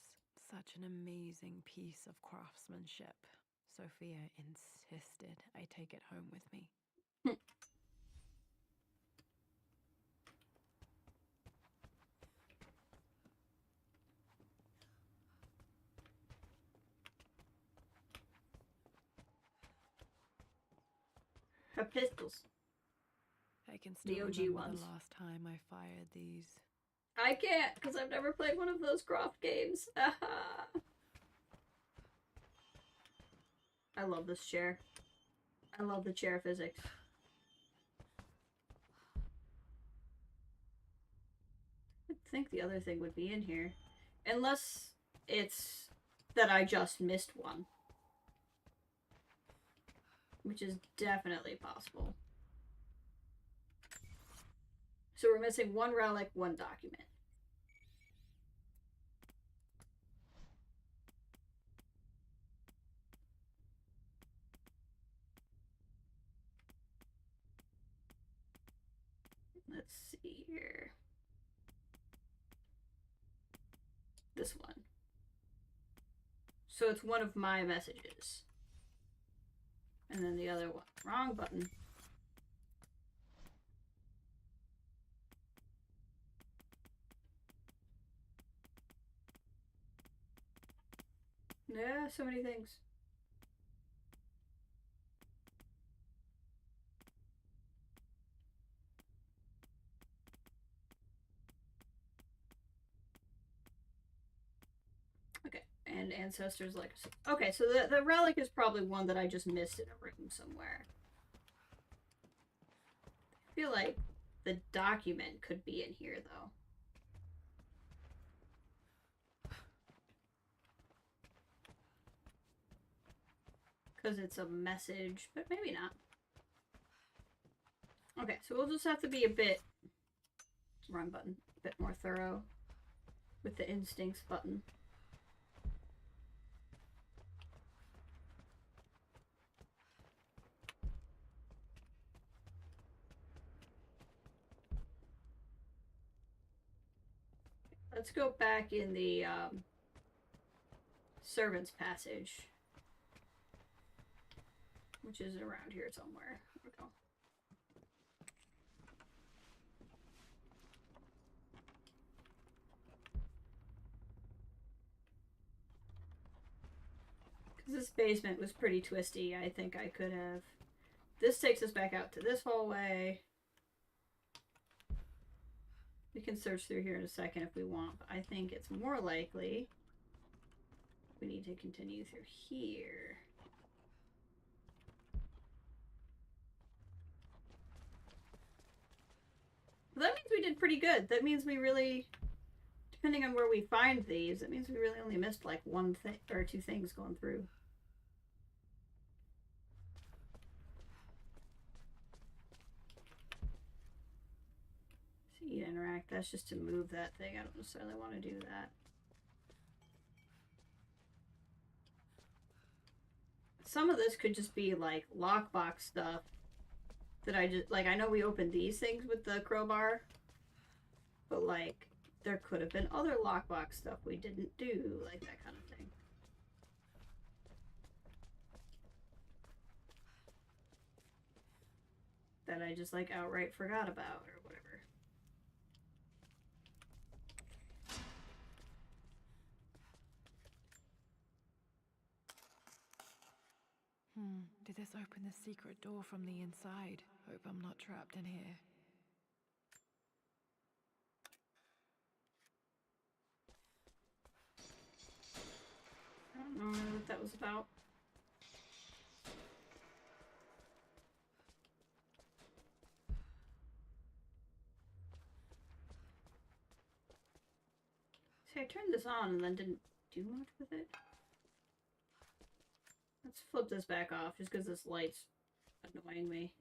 Such an amazing piece of craftsmanship. Sophia insisted I take it home with me. Her pistols. I can still The OG remember ones. the last time I fired these. I can't, because I've never played one of those Croft games. I love this chair. I love the chair physics. I think the other thing would be in here. Unless it's that I just missed one. Which is definitely possible. So we're missing 1 relic, 1 document. Let's see here. This one. So it's one of my messages. And then the other one. Wrong button. Yeah, so many things. Okay, and Ancestors Legacy. Okay, so the relic is probably one that I just missed in a room somewhere. I feel like the document could be in here, though. Because it's a message, but maybe not. Okay, so we'll just have to be a bit... Wrong button. A bit more thorough with the instincts button. Let's go back in the servant's passage, which is around here somewhere. There we go. Because this basement was pretty twisty. I think I could have... This takes us back out to this hallway. We can search through here in a second if we want, but I think it's more likely we need to continue through here. Well, that means we did pretty good. That means we really, depending on where we find these, it means we really only missed like one thing or two things going through. See, interact, that's just to move that thing. I don't necessarily want to do that. Some of this could just be like lockbox stuff that I just, like, I know we opened these things with the crowbar, but like, there could have been other lockbox stuff we didn't do, like that kind of thing. That I just like outright forgot about or whatever. Did this open the secret door from the inside? Hope I'm not trapped in here. I don't know what that was about. See, I turned this on and then didn't do much with it. Let's flip this back off just because this light's annoying me.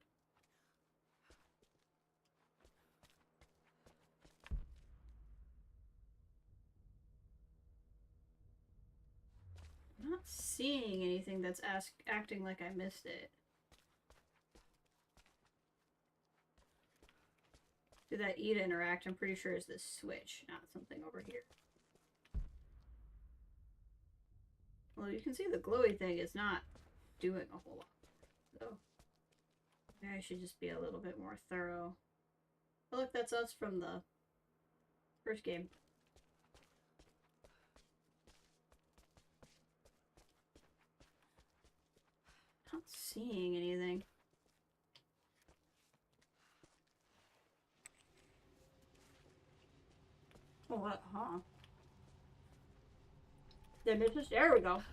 I'm not seeing anything that's acting like I missed it. Did that E to interact? I'm pretty sure is this switch, not something over here. Well, you can see the glowy thing is not doing a whole lot. So maybe I should just be a little bit more thorough. Oh, look, that's us from the first game. Not seeing anything. Oh, what? Huh? Did I miss this? There we go.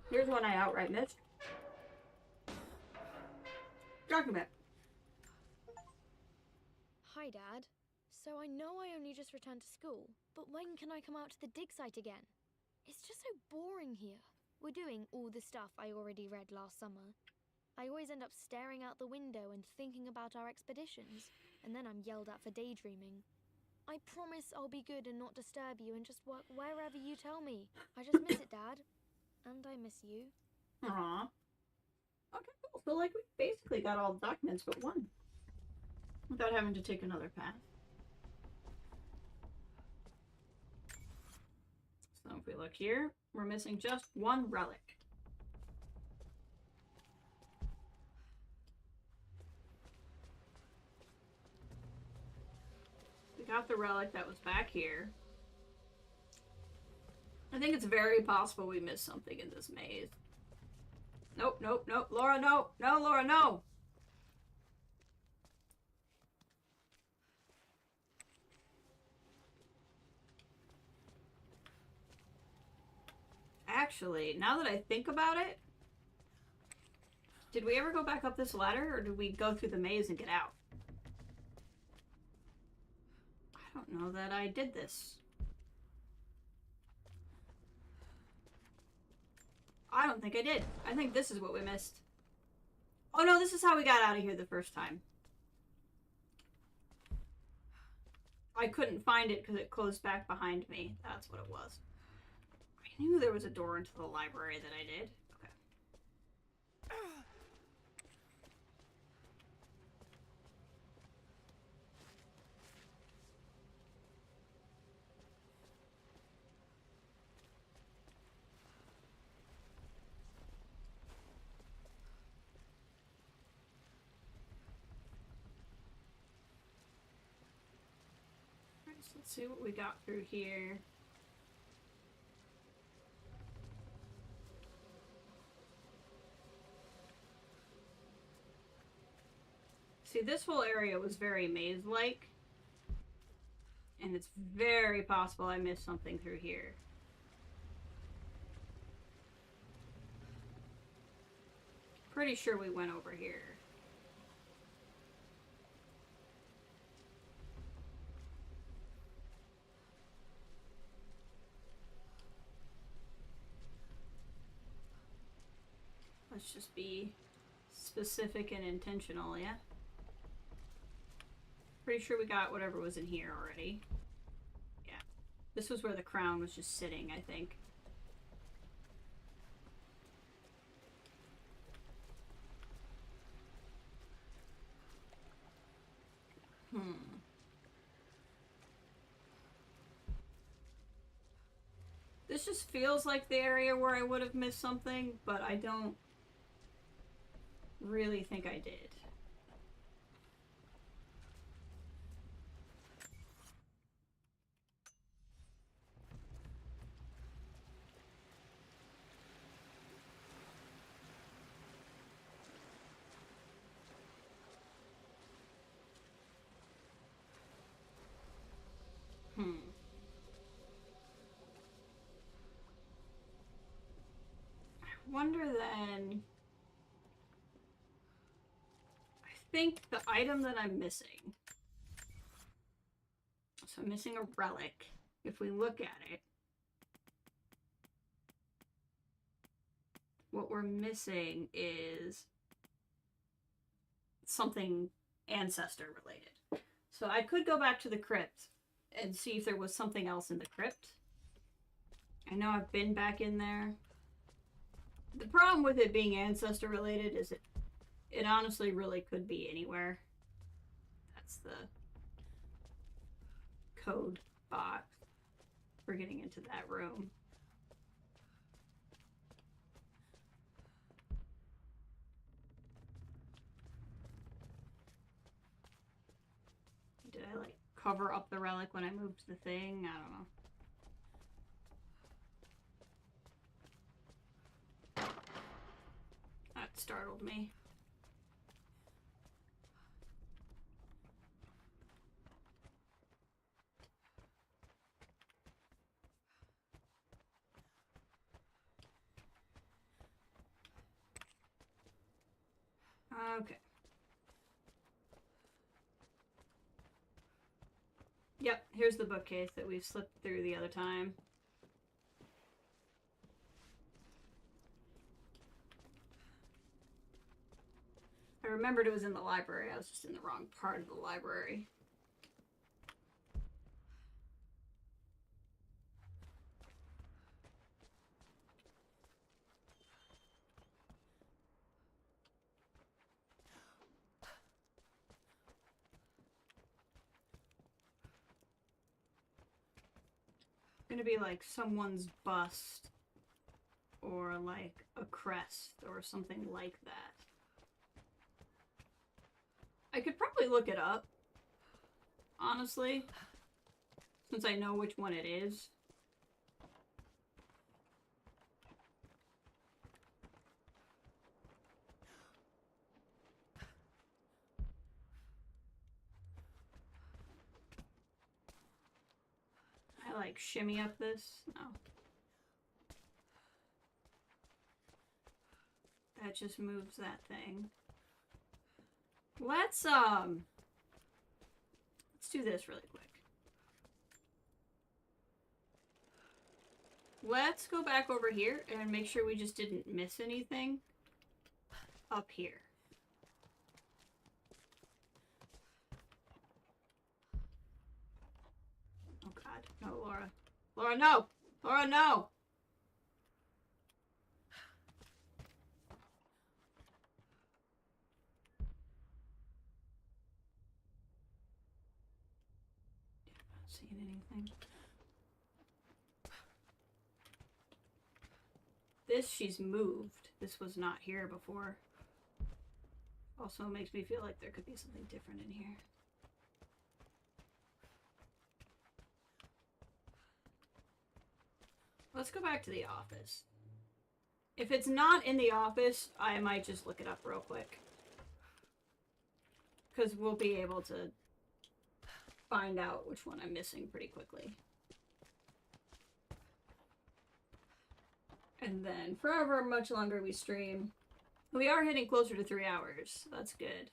Here's one I outright missed. Document. Hi, Dad. So I know I only just returned to school, but when can I come out to the dig site again? It's just so boring here. We're doing all the stuff I already read last summer. I always end up staring out the window and thinking about our expeditions, and then I'm yelled at for daydreaming. I promise I'll be good and not disturb you and just work wherever you tell me. I just miss it, Dad. And I miss you. Aww. Okay, cool. So, like, we basically got all the documents but one. Without having to take another path. So if we look here, we're missing just one relic. We got the relic that was back here. I think it's very possible we missed something in this maze. Nope, nope, nope. Laura, no. No, Laura, no. Actually, now that I think about it, did we ever go back up this ladder, or did we go through the maze and get out? I don't know that I did this. I don't think I did. I think this is what we missed. Oh no, this is how we got out of here the first time. I couldn't find it because it closed back behind me. That's what it was. I knew there was a door into the library that I did. Okay. Alright, so let's see what we got through here. See, this whole area was very maze-like, and it's very possible I missed something through here. Pretty sure we went over here. Let's just be specific and intentional, yeah? Pretty sure we got whatever was in here already. Yeah. This was where the crown was just sitting, I think. This just feels like the area where I would have missed something, but I don't really think I did. I wonder then... I think the item that I'm missing... So I'm missing a relic. If we look at it... What we're missing is... something ancestor related. So I could go back to the crypt and see if there was something else in the crypt. I know I've been back in there. The problem with it being ancestor related is it honestly really could be anywhere. That's the code box for getting into that room. Did I like cover up the relic when I moved the thing? I don't know. That startled me. Okay. Yep, here's the bookcase that we slipped through the other time. I remembered it was in the library. I was just in the wrong part of the library. Gonna be like someone's bust or like a crest or something like that. I could probably look it up, honestly, since I know which one it is. like shimmy up this? No. That just moves that thing. Let's do this really quick. Let's go back over here and make sure we just didn't miss anything up here. Oh god, no, Laura. Laura, no! Laura, no! Not seeing anything. This, she's moved. This was not here before. Also makes me feel like there could be something different in here. Let's go back to the office. If it's not in the office, I might just look it up real quick. Because we'll be able to find out which one I'm missing pretty quickly. And then, for however much longer we stream, we are hitting closer to 3 hours. That's good.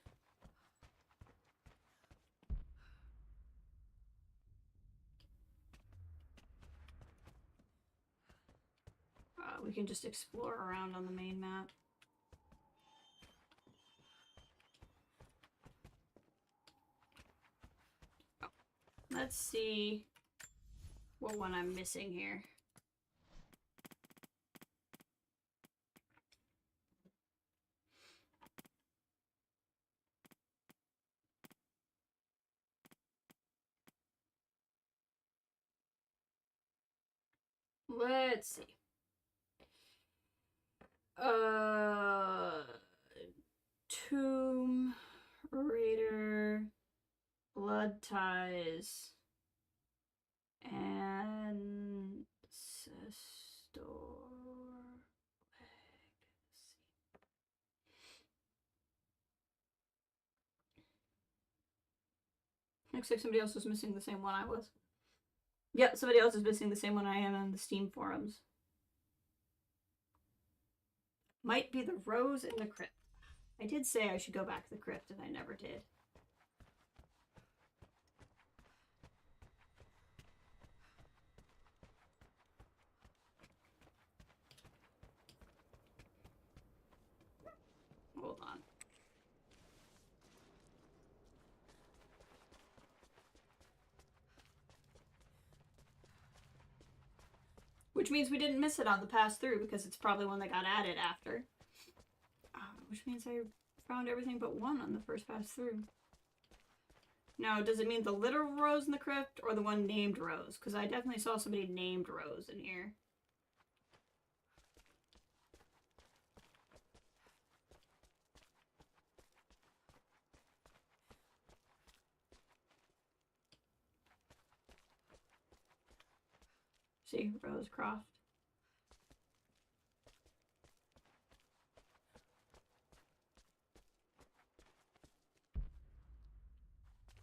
We can just explore around on the main map. Oh. Let's see what one I'm missing here. Let's see. Tomb Raider, Blood Ties, and Ancestor Legacy. Looks like somebody else was missing the same one I was. Yep, somebody else is missing the same one I am on the Steam forums. Might be the rose in the crypt. I did say I should go back to the crypt, and I never did. Hold on. Which means we didn't miss it on the pass through because it's probably one that got added after. Which means I found everything but one on the first pass through. Now, does it mean the literal Rose in the crypt or the one named Rose? Because I definitely saw somebody named Rose in here. See, Rose Croft.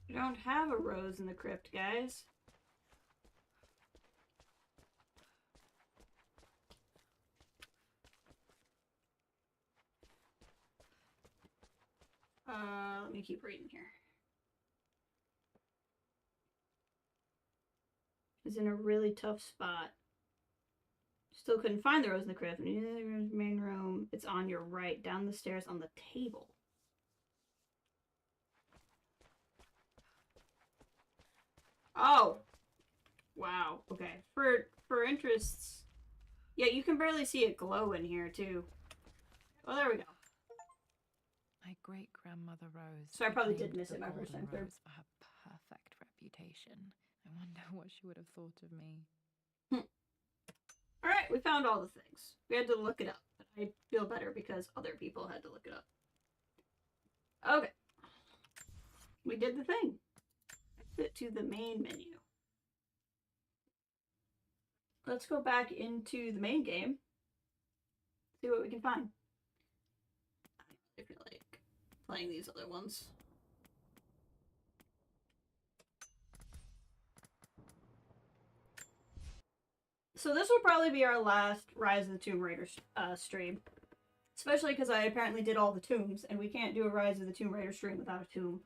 We don't have a rose in the crypt, guys. Let me keep reading here. It's in a really tough spot. Still couldn't find the rose in the crypt. Main room. It's on your right, down the stairs on the table. Oh! Wow, okay. For interests... Yeah, you can barely see it glow in here, too. Well, there we go. My great-grandmother Rose. So I probably did nicknamed miss the it my first Golden time through. Rose for her perfect reputation. I wonder what she would have thought of me. Alright, we found all the things. We had to look it up, but I feel better because other people had to look it up. Okay. We did the thing. Exit to the main menu. Let's go back into the main game. See what we can find. I feel like playing these other ones. So this will probably be our last Rise of the Tomb Raider stream. Especially because I apparently did all the tombs, and we can't do a Rise of the Tomb Raider stream without a tomb.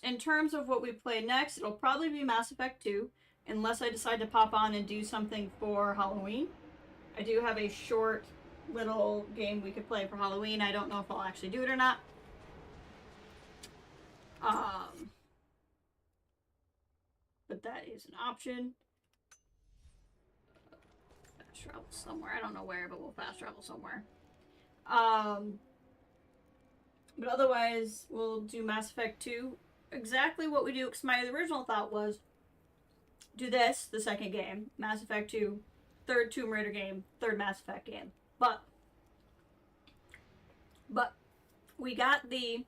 In terms of what we play next, it'll probably be Mass Effect 2, unless I decide to pop on and do something for Halloween. I do have a short little game we could play for Halloween. I don't know if I'll actually do it or not. But that is an option. Fast travel somewhere. I don't know where, but we'll fast travel somewhere. But otherwise, we'll do Mass Effect 2. Exactly what we do, because my original thought was do this, the second game, Mass Effect 2, third Tomb Raider game, third Mass Effect game. But we got the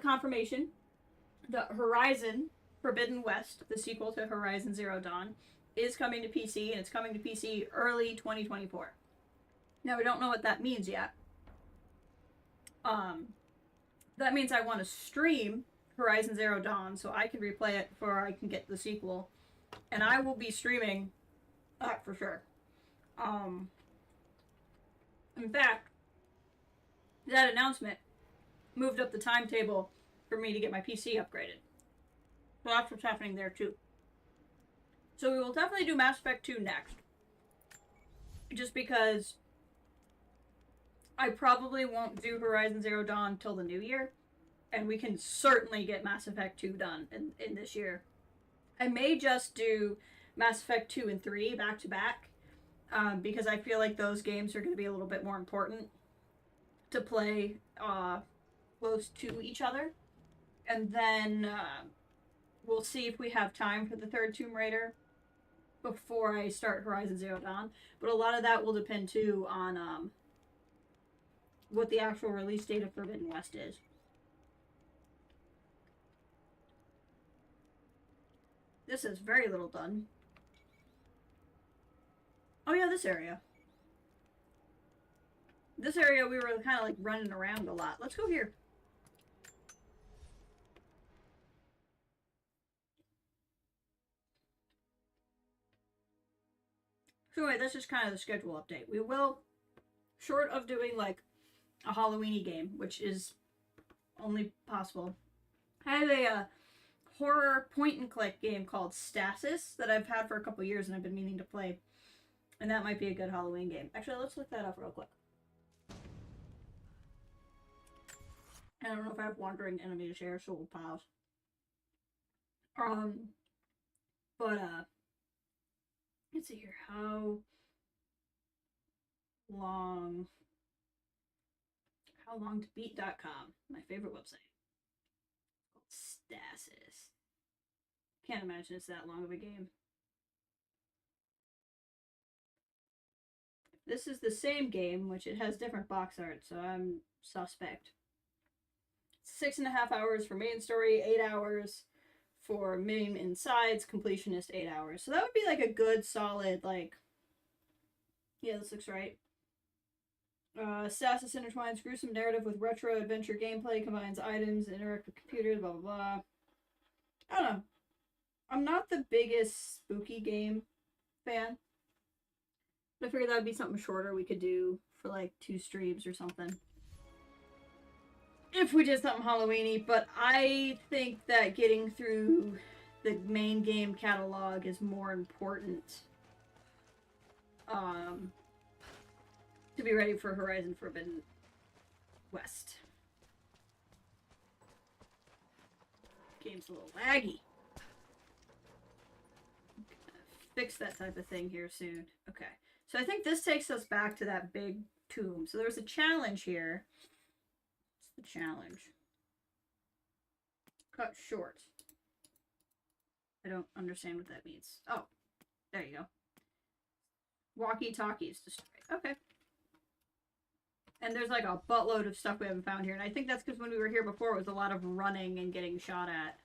confirmation that Horizon Forbidden West, the sequel to Horizon Zero Dawn, is coming to PC, and it's coming to PC early 2024. Now, we don't know what that means yet. That means I want to stream Horizon Zero Dawn so I can replay it before I can get the sequel. And I will be streaming that for sure. In fact, that announcement moved up the timetable for me to get my PC upgraded. So that's what's happening there too. So we will definitely do Mass Effect 2 next. Just because I probably won't do Horizon Zero Dawn till the new year. And we can certainly get Mass Effect 2 done in this year. I may just do Mass Effect 2 and 3 back to back. Because I feel like those games are going to be a little bit more important to play close to each other. And then we'll see if we have time for the third Tomb Raider before I start Horizon Zero Dawn. But a lot of that will depend too on what the actual release date of Forbidden West is. This is very little done. Oh yeah, this area. This area we were kind of like running around a lot. Let's go here. So anyway, that's just kind of the schedule update. We will, short of doing like a Halloween-y game, which is only possible, I have a horror point-and-click game called Stasis that I've had for a couple years and I've been meaning to play. And that might be a good Halloween game. Actually, let's look that up real quick. I don't know if I have wandering enemy to share, so we'll pause. Let's see here. How long to beat.com, my favorite website. Stasis. Can't imagine it's that long of a game. This is the same game, which it has different box art, so I'm suspect. 6.5 hours for main story, 8 hours for main and sides, completionist 8 hours. So that would be like a good solid, like, yeah, this looks right. Stasis intertwines gruesome narrative with retro adventure gameplay, combines items, interact with computers, blah, blah, blah. I don't know. I'm not the biggest spooky game fan. But I figured that would be something shorter we could do for like 2 streams or something. If we did something Halloween-y, but I think that getting through the main game catalog is more important to be ready for Horizon Forbidden West. Game's a little laggy. Fix that type of thing here soon. Okay. So I think this takes us back to that big tomb. So there's a challenge here. What's the challenge? Cut short. I don't understand what that means. Oh, there you go. Walkie-talkies destroyed. Okay. And there's like a buttload of stuff we haven't found here. And I think that's because when we were here before, it was a lot of running and getting shot at.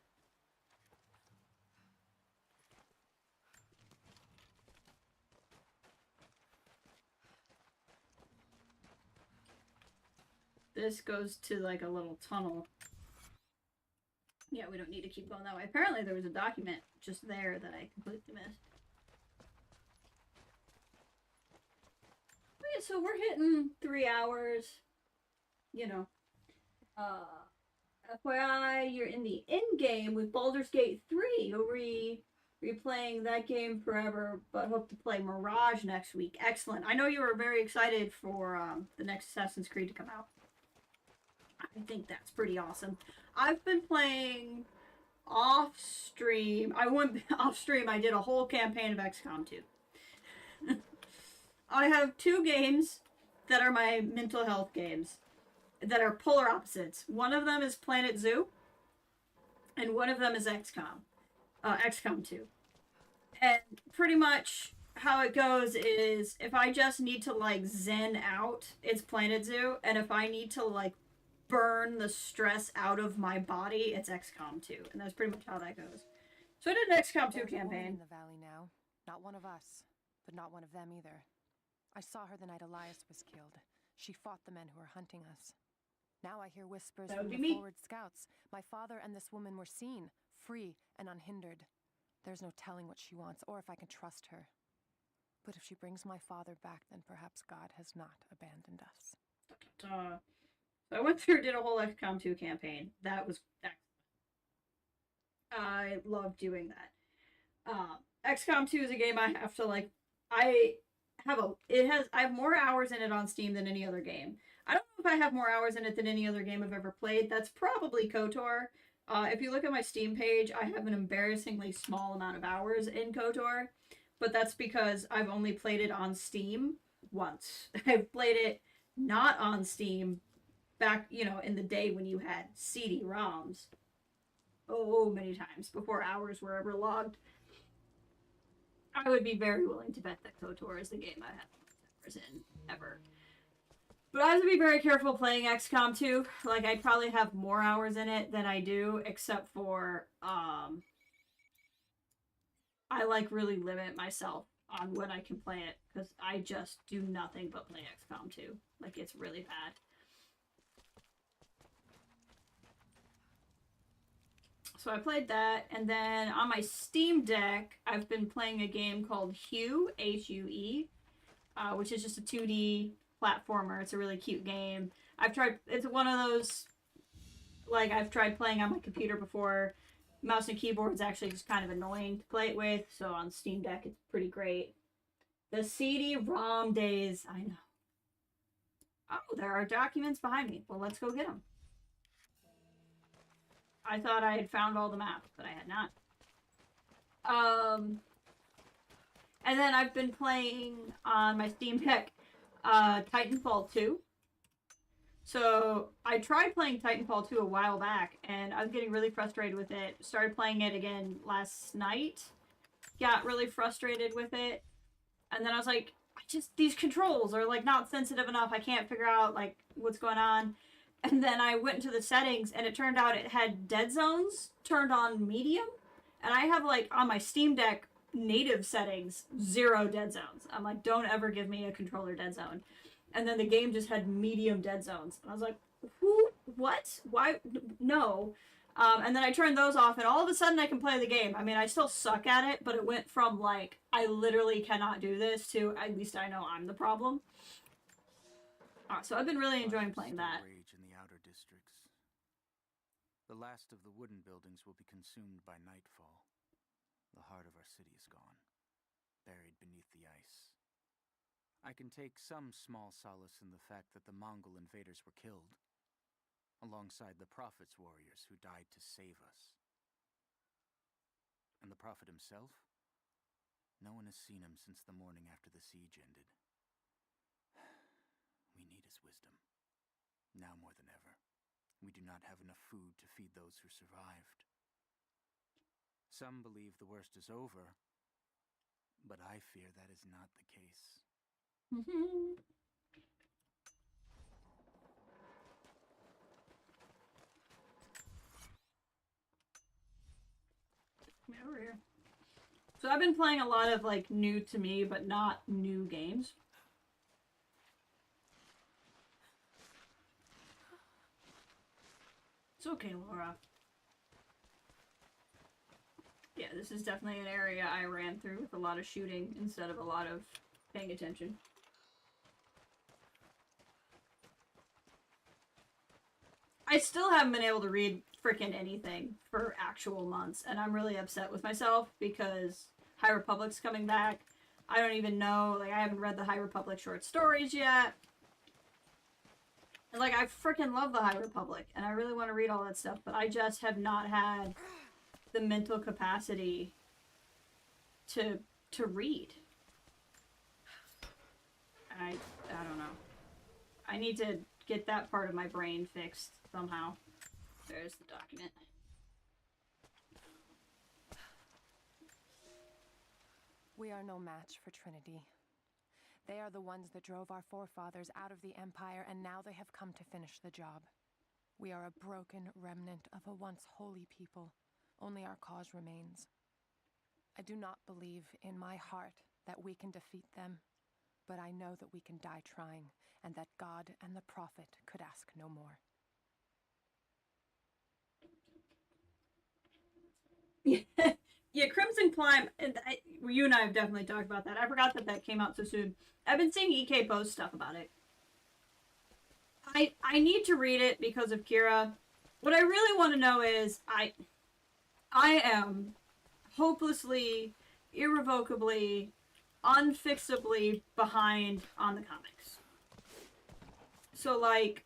This goes to like a little tunnel. Yeah, we don't need to keep going that way. Apparently there was a document just there that I completely missed. Oh, yeah, so we're hitting 3 hours. You know. FYI, you're in the end game with Baldur's Gate 3. You'll replaying that game forever, but hope to play Mirage next week. Excellent. I know you were very excited for the next Assassin's Creed to come out. I think that's pretty awesome. I've been playing off stream. I went off stream. I did a whole campaign of XCOM 2. I have 2 games that are my mental health games that are polar opposites. One of them is Planet Zoo, and one of them is XCOM 2. And pretty much how it goes is if I just need to like zen out, it's Planet Zoo, and if I need to like burn the stress out of my body, it's XCOM 2. And that's pretty much how that goes. So I did an XCOM 2 There's a woman campaign. in the valley now. Not one of us, but not one of them either. I saw her the night Elias was killed. She fought the men who were hunting us. Now I hear whispers That would from be the me. forward scouts. My father and this woman were seen, free and unhindered. There's no telling what she wants or if I can trust her. But if she brings my father back, then perhaps God has not abandoned us. So I went through did a whole XCOM 2 campaign. That was excellent. I love doing that. XCOM 2 is a game I have to like. I have more hours in it on Steam than any other game. I don't know if I have more hours in it than any other game I've ever played. That's probably KOTOR. If you look at my Steam page, I have an embarrassingly small amount of hours in KOTOR, but that's because I've only played it on Steam once. I've played it not on Steam back, in the day when you had CD-ROMs. Oh, many times before hours were ever logged. I would be very willing to bet that KOTOR is the game I have hours in ever. But I have to be very careful playing XCOM 2. Like, I'd probably have more hours in it than I do, except for, I like really limit myself on when I can play it, because I just do nothing but play XCOM 2. Like, it's really bad. So I played that, and then on my Steam Deck, I've been playing a game called Hue, H-U-E, which is just a 2D platformer. It's a really cute game. It's one of those, like, I've tried playing on my computer before. Mouse and keyboard's actually just kind of annoying to play it with, so on Steam Deck it's pretty great. The CD-ROM days, I know. Oh, there are documents behind me. Well, let's go get them. I thought I had found all the maps, but I had not. And then I've been playing on my Steam Deck Titanfall 2. So I tried playing Titanfall 2 a while back, and I was getting really frustrated with it. Started playing it again last night. Got really frustrated with it. And then I was like, these controls are like not sensitive enough. I can't figure out like what's going on. And then I went into the settings, and it turned out it had dead zones turned on medium. And I have, like, on my Steam Deck native settings, 0 dead zones. I'm like, don't ever give me a controller dead zone. And then the game just had medium dead zones. And I was like, what? Why? No. And then I turned those off, and all of a sudden I can play the game. I mean, I still suck at it, but it went from, like, I literally cannot do this to at least I know I'm the problem. So I've been really enjoying playing that. The last of the wooden buildings will be consumed by nightfall. The heart of our city is gone, buried beneath the ice. I can take some small solace in the fact that the Mongol invaders were killed, alongside the Prophet's warriors who died to save us. And the Prophet himself? No one has seen him since the morning after the siege ended. We need his wisdom, now more than ever. We do not have enough food to feed those who survived. Some believe the worst is over, but I fear that is not the case. Over here. So I've been playing a lot of like new to me, but not new games. It's okay, Laura. Yeah, this is definitely an area I ran through with a lot of shooting instead of a lot of paying attention. I still haven't been able to read frickin' anything for actual months, and I'm really upset with myself because High Republic's coming back. I don't even know, like, I haven't read the High Republic short stories yet. And, like, I frickin' love the High Republic, and I really want to read all that stuff, but I just have not had the mental capacity to read. I don't know. I need to get that part of my brain fixed somehow. There's the document. We are no match for Trinity. They are the ones that drove our forefathers out of the Empire, and now they have come to finish the job. We are a broken remnant of a once holy people. Only our cause remains. I do not believe in my heart that we can defeat them, but I know that we can die trying, and that God and the Prophet could ask no more. Yeah, Crimson Climb, and you and I have definitely talked about that. I forgot that that came out so soon. I've been seeing EK post stuff about it. I need to read it because of Kira. What I really want to know is, I am hopelessly, irrevocably, unfixably behind on the comics. So, like,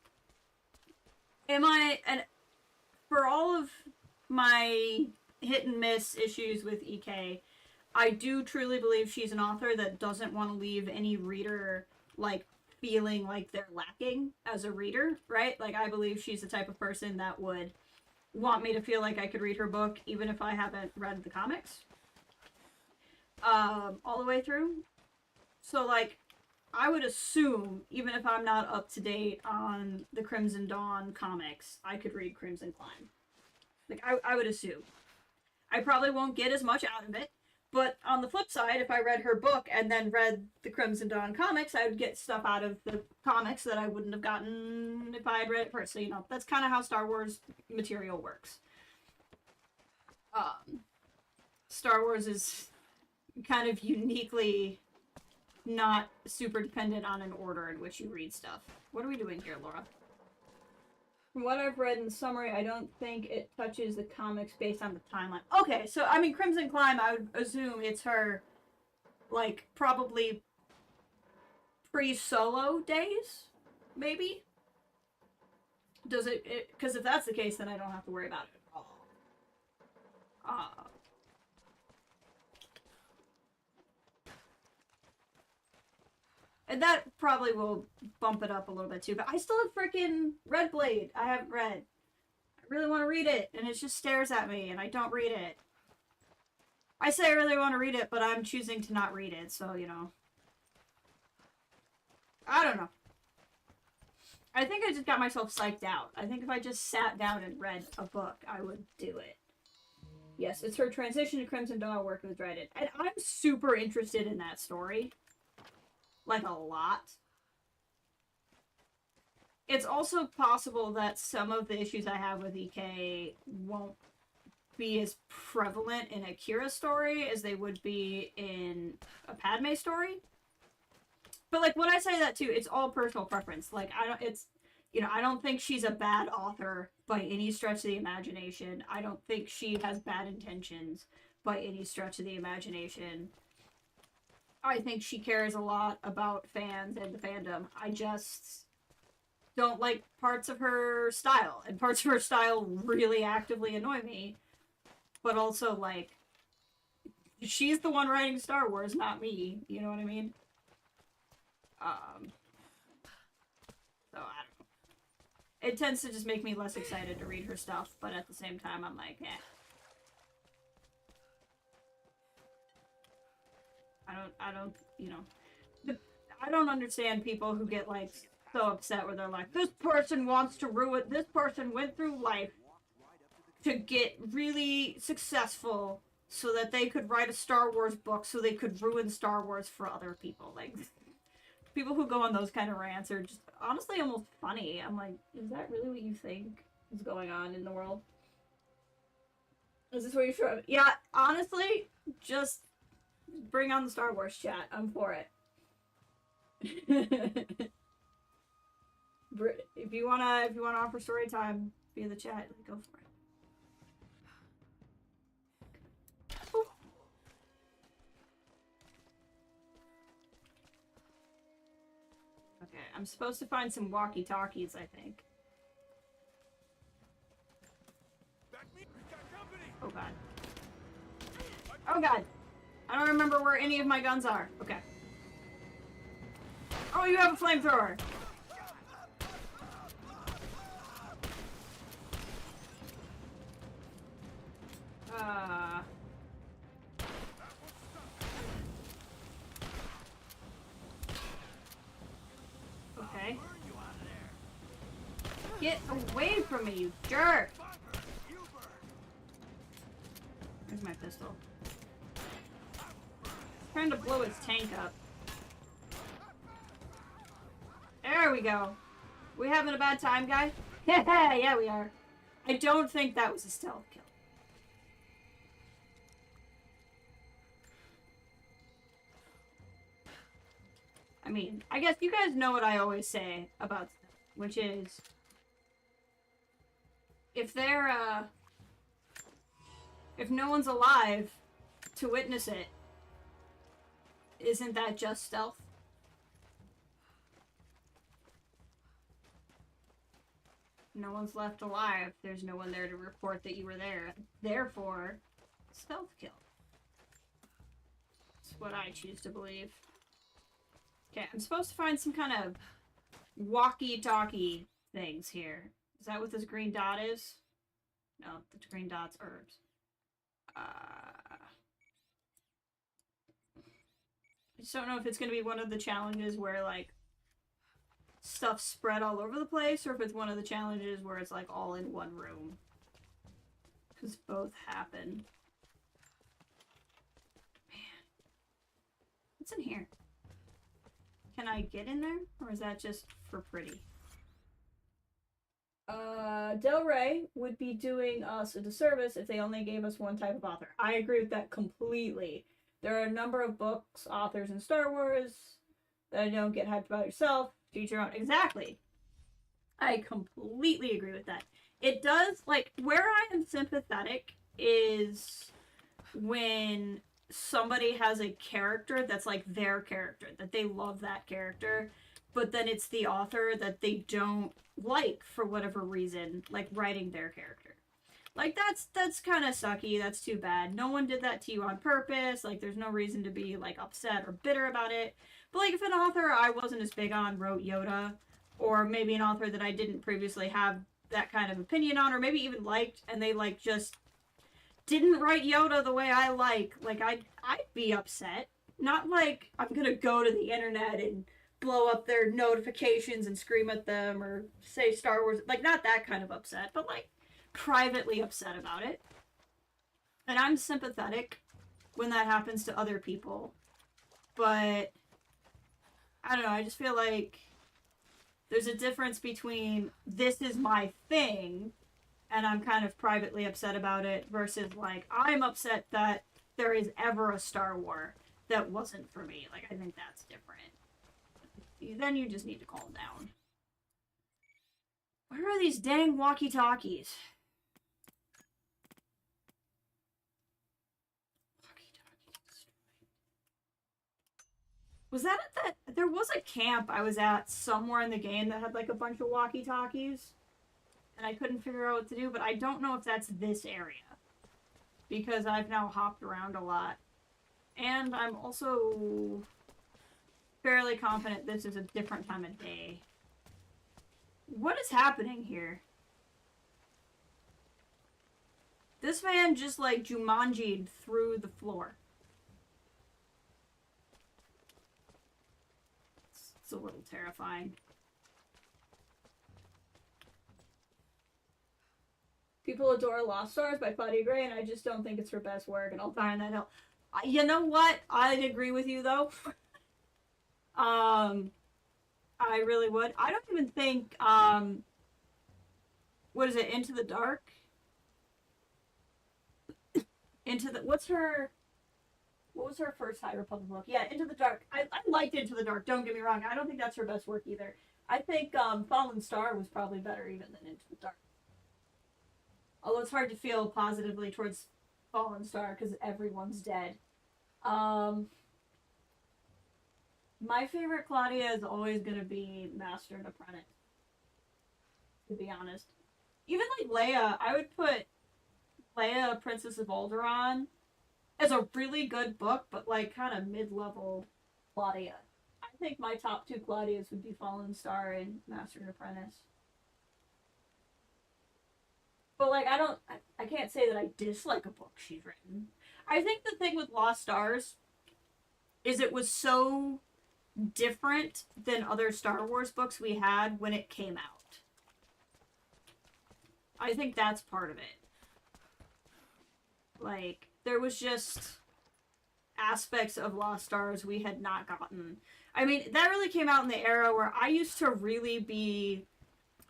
am I, and for all of my hit and miss issues with EK, I do truly believe she's an author that doesn't want to leave any reader, like, feeling like they're lacking as a reader, right? Like, I believe she's the type of person that would want me to feel like I could read her book even if I haven't read the comics all the way through. So, like, I would assume, even if I'm not up to date on the Crimson Dawn comics, I could read Crimson Climb. Like, I would assume. I probably won't get as much out of it, but on the flip side, if I read her book and then read the Crimson Dawn comics, I would get stuff out of the comics that I wouldn't have gotten if I had read it first. So, you know, that's kind of how Star Wars material works. Star Wars is kind of uniquely not super dependent on an order in which you read stuff. What are we doing here, Laura? From what I've read in summary, I don't think it touches the comics based on the timeline. Okay, so, I mean, Crimson Climb, I would assume it's her, like, probably pre-solo days, maybe? Does it, because if that's the case, then I don't have to worry about it at all. And that probably will bump it up a little bit too, but I still have freaking Red Blade I haven't read. I really want to read it, and it just stares at me, and I don't read it. I say I really want to read it, but I'm choosing to not read it, so, you know. I don't know. I think I just got myself psyched out. I think if I just sat down and read a book, I would do it. Yes, it's her transition to Crimson Dawn working with Dryden. And I'm super interested in that story. Like, a lot. It's also possible that some of the issues I have with EK won't be as prevalent in a Kira story as they would be in a Padme story. But, like, when I say that, too, it's all personal preference. Like, I don't think she's a bad author by any stretch of the imagination. I don't think she has bad intentions by any stretch of the imagination. I think she cares a lot about fans and the fandom. I just don't like parts of her style. And parts of her style really actively annoy me. But also, like, she's the one writing Star Wars, not me. You know what I mean? So, I don't know. It tends to just make me less excited to read her stuff, but at the same time, I'm like, eh. I don't, you know. I don't understand people who get, like, so upset where they're like, this person wants to ruin, this person went through life to get really successful so that they could write a Star Wars book so they could ruin Star Wars for other people. Like, people who go on those kind of rants are just, honestly, almost funny. I'm like, is that really what you think is going on in the world? Is this where you show? Yeah, honestly, just bring on the Star Wars chat. I'm for it. If you wanna offer story time via the chat, go for it. Ooh. Okay, I'm supposed to find some walkie-talkies, I think. Oh god. Oh god. I don't remember where any of my guns are. Okay. Oh, you have a flamethrower. Okay. Get away from me, you jerk! Where's my pistol? Trying to blow his tank up. There we go. We having a bad time, guy? Yeah, we are. I don't think that was a stealth kill. I mean, I guess you guys know what I always say about stealth, which is if they're, if no one's alive to witness it, isn't that just stealth? No one's left alive. There's no one there to report that you were there. Therefore, stealth kill. That's what I choose to believe. Okay, I'm supposed to find some kind of walkie-talkie things here. Is that what this green dot is? No, the green dot's herbs. I just don't know if it's going to be one of the challenges where, like, stuff spread all over the place, or if it's one of the challenges where it's, like, all in one room. Because both happen. Man. What's in here? Can I get in there? Or is that just for pretty? Del Rey would be doing us a disservice if they only gave us one type of author. I agree with that completely. There are a number of books, authors in Star Wars that I don't get hyped about yourself. Choose your own. Exactly. I completely agree with that. It does, like, where I am sympathetic is when somebody has a character that's like their character, that they love that character, but then it's the author that they don't like for whatever reason, like writing their character. Like, that's kind of sucky. That's too bad. No one did that to you on purpose. Like, there's no reason to be, like, upset or bitter about it. But, like, if an author I wasn't as big on wrote Yoda, or maybe an author that I didn't previously have that kind of opinion on, or maybe even liked, and they, like, just didn't write Yoda the way I like, I'd be upset. Not like I'm gonna go to the internet and blow up their notifications and scream at them or say Star Wars. Like, not that kind of upset, but, like, privately upset about it. And I'm sympathetic when that happens to other people. But I don't know, I just feel like there's a difference between this is my thing and I'm kind of privately upset about it versus, like, I'm upset that there is ever a Star Wars that wasn't for me. Like, I think that's different. Then you just need to calm down. Where are these dang walkie-talkies? Was that at that? There was a camp I was at somewhere in the game that had, like, a bunch of walkie-talkies. And I couldn't figure out what to do, but I don't know if that's this area. Because I've now hopped around a lot. And I'm also fairly confident this is a different time of day. What is happening here? This man just, like, Jumanji'd through the floor. It's a little terrifying. People adore Lost Stars by Claudia Gray, and I just don't think it's her best work, and I'll die on that hill. You know what? I'd agree with you, though. I really would. I don't even think, what is it, Into the Dark? what was her first High Republic book? Yeah, Into the Dark. I liked Into the Dark, don't get me wrong. I don't think that's her best work either. I think Fallen Star was probably better even than Into the Dark. Although it's hard to feel positively towards Fallen Star because everyone's dead. My favorite Claudia is always going to be Master and Apprentice, to be honest. Even like Leia, I would put Leia, Princess of Alderaan as a really good book, but like kind of mid-level Claudia. I think my top two Claudias would be Fallen Star and Master and Apprentice. But like I can't say that I dislike a book she's written. I think the thing with Lost Stars is it was so different than other Star Wars books we had when it came out. I think that's part of it. Like, there was just aspects of Lost Stars we had not gotten. I mean, that really came out in the era where I used to really be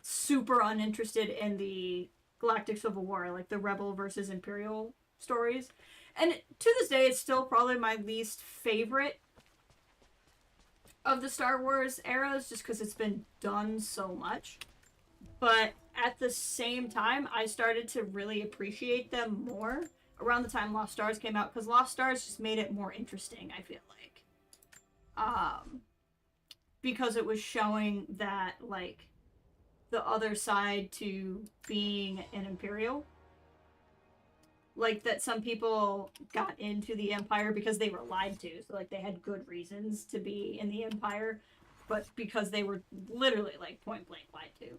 super uninterested in the Galactic Civil War, like the Rebel versus Imperial stories. And to this day, it's still probably my least favorite of the Star Wars eras, just because it's been done so much. But at the same time, I started to really appreciate them more around the time Lost Stars came out, because Lost Stars just made it more interesting, I feel like. Because it was showing that, like, the other side to being an Imperial. Like, that some people got into the Empire because they were lied to. So, like, they had good reasons to be in the Empire, but because they were literally, like, point blank lied to.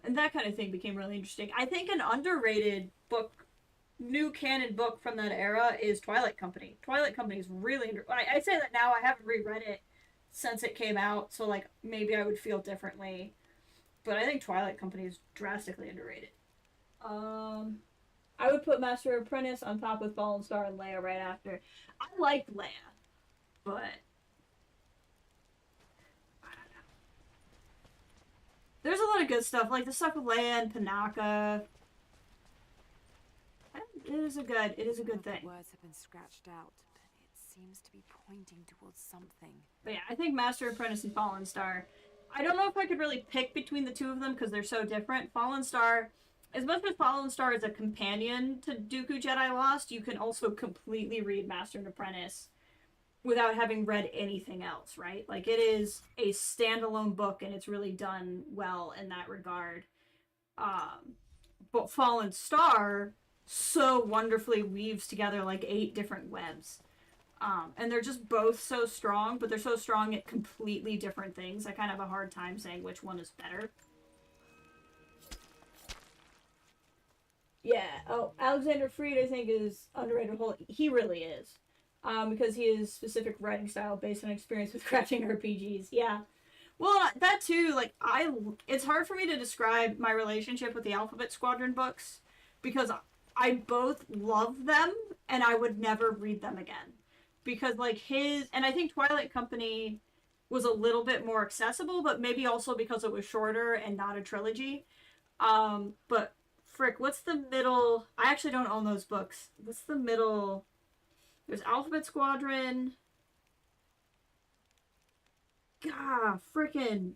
And that kind of thing became really interesting. I think an underrated book, new canon book from that era is Twilight Company. Twilight Company is really... I say that now. I haven't reread it since it came out, so, like, maybe I would feel differently. But I think Twilight Company is drastically underrated. I would put Master and Apprentice on top with Fallen Star and Leia right after. I liked Leia, but I don't know. There's a lot of good stuff, like the stuff with Leia and Panaka. It is a good thing. Words have been scratched out, but it seems to be pointing towards something. But yeah, I think Master and Apprentice and Fallen Star. I don't know if I could really pick between the two of them because they're so different. Fallen Star, as much as Fallen Star is a companion to Dooku Jedi Lost, you can also completely read Master and Apprentice without having read anything else, right? Like, it is a standalone book, and it's really done well in that regard. But Fallen Star so wonderfully weaves together, like, 8 different webs. And they're just both so strong, but they're so strong at completely different things. I kind of have a hard time saying which one is better. Yeah. Oh, Alexander Freed, I think, is underrated. He really is. Because he has specific writing style based on experience with crafting RPGs. Yeah. Well, that too, like, it's hard for me to describe my relationship with the Alphabet Squadron books, because I both love them, and I would never read them again. Because, like, and I think Twilight Company was a little bit more accessible, but maybe also because it was shorter and not a trilogy. But, frick, what's the middle? I actually don't own those books. What's the middle? There's Alphabet Squadron. God, frickin'.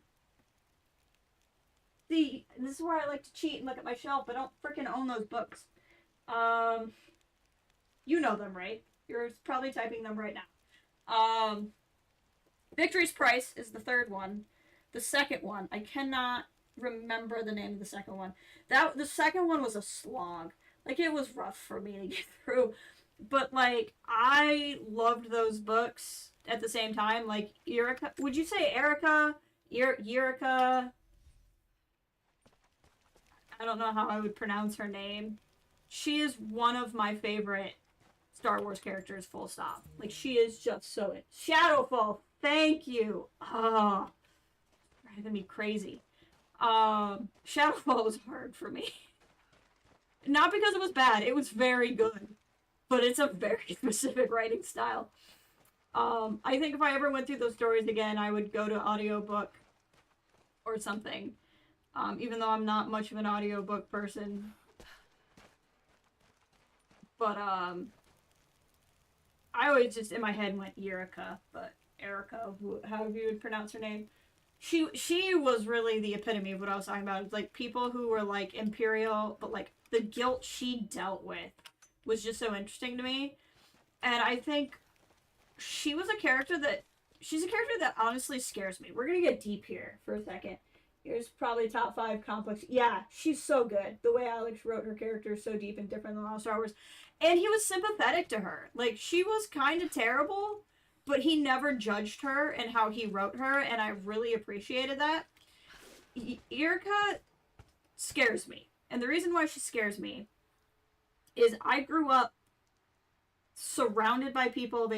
See, this is where I like to cheat and look at my shelf. I don't frickin' own those books. You know them, right? You're probably typing them right now. Victory's Price is the third one. The second one, I cannot remember the name of the second one. The second one was a slog. Like, it was rough for me to get through. But, like, I loved those books at the same time. Like, Erica, would you say Erica? Erica? I don't know how I would pronounce her name. She is one of my favorite Star Wars characters, full stop. Like, she is just so... Shadowfall, thank you! Oh, driving me crazy. Shadowfall was hard for me. Not because it was bad, it was very good. But it's a very specific writing style. I think if I ever went through those stories again, I would go to audiobook or something. Even though I'm not much of an audiobook person. But I always just in my head went Erica, but Erica, however you would pronounce her name. She was really the epitome of what I was talking about. It's like people who were like imperial, but like the guilt she dealt with was just so interesting to me. And I think she's a character that honestly scares me. We're gonna get deep here for a second. Here's probably top 5 complex. Yeah, she's so good. The way Alex wrote her character is so deep and different than all Star Wars. And he was sympathetic to her. Like, she was kind of terrible, but he never judged her and how he wrote her, and I really appreciated that. Erica scares me. And the reason why she scares me is I grew up surrounded by people of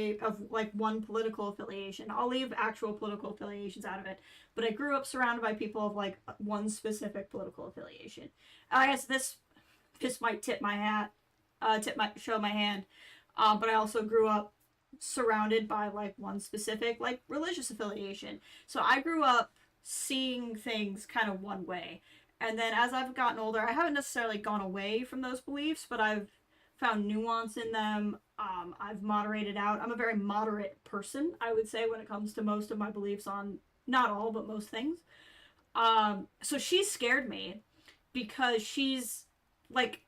like one political affiliation. I'll leave actual political affiliations out of it, but I grew up surrounded by people of like one specific political affiliation. I guess this might show my hand, but I also grew up surrounded by like one specific like religious affiliation. So I grew up seeing things kind of one way, and then as I've gotten older, I haven't necessarily gone away from those beliefs, but I've found nuance in them. I've moderated out. I'm a very moderate person, I would say, when it comes to most of my beliefs on, not all, but most things. So she scared me because she's like,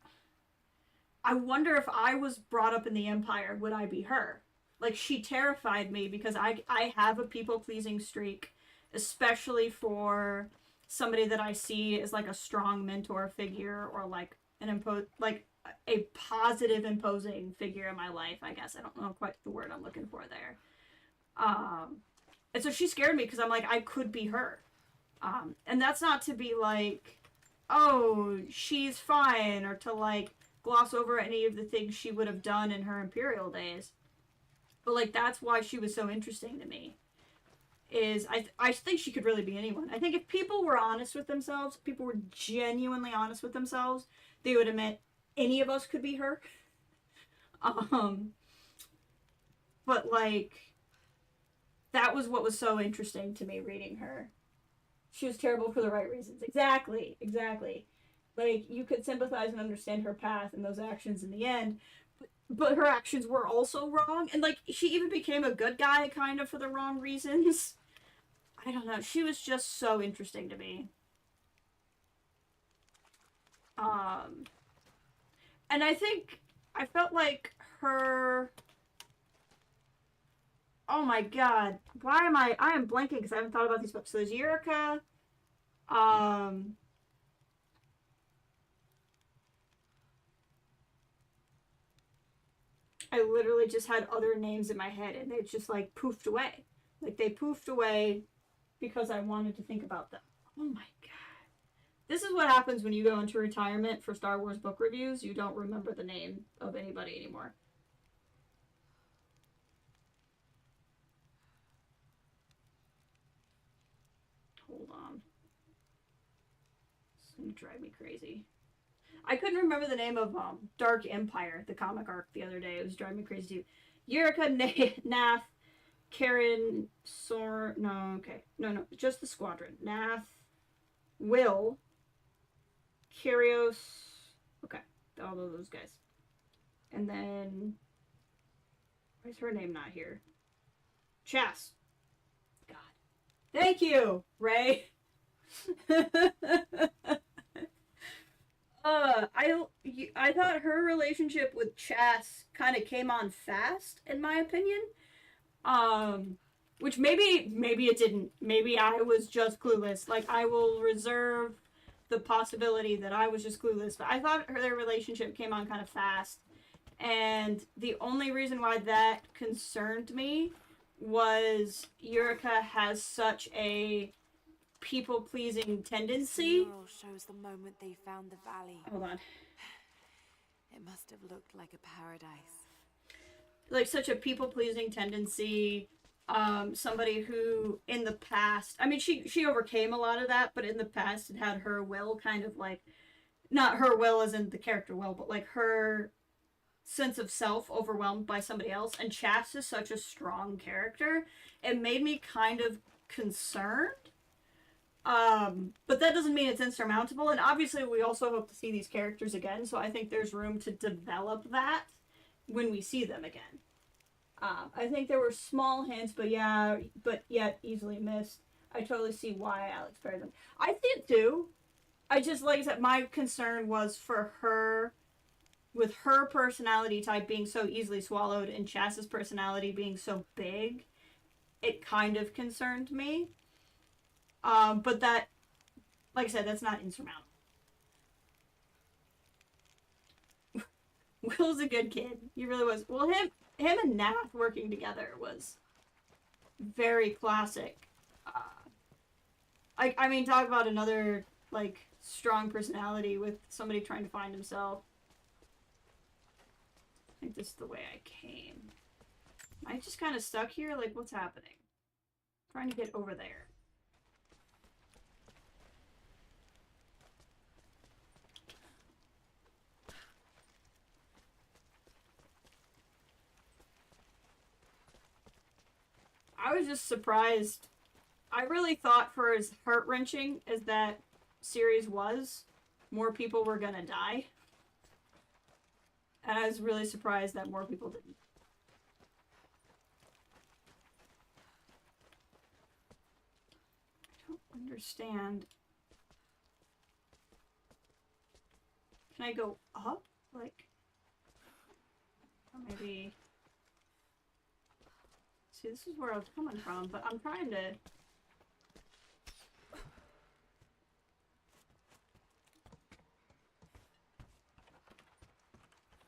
I wonder if I was brought up in the Empire, would I be her? Like, she terrified me because I have a people-pleasing streak, especially for somebody that I see as like a strong mentor figure or like a positive imposing figure in my life, I guess. I don't know quite the word I'm looking for there. And so she scared me because I'm like, I could be her. And that's not to be like, oh, she's fine, or to like gloss over any of the things she would have done in her Imperial days. But like, that's why she was so interesting to me. Is I think she could really be anyone. I think if people were honest with themselves, people were genuinely honest with themselves, they would admit any of us could be her. But like, that was what was so interesting to me reading her. She was terrible for the right reasons. Exactly. Like, you could sympathize and understand her path and those actions in the end, but her actions were also wrong. And like, she even became a good guy kind of for the wrong reasons. I don't know. She was just so interesting to me. And I think I felt like her. Oh my god. Why am I am blanking because I haven't thought about these books. So there's Yurika. I literally just had other names in my head and they just like poofed away. Like, they poofed away because I wanted to think about them. Oh my god. This is what happens when you go into retirement for Star Wars book reviews. You don't remember the name of anybody anymore. Hold on. It's gonna drive me crazy. I couldn't remember the name of Dark Empire, the comic arc, the other day. It was driving me crazy too. Yurika, Nath, Karen, no, just the squadron. Nath, Will, Kyrios, okay, all of those guys. And then, why is her name not here? Chas. God. Thank you, Ray. I thought her relationship with Chas kind of came on fast, in my opinion. Which maybe it didn't. Maybe I was just clueless. Like, I will reserve the possibility that I was just clueless. But I thought their relationship came on kind of fast. And the only reason why that concerned me was Yurika has such a people-pleasing tendency. The mural shows the moment they found the valley. Hold on. It must have looked like a paradise. Like, such a people-pleasing tendency. Somebody who, in the past, I mean, she overcame a lot of that, but in the past it had her will kind of like, not her will as in the character will, but like her sense of self overwhelmed by somebody else. And Chas is such a strong character. It made me kind of concerned. But that doesn't mean it's insurmountable. And obviously we also hope to see these characters again. So I think there's room to develop that. when we see them again. I think there were small hints, but yet easily missed. I totally see why Alex paired them. I see it too. I just, like I said, my concern was for her, with her personality type being so easily swallowed and Chas's personality being so big, it kind of concerned me. But that, like I said, that's not insurmountable. Will's a good kid. He really was. Well, him and Nath working together was very classic. I mean, talk about another, like, strong personality with somebody trying to find himself. I think this is the way I came. Am I just kind of stuck here? Like, what's happening? I'm trying to get over there. I was just surprised. I really thought, for as heart-wrenching as that series was, more people were gonna die. And I was really surprised that more people didn't. I don't understand. Can I go up? Like... Or maybe... See, this is where I was coming from, but I'm trying to...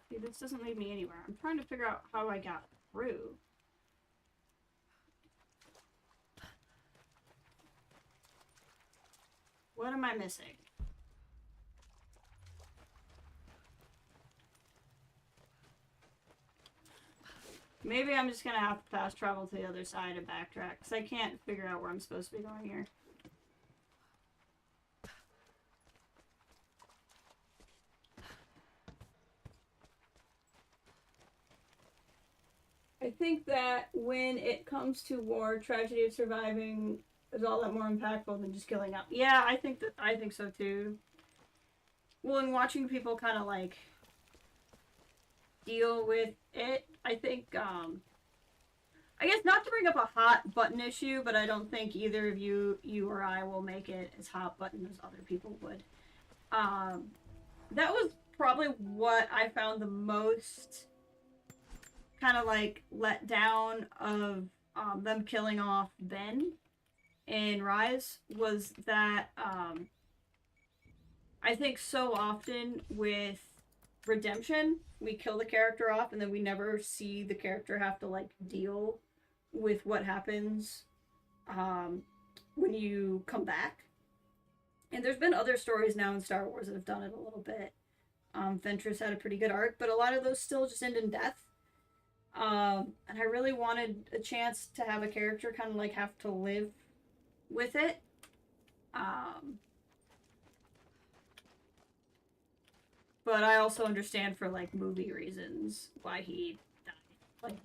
See, this doesn't lead me anywhere. I'm trying to figure out how I got through. What am I missing? Maybe I'm just gonna have to fast travel to the other side and backtrack, because I can't figure out where I'm supposed to be going here. I think that when it comes to war, tragedy of surviving is all that more impactful than just killing up. Yeah, I think so too. Well, and watching people kind of like deal with it, I think, I guess not to bring up a hot button issue, but I don't think either of you or I will make it as hot button as other people would. That was probably what I found the most kind of like let down of them killing off Ben in Rise, was that I think so often with redemption, we kill the character off and then we never see the character have to like deal with what happens when you come back. And there's been other stories now in Star Wars that have done it a little bit. Ventress had a pretty good arc, but a lot of those still just end in death. And I really wanted a chance to have a character kind of like have to live with it. But I also understand for like movie reasons why he died. Like,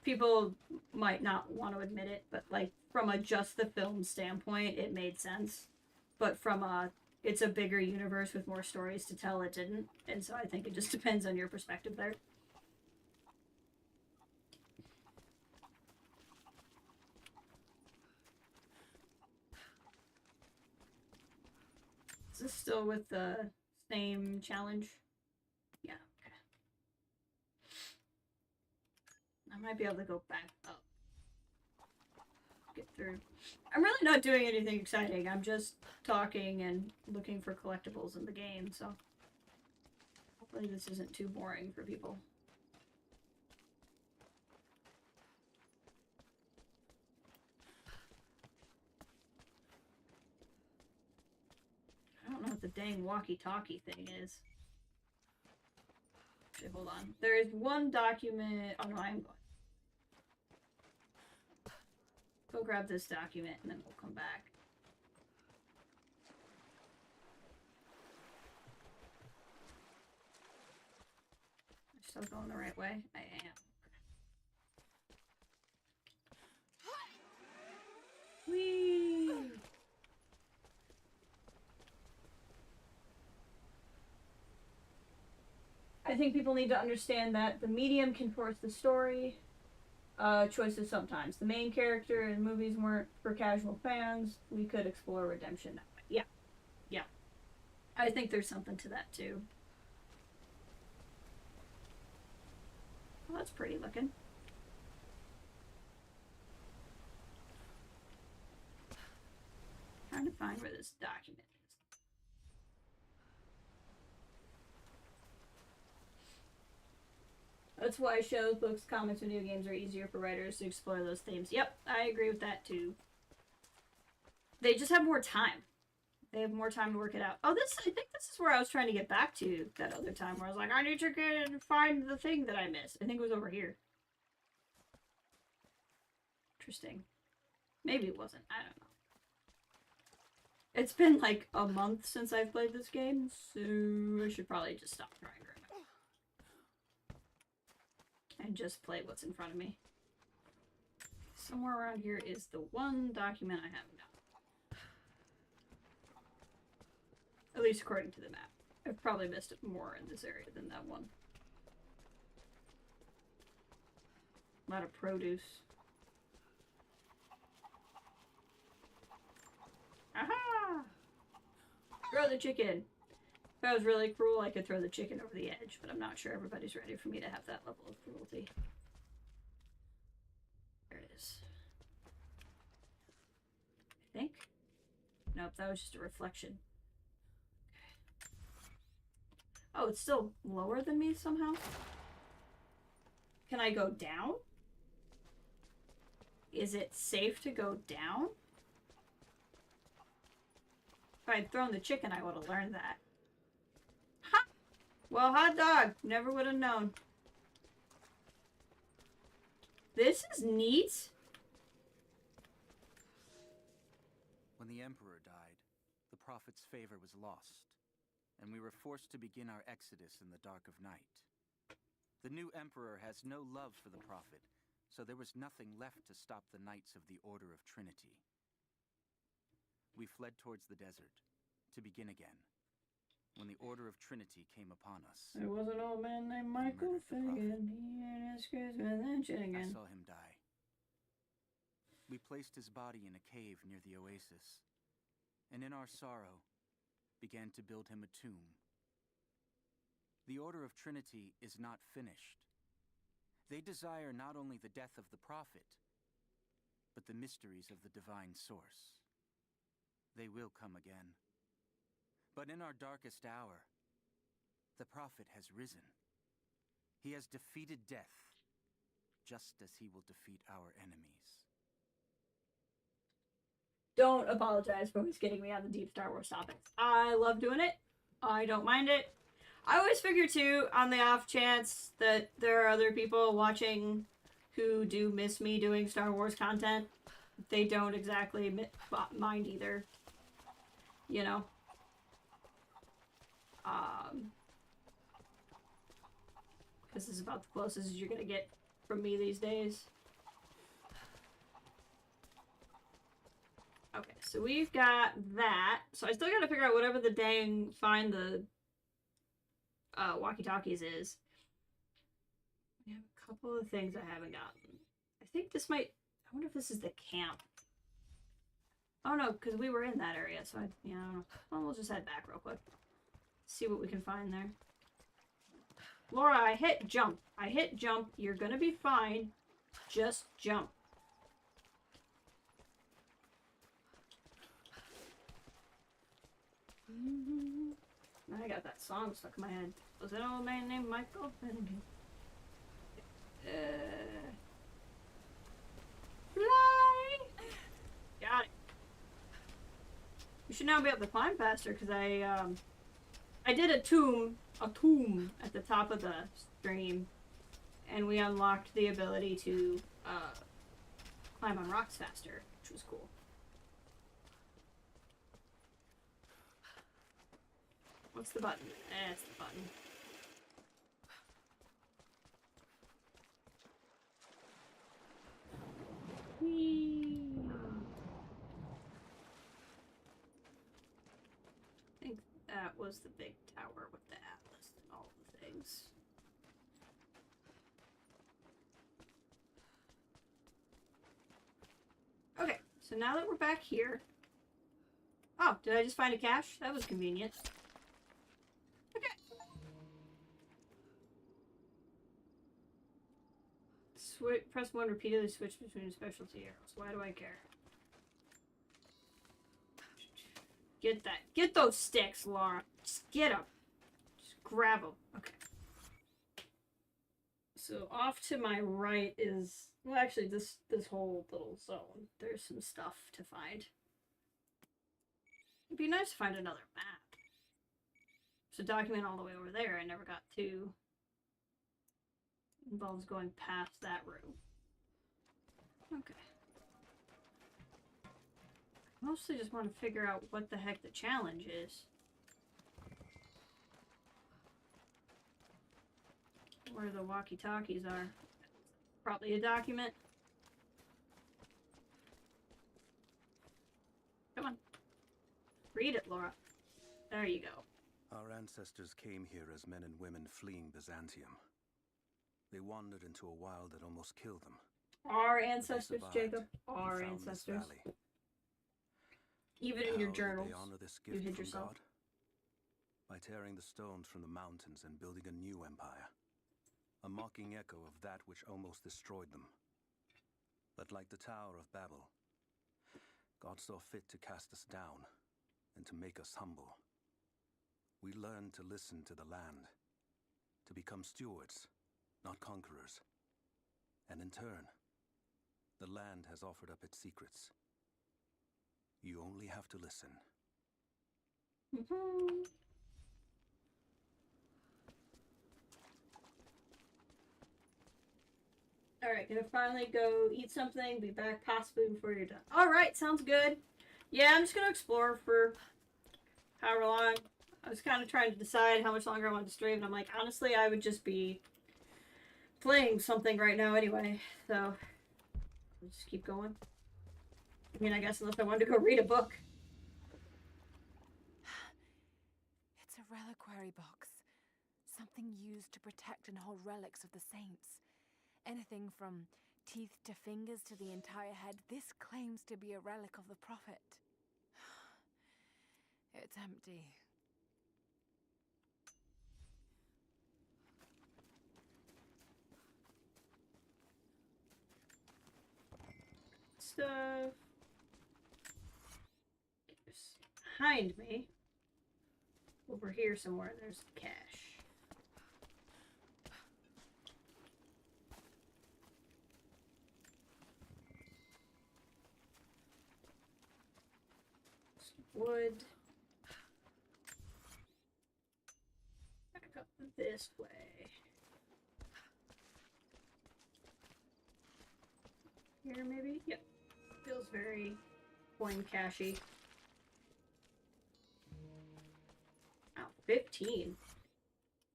people might not want to admit it, but like from a just the film standpoint, it made sense. But from it's a bigger universe with more stories to tell, it didn't. And so I think it just depends on your perspective there. Is this still with the same challenge? Yeah, okay. I might be able to go back up. Get through. I'm really not doing anything exciting. I'm just talking and looking for collectibles in the game, so hopefully this isn't too boring for people. I don't know what the dang walkie-talkie thing is. Okay, hold on. There is one document. Oh no, I'm going. Go grab this document and then we'll come back. I'm still going the right way? I am. Whee! I think people need to understand that the medium can force the story choices sometimes. The main character in movies weren't for casual fans. We could explore redemption that way. Yeah. Yeah. I think there's something to that too. Well, that's pretty looking. Trying to find where this document is. That's why shows, books, comics, video games are easier for writers to explore those themes. Yep, I agree with that too. They just have more time. They have more time to work it out. Oh, I think this is where I was trying to get back to that other time where I was like, I need to get and find the thing that I missed. I think it was over here. Interesting. Maybe it wasn't. I don't know. It's been like a month since I've played this game, so I should probably just stop trying to remember. And just play what's in front of me. Somewhere around here is the one document I haven't got. At least according to the map. I've probably missed it more in this area than that one. A lot of produce. Aha! Throw the chicken! If I was really cruel, I could throw the chicken over the edge, but I'm not sure everybody's ready for me to have that level of cruelty. There it is. I think? Nope, that was just a reflection. Oh, it's still lower than me somehow? Can I go down? Is it safe to go down? If I'd thrown the chicken, I would have learned that. Ha! Well, hot dog. Never would have known. This is neat. When the Emperor died, the Prophet's favor was lost, and we were forced to begin our exodus in the dark of night. The new Emperor has no love for the Prophet, so there was nothing left to stop the Knights of the Order of Trinity. We fled towards the desert, to begin again, when the Order of Trinity came upon us. There was an old man named Michael Finnegan. He and his kids were then I saw him die. We placed his body in a cave near the oasis, and in our sorrow, began to build him a tomb. The Order of Trinity is not finished. They desire not only the death of the Prophet, but the mysteries of the divine source. They will come again. But in our darkest hour, the Prophet has risen. He has defeated death, just as he will defeat our enemies. Don't apologize for always getting me on the deep Star Wars topics. I love doing it. I don't mind it. I always figure, too, on the off chance that there are other people watching who do miss me doing Star Wars content. They don't exactly mind either. You know? This is about the closest you're gonna get from me these days. Okay, so we've got that. So I still gotta figure out whatever the dang find the walkie-talkies is. We have a couple of things I haven't gotten. I think this might... I wonder if this is the camp. Oh no, because we were in that area, so I don't know. Well, we'll just head back real quick. See what we can find there. Laura, I hit jump. I hit jump. You're gonna be fine. Just jump. I got that song stuck in my head. Was it an old man named Michael? Fly! Got it. We should now be able to climb faster because I did a tomb at the top of the stream, and we unlocked the ability to climb on rocks faster, which was cool. What's the button? That's the button. Whee! I think that was the big tower with the atlas and all the things. So now that we're back here... Oh, did I just find a cache? That was convenient. Okay. Press 1 repeatedly, switch between specialty arrows. Why do I care? Get that. Get those sticks, Laura. Just get them. Just grab them. Okay. So off to my right is... Well, actually, this whole little zone. There's some stuff to find. It'd be nice to find another map. There's a document all the way over there I never got to. Involves going past that room. Okay. Mostly just want to figure out what the heck the challenge is. Where the walkie-talkies are. Probably a document. Come on. Read it, Laura. There you go. Our ancestors came here as men and women fleeing Byzantium. They wandered into a wild that almost killed them. Our ancestors, survived Jacob. and Our found this ancestors. valley. Even in your How did journals, they honor this you gift hid from yourself. God? By tearing the stones from the mountains and building a new empire. A mocking echo of that which almost destroyed them. But like the Tower of Babel, God saw fit to cast us down and to make us humble. We learned to listen to the land, to become stewards, not conquerors. And in turn, the land has offered up its secrets. You only have to listen. Alright, gonna finally go eat something, be back possibly before you're done. Alright, sounds good. Yeah, I'm just gonna explore for however long. I was kind of trying to decide how much longer I wanted to stream, and I'm like, honestly, I would just be playing something right now anyway, so I'll just keep going. I mean, I guess unless I wanted to go read a book. It's a reliquary box. Something used to protect and hold relics of the saints. Anything from teeth to fingers to the entire head, this claims to be a relic of the Prophet. It's empty. Stuff. Behind me. Over here somewhere, there's the cache. Wood. Back up this way. Here, maybe? Yep. Feels very coin cashy. Oh, 15.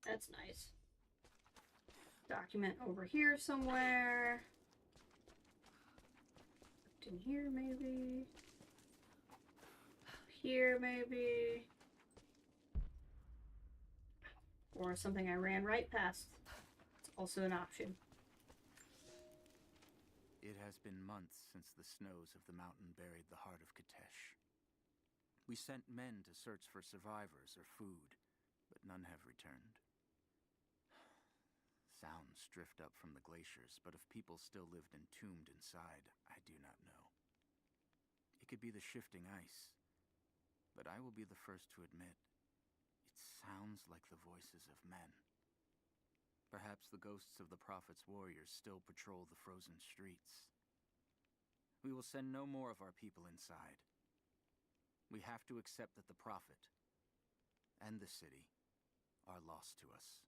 That's nice. Document over here somewhere. In here, maybe. Here, maybe. Or something I ran right past. It's also an option. It has been months since the snows of the mountain buried the heart of Katesh. We sent men to search for survivors or food, but none have returned. Sounds drift up from the glaciers, but if people still lived entombed inside, I do not know. It could be the shifting ice, but I will be the first to admit, it sounds like the voices of men. Perhaps the ghosts of the Prophet's warriors still patrol the frozen streets. We will send no more of our people inside. We have to accept that the Prophet and the city are lost to us,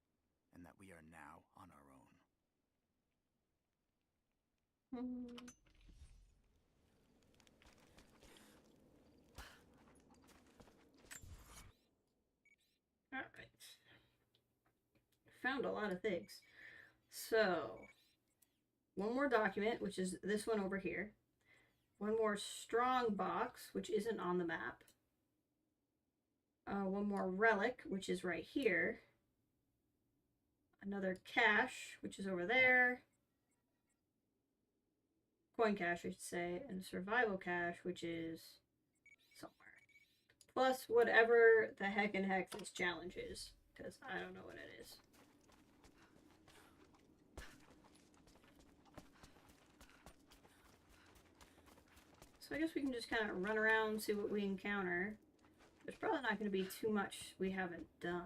and that we are now on our own. Alright. Found a lot of things. So, one more document, which is this one over here. One more strong box, which isn't on the map. One more relic, which is right here. Another cache, which is over there. coin cache, I should say, and survival cache, which is somewhere. Plus whatever the heck this challenge is, because I don't know what it is. So I guess we can just kind of run around, see what we encounter. There's probably not going to be too much we haven't done.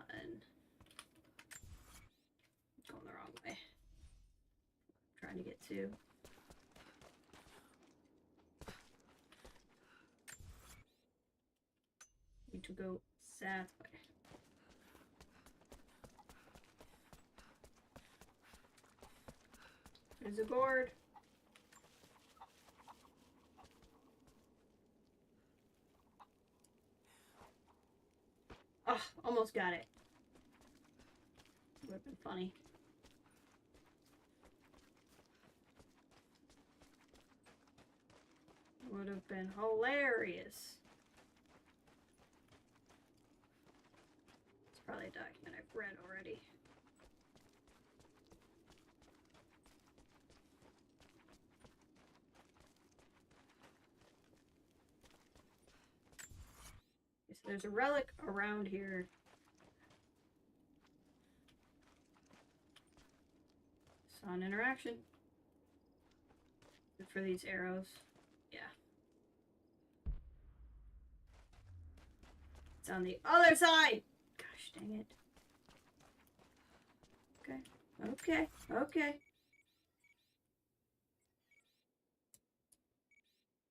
Going the wrong way. I'm trying to get to. Need to go that way. There's a gourd. Oh, almost got it. Would have been funny. Would have been hilarious. It's probably a document I've read already. Okay, so there's a relic around here. Sun interaction. Good for these arrows. Yeah. It's on the other side! Gosh dang it. Okay. Okay. Okay.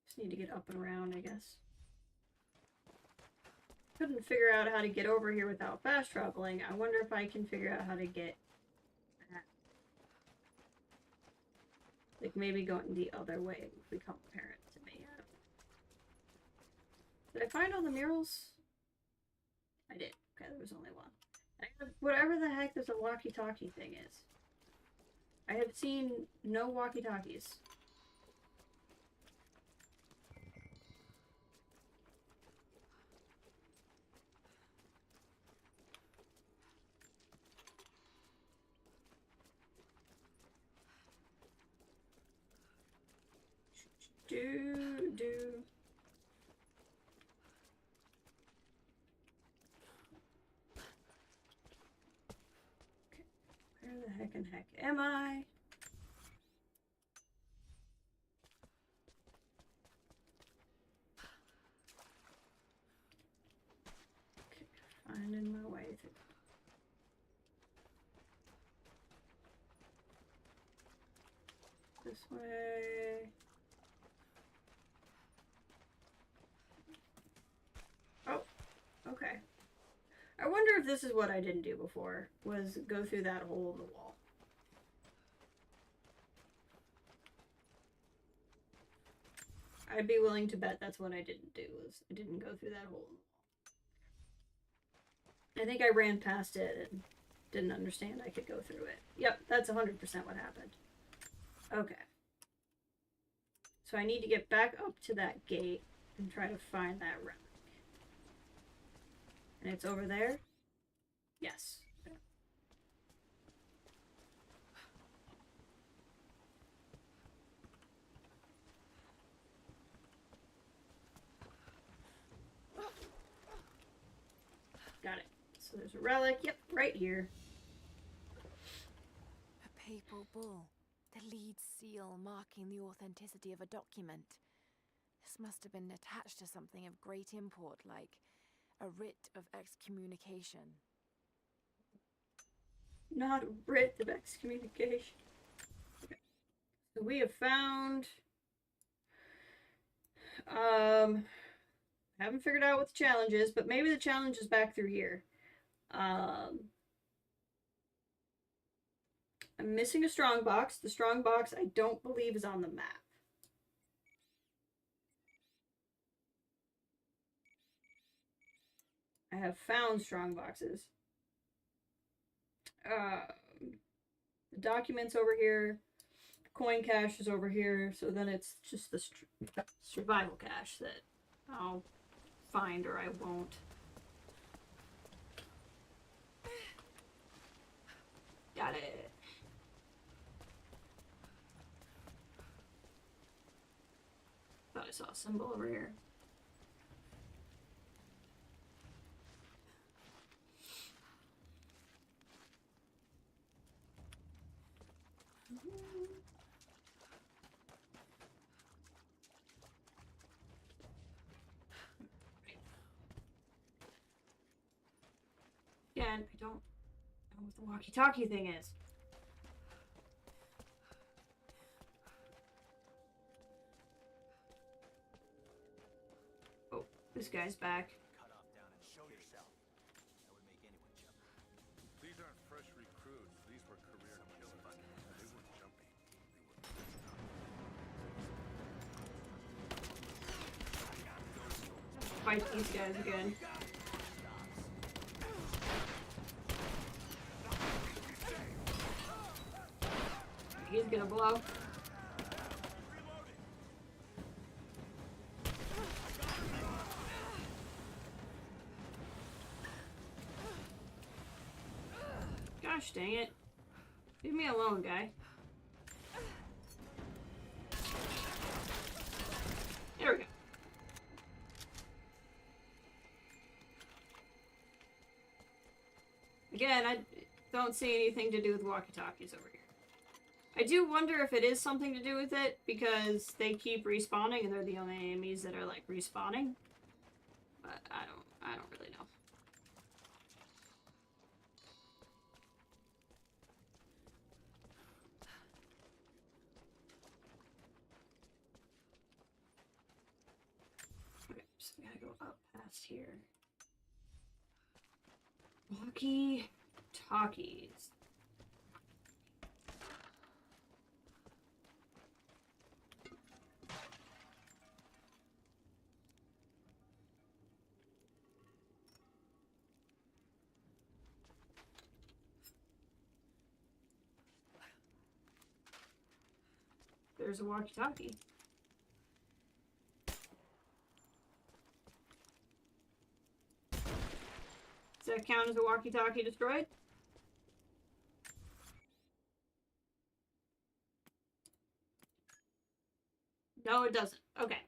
Just need to get up and around, I guess. Couldn't figure out how to get over here without fast traveling. I wonder if I can figure out how to get that. Like maybe going the other way would become apparent to me. Did I find all the murals? I did. Okay, there was only one. Whatever the heck this walkie-talkie thing is. I have seen no walkie-talkies. Do. Where the heck am I? Okay, finding my way through. This way. Oh, okay. I wonder if this is what I didn't do before, was go through that hole in the wall. I'd be willing to bet that's what I didn't do, was I didn't go through that hole in the wall. I think I ran past it and didn't understand I could go through it. Yep, that's 100% what happened. Okay. So I need to get back up to that gate and try to find that relic. And it's over there? Yes. Got it. So there's a relic. Yep, right here. A papal bull. The lead seal marking the authenticity of a document. This must have been attached to something of great import, like a writ of excommunication. Not a writ of excommunication. Okay. So we have found... haven't figured out what the challenge is, but maybe the challenge is back through here. I'm missing a strong box. The strong box I don't believe is on the map. I have found strong boxes. The documents over here. The coin cache is over here. So then it's just the survival cache that I'll find or I won't. Got it. saw a symbol over here. Again, I don't know what the walkie-talkie thing is. Oh, this guy's back. Cut off down and show yourself. That would make anyone jump. These aren't fresh recruits. These were career killers. They weren't jumpy. Fight these guys again. He's gonna blow. Gosh dang it. Leave me alone, guy. There we go. Again, I don't see anything to do with walkie-talkies over here. I do wonder if it is something to do with it, because they keep respawning and they're the only enemies that are, like, respawning. But I don't really know. Okay, so we gotta go up past here. Walkie-talkies. There's a walkie-talkie. Does that count as a walkie-talkie destroyed? No, it doesn't. Okay.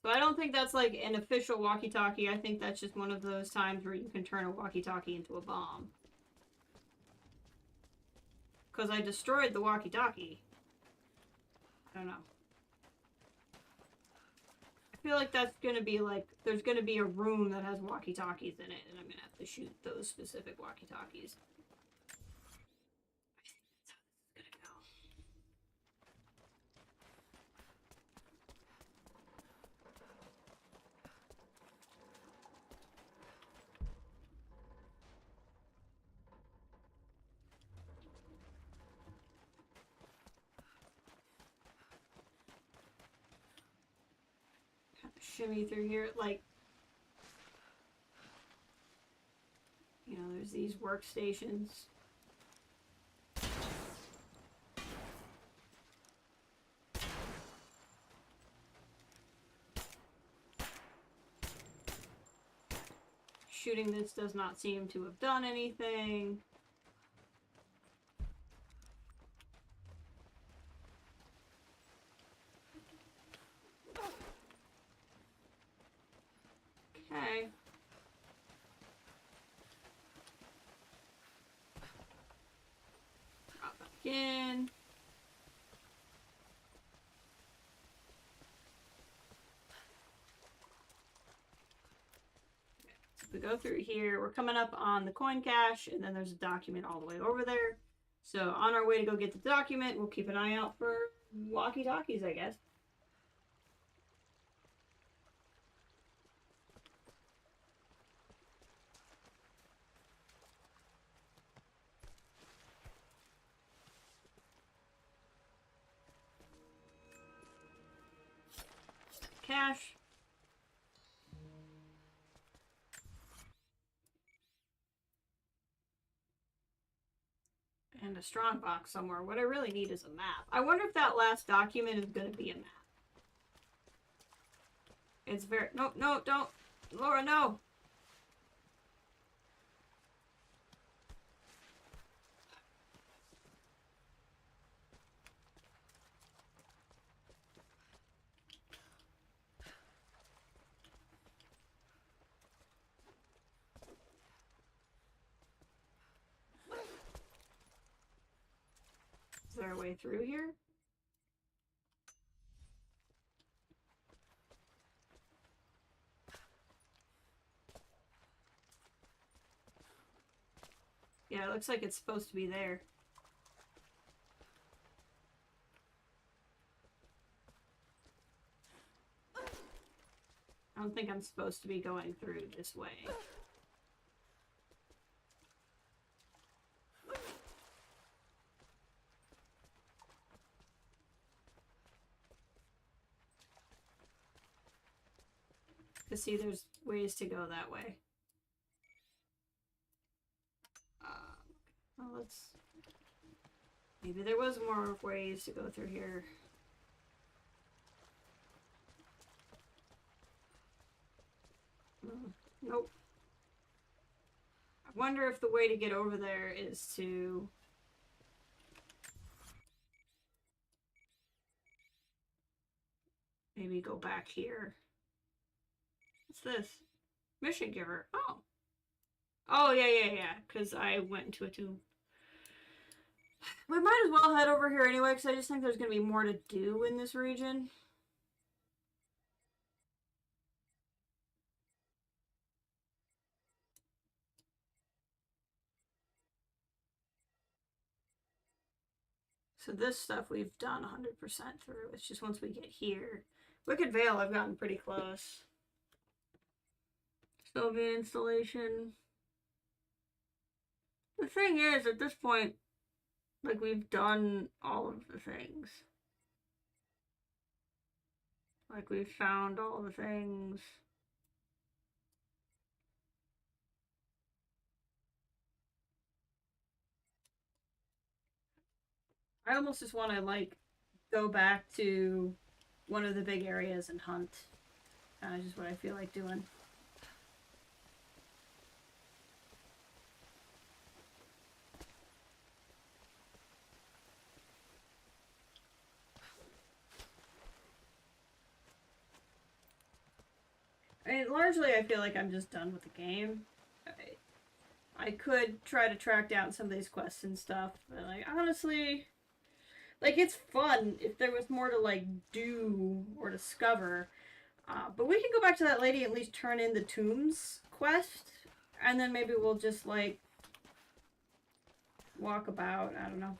So I don't think that's like an official walkie-talkie. I think that's just one of those times where you can turn a walkie-talkie into a bomb. Because I destroyed the walkie-talkie. I don't know. I feel like that's gonna be like, there's gonna be a room that has walkie-talkies in it, and I'm gonna have to shoot those specific walkie-talkies. I think that's how this is gonna go. Shimmy through here, like, you know, there's these workstations. Shooting this does not seem to have done anything. Okay. Drop back in. So if we go through here, we're coming up on the coin cache, and then there's a document all the way over there. So on our way to go get the document, we'll keep an eye out for walkie-talkies, I guess. Cash. And a strong box somewhere. What I really need is a map. I wonder if that last document is going to be a map. It's very... No, no, don't. Laura, no. way through here? Yeah, it looks like it's supposed to be there. I don't think I'm supposed to be going through this way. Because see, there's ways to go that way. Well, let's... Maybe there was more ways to go through here. Nope. I wonder if the way to get over there is to... Maybe go back here. What's this? Mission giver. Oh. Oh, yeah. Because I went into a tomb. We might as well head over here anyway, because I just think there's going to be more to do in this region. So this stuff we've done 100% through. It's just once we get here. Wicked Vale, I've gotten pretty close. Soviet installation. The thing is, at this point, like, we've done all of the things. Like, we've found all the things. I almost just want to, like, go back to one of the big areas and hunt. Kind of just what I feel like doing. I mean, largely I feel like I'm just done with the game. I could try to track down some of these quests and stuff, but, like, honestly, like, it's fun if there was more to, like, do or discover. But we can go back to that lady and at least turn in the tombs quest, and then maybe we'll just, like, walk about. I don't know.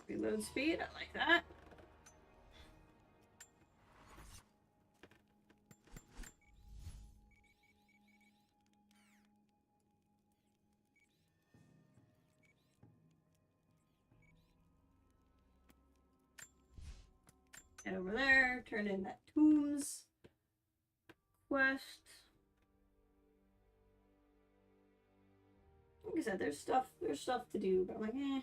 Reload speed, I like that. Head over there, turn in that tombs quest. Like I said, there's stuff to do, but I'm like, eh.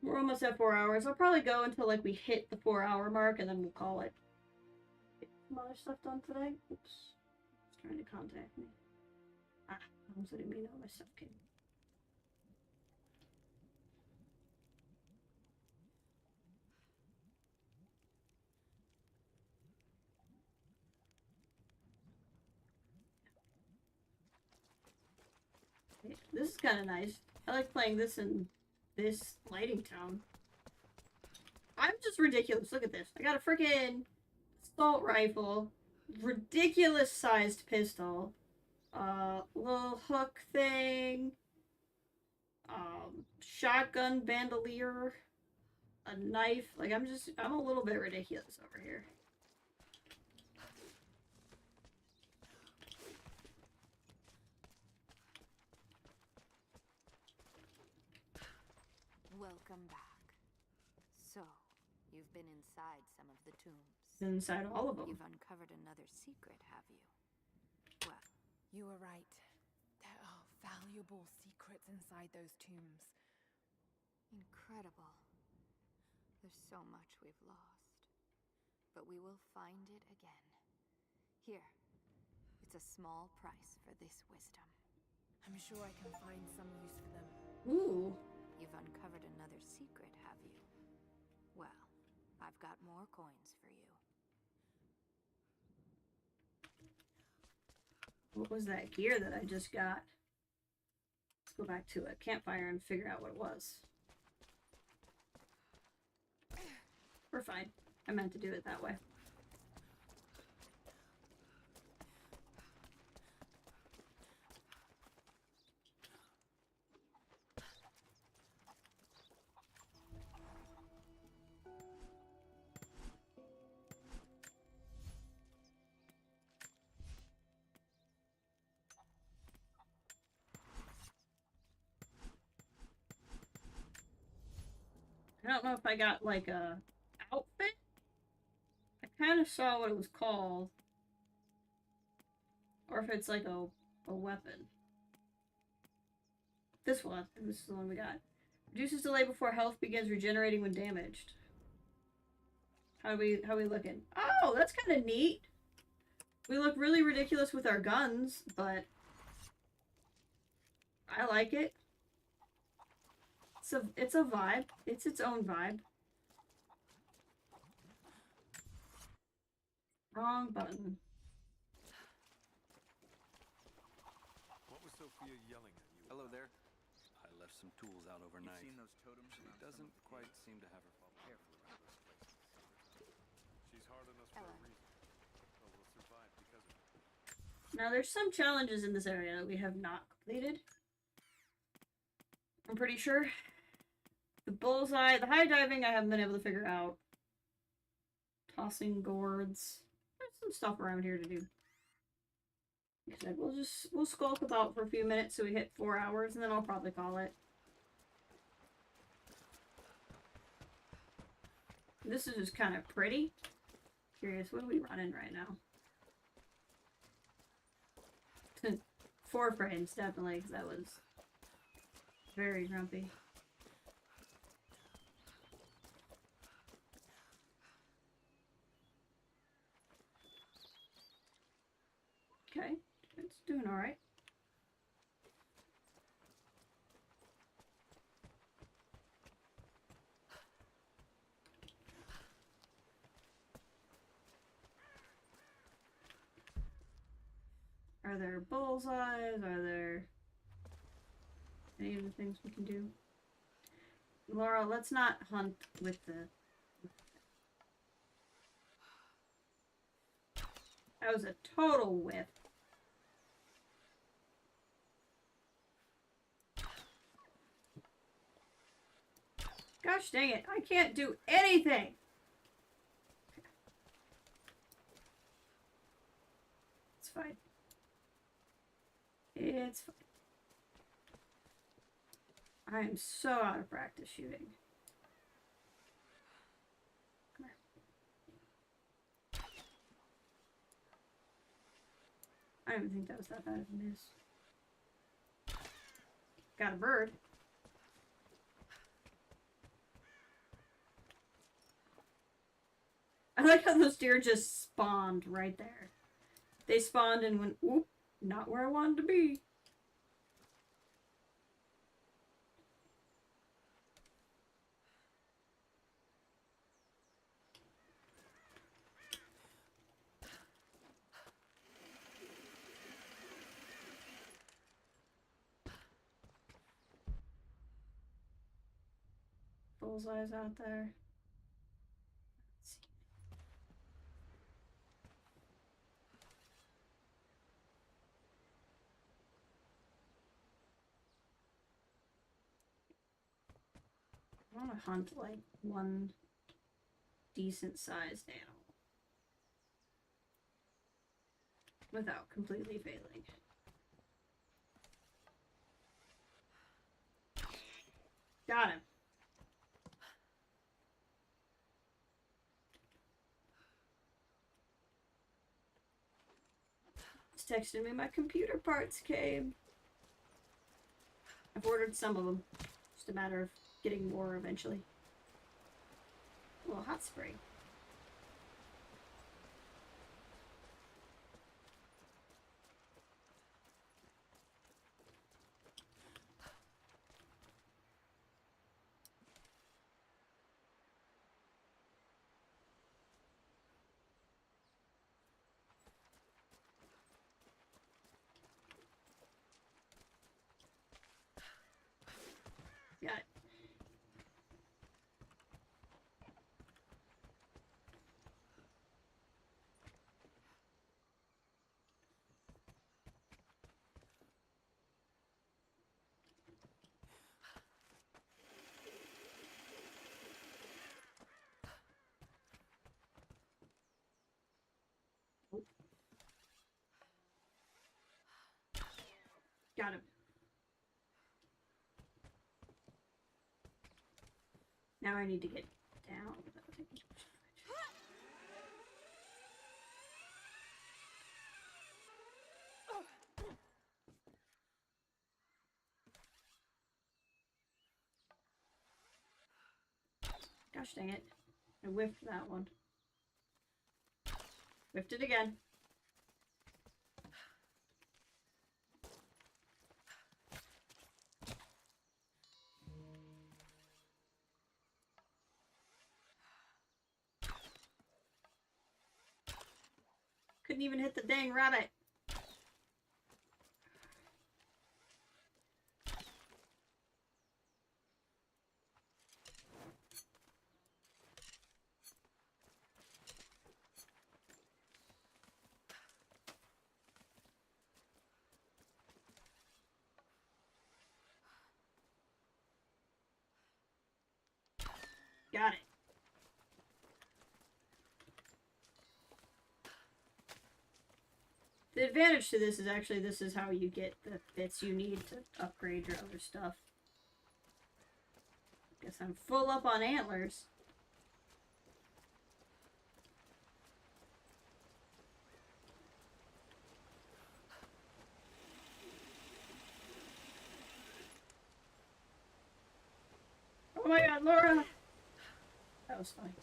We're almost at 4 hours. I'll probably go until, like, we hit the 4-hour mark, and then we'll call it. Get some other stuff done today. Oops. It's trying to contact me. Ah, I almost didn't mean all my stuff came. This is kind of nice. I like playing this in this lighting tone. I'm just ridiculous. Look at this. I got a freaking assault rifle, ridiculous sized pistol, little hook thing, shotgun bandolier, a knife. Like, I'm a little bit ridiculous over here. Welcome back. So, you've been inside some of the tombs. Inside all of them. You've uncovered another secret, have you? Well, You were right. There are valuable secrets inside those tombs. Incredible. There's so much we've lost. But we will find it again. Here. It's a small price for this wisdom. I'm sure I can find some use for them. Ooh. You've uncovered another secret, have you? Well, I've got more coins for you. What was that gear that I just got? Let's go back to a campfire and figure out what it was. We're fine. I meant to do it that way. I don't know if I got like a outfit. I kind of saw what it was called. Or if it's like a weapon. This one. This is the one we got. Reduces delay before health begins regenerating when damaged. How we looking? Oh, that's kind of neat. We look really ridiculous with our guns, but I like it. It's a vibe. It's its own vibe. Wrong button. What was Sophia yelling at you? Hello there. I left some tools out overnight. You've seen those totems She around doesn't some of the quite caves? seem to have her fault. Careful around those places. She's hard on us for a reason. But we'll survive because of it. Now, there's some challenges in this area that we have not completed. I'm pretty sure. The bullseye, the high diving, I haven't been able to figure out. Tossing gourds. There's some stuff around here to do. Like I said, we'll skulk about for a few minutes so we hit 4 hours, and then I'll probably call it. This is just kind of pretty. Curious, what are we running right now? 4 frames, definitely, because that was very grumpy. Okay, it's doing all right. Are there bullseyes? Are there any of the things we can do? Laura, let's not hunt with the... That was a total whiff. Gosh dang it, I can't do anything! It's fine. It's fine. I am so out of practice shooting. Come here. I don't even think that was that bad of a miss. Got a bird. I like how those deer just spawned right there. They spawned and went, whoop, not where I wanted to be. Bullseyes out there. Let's see. I want to hunt like one decent sized animal without completely failing. Got him. He's texting me my computer parts came. I've ordered some of them. Just a matter of getting more eventually. A little hot spring. Got it. Got him. Now I need to get down. Gosh dang it. I whiffed that one. Whiffed it again. Couldn't even hit the dang rabbit. Got it. The advantage to this is actually this is how you get the bits you need to upgrade your other stuff. Guess I'm full up on antlers. Oh my god, Laura! That was funny.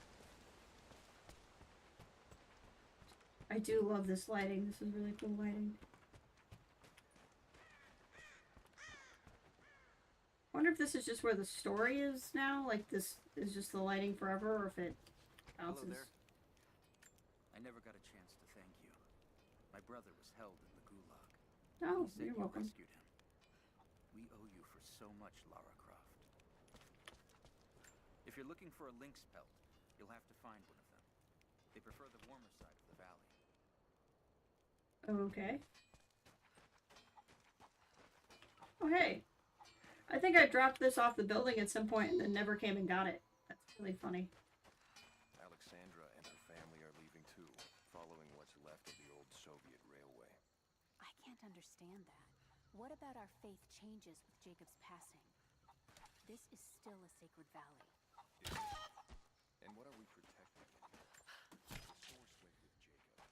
I do love this lighting. This is really cool lighting. I wonder if this is just where the story is now. Like this is just the lighting forever, or if it bounces. Hello there. I never got a chance to thank you. My brother was held in the gulag. Oh, He said you're you welcome. rescued him. We owe you for so much, Lara Croft. If you're looking for a lynx pelt, you'll have to find one of them. They prefer the warmer side of the valley. Okay. Oh, hey. I think I dropped this off the building at some point and then never came and got it. That's really funny. Alexandra and her family are leaving too, following what's left of the old Soviet railway. I can't understand that. What about our faith changes with Jacob's passing? This is still a sacred valley. Is it? And what are we protecting in here? The source went with Jacob.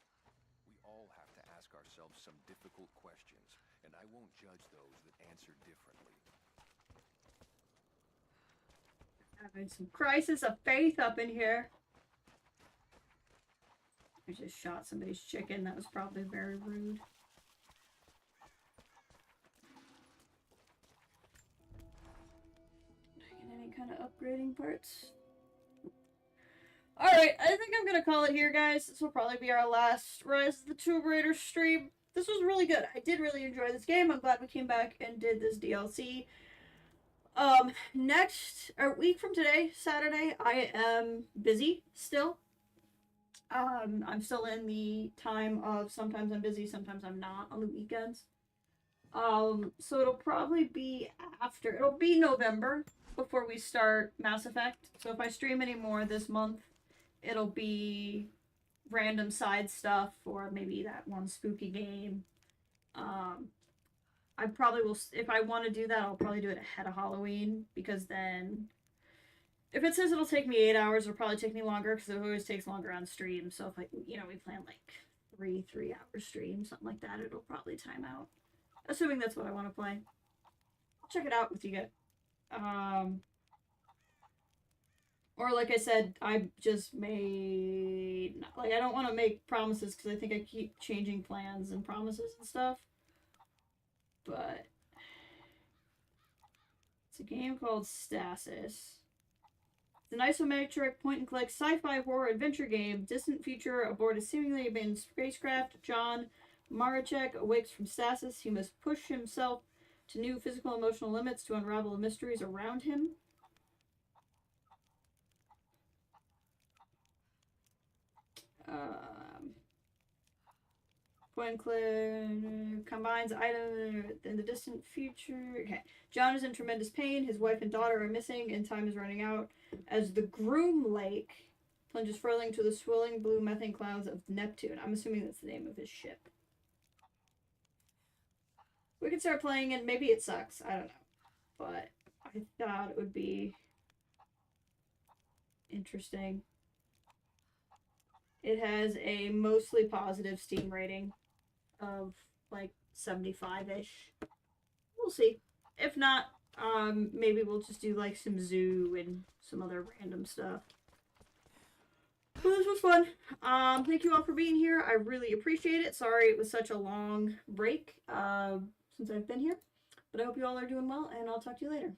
We all have to ask ourselves some difficult questions, and I won't judge those that answer differently. Having some crisis of faith up in here. I just shot somebody's chicken. That was probably very rude. Get any kind of upgrading parts? Alright, I think I'm gonna call it here, guys. This will probably be our last Rise of the Tomb Raider stream. This was really good. I did really enjoy this game. I'm glad we came back and did this DLC. Next, or week from today, Saturday, I am busy still. I'm still in the time of sometimes I'm busy, sometimes I'm not on the weekends. So it'll probably be it'll be November before we start Mass Effect. So if I stream any more this month, it'll be random side stuff or maybe that one spooky game. I probably will, if I want to do that, I'll probably do it ahead of Halloween, because then, if it says it'll take me 8 hours, it'll probably take me longer, because it always takes longer on stream, so if we plan like 3 hour streams, something like that, it'll probably time out. Assuming that's what I want to play. check it out with you guys. Or like I said, I just made, like, I don't want to make promises because I think I keep changing plans and promises and stuff. But it's a game called Stasis. It's an isometric point-and-click sci-fi horror adventure game. Distant future aboard a seemingly abandoned spacecraft. John Marachek awakes from stasis. He must push himself to new physical and emotional limits to unravel the mysteries around him. Point and click combines item in the distant future. Okay. John is in tremendous pain. His wife and daughter are missing, and time is running out as the Groom Lake plunges further into the swirling blue methane clouds of Neptune. I'm assuming that's the name of his ship. We can start playing it. Maybe it sucks. I don't know. But I thought it would be interesting. It has a mostly positive Steam rating of like 75-ish. We'll see. If not, maybe we'll just do like some zoo and some other random stuff. Well, this was fun. Thank you all for being here. I really appreciate it. Sorry it was such a long break since I've been here. But I hope you all are doing well, and I'll talk to you later.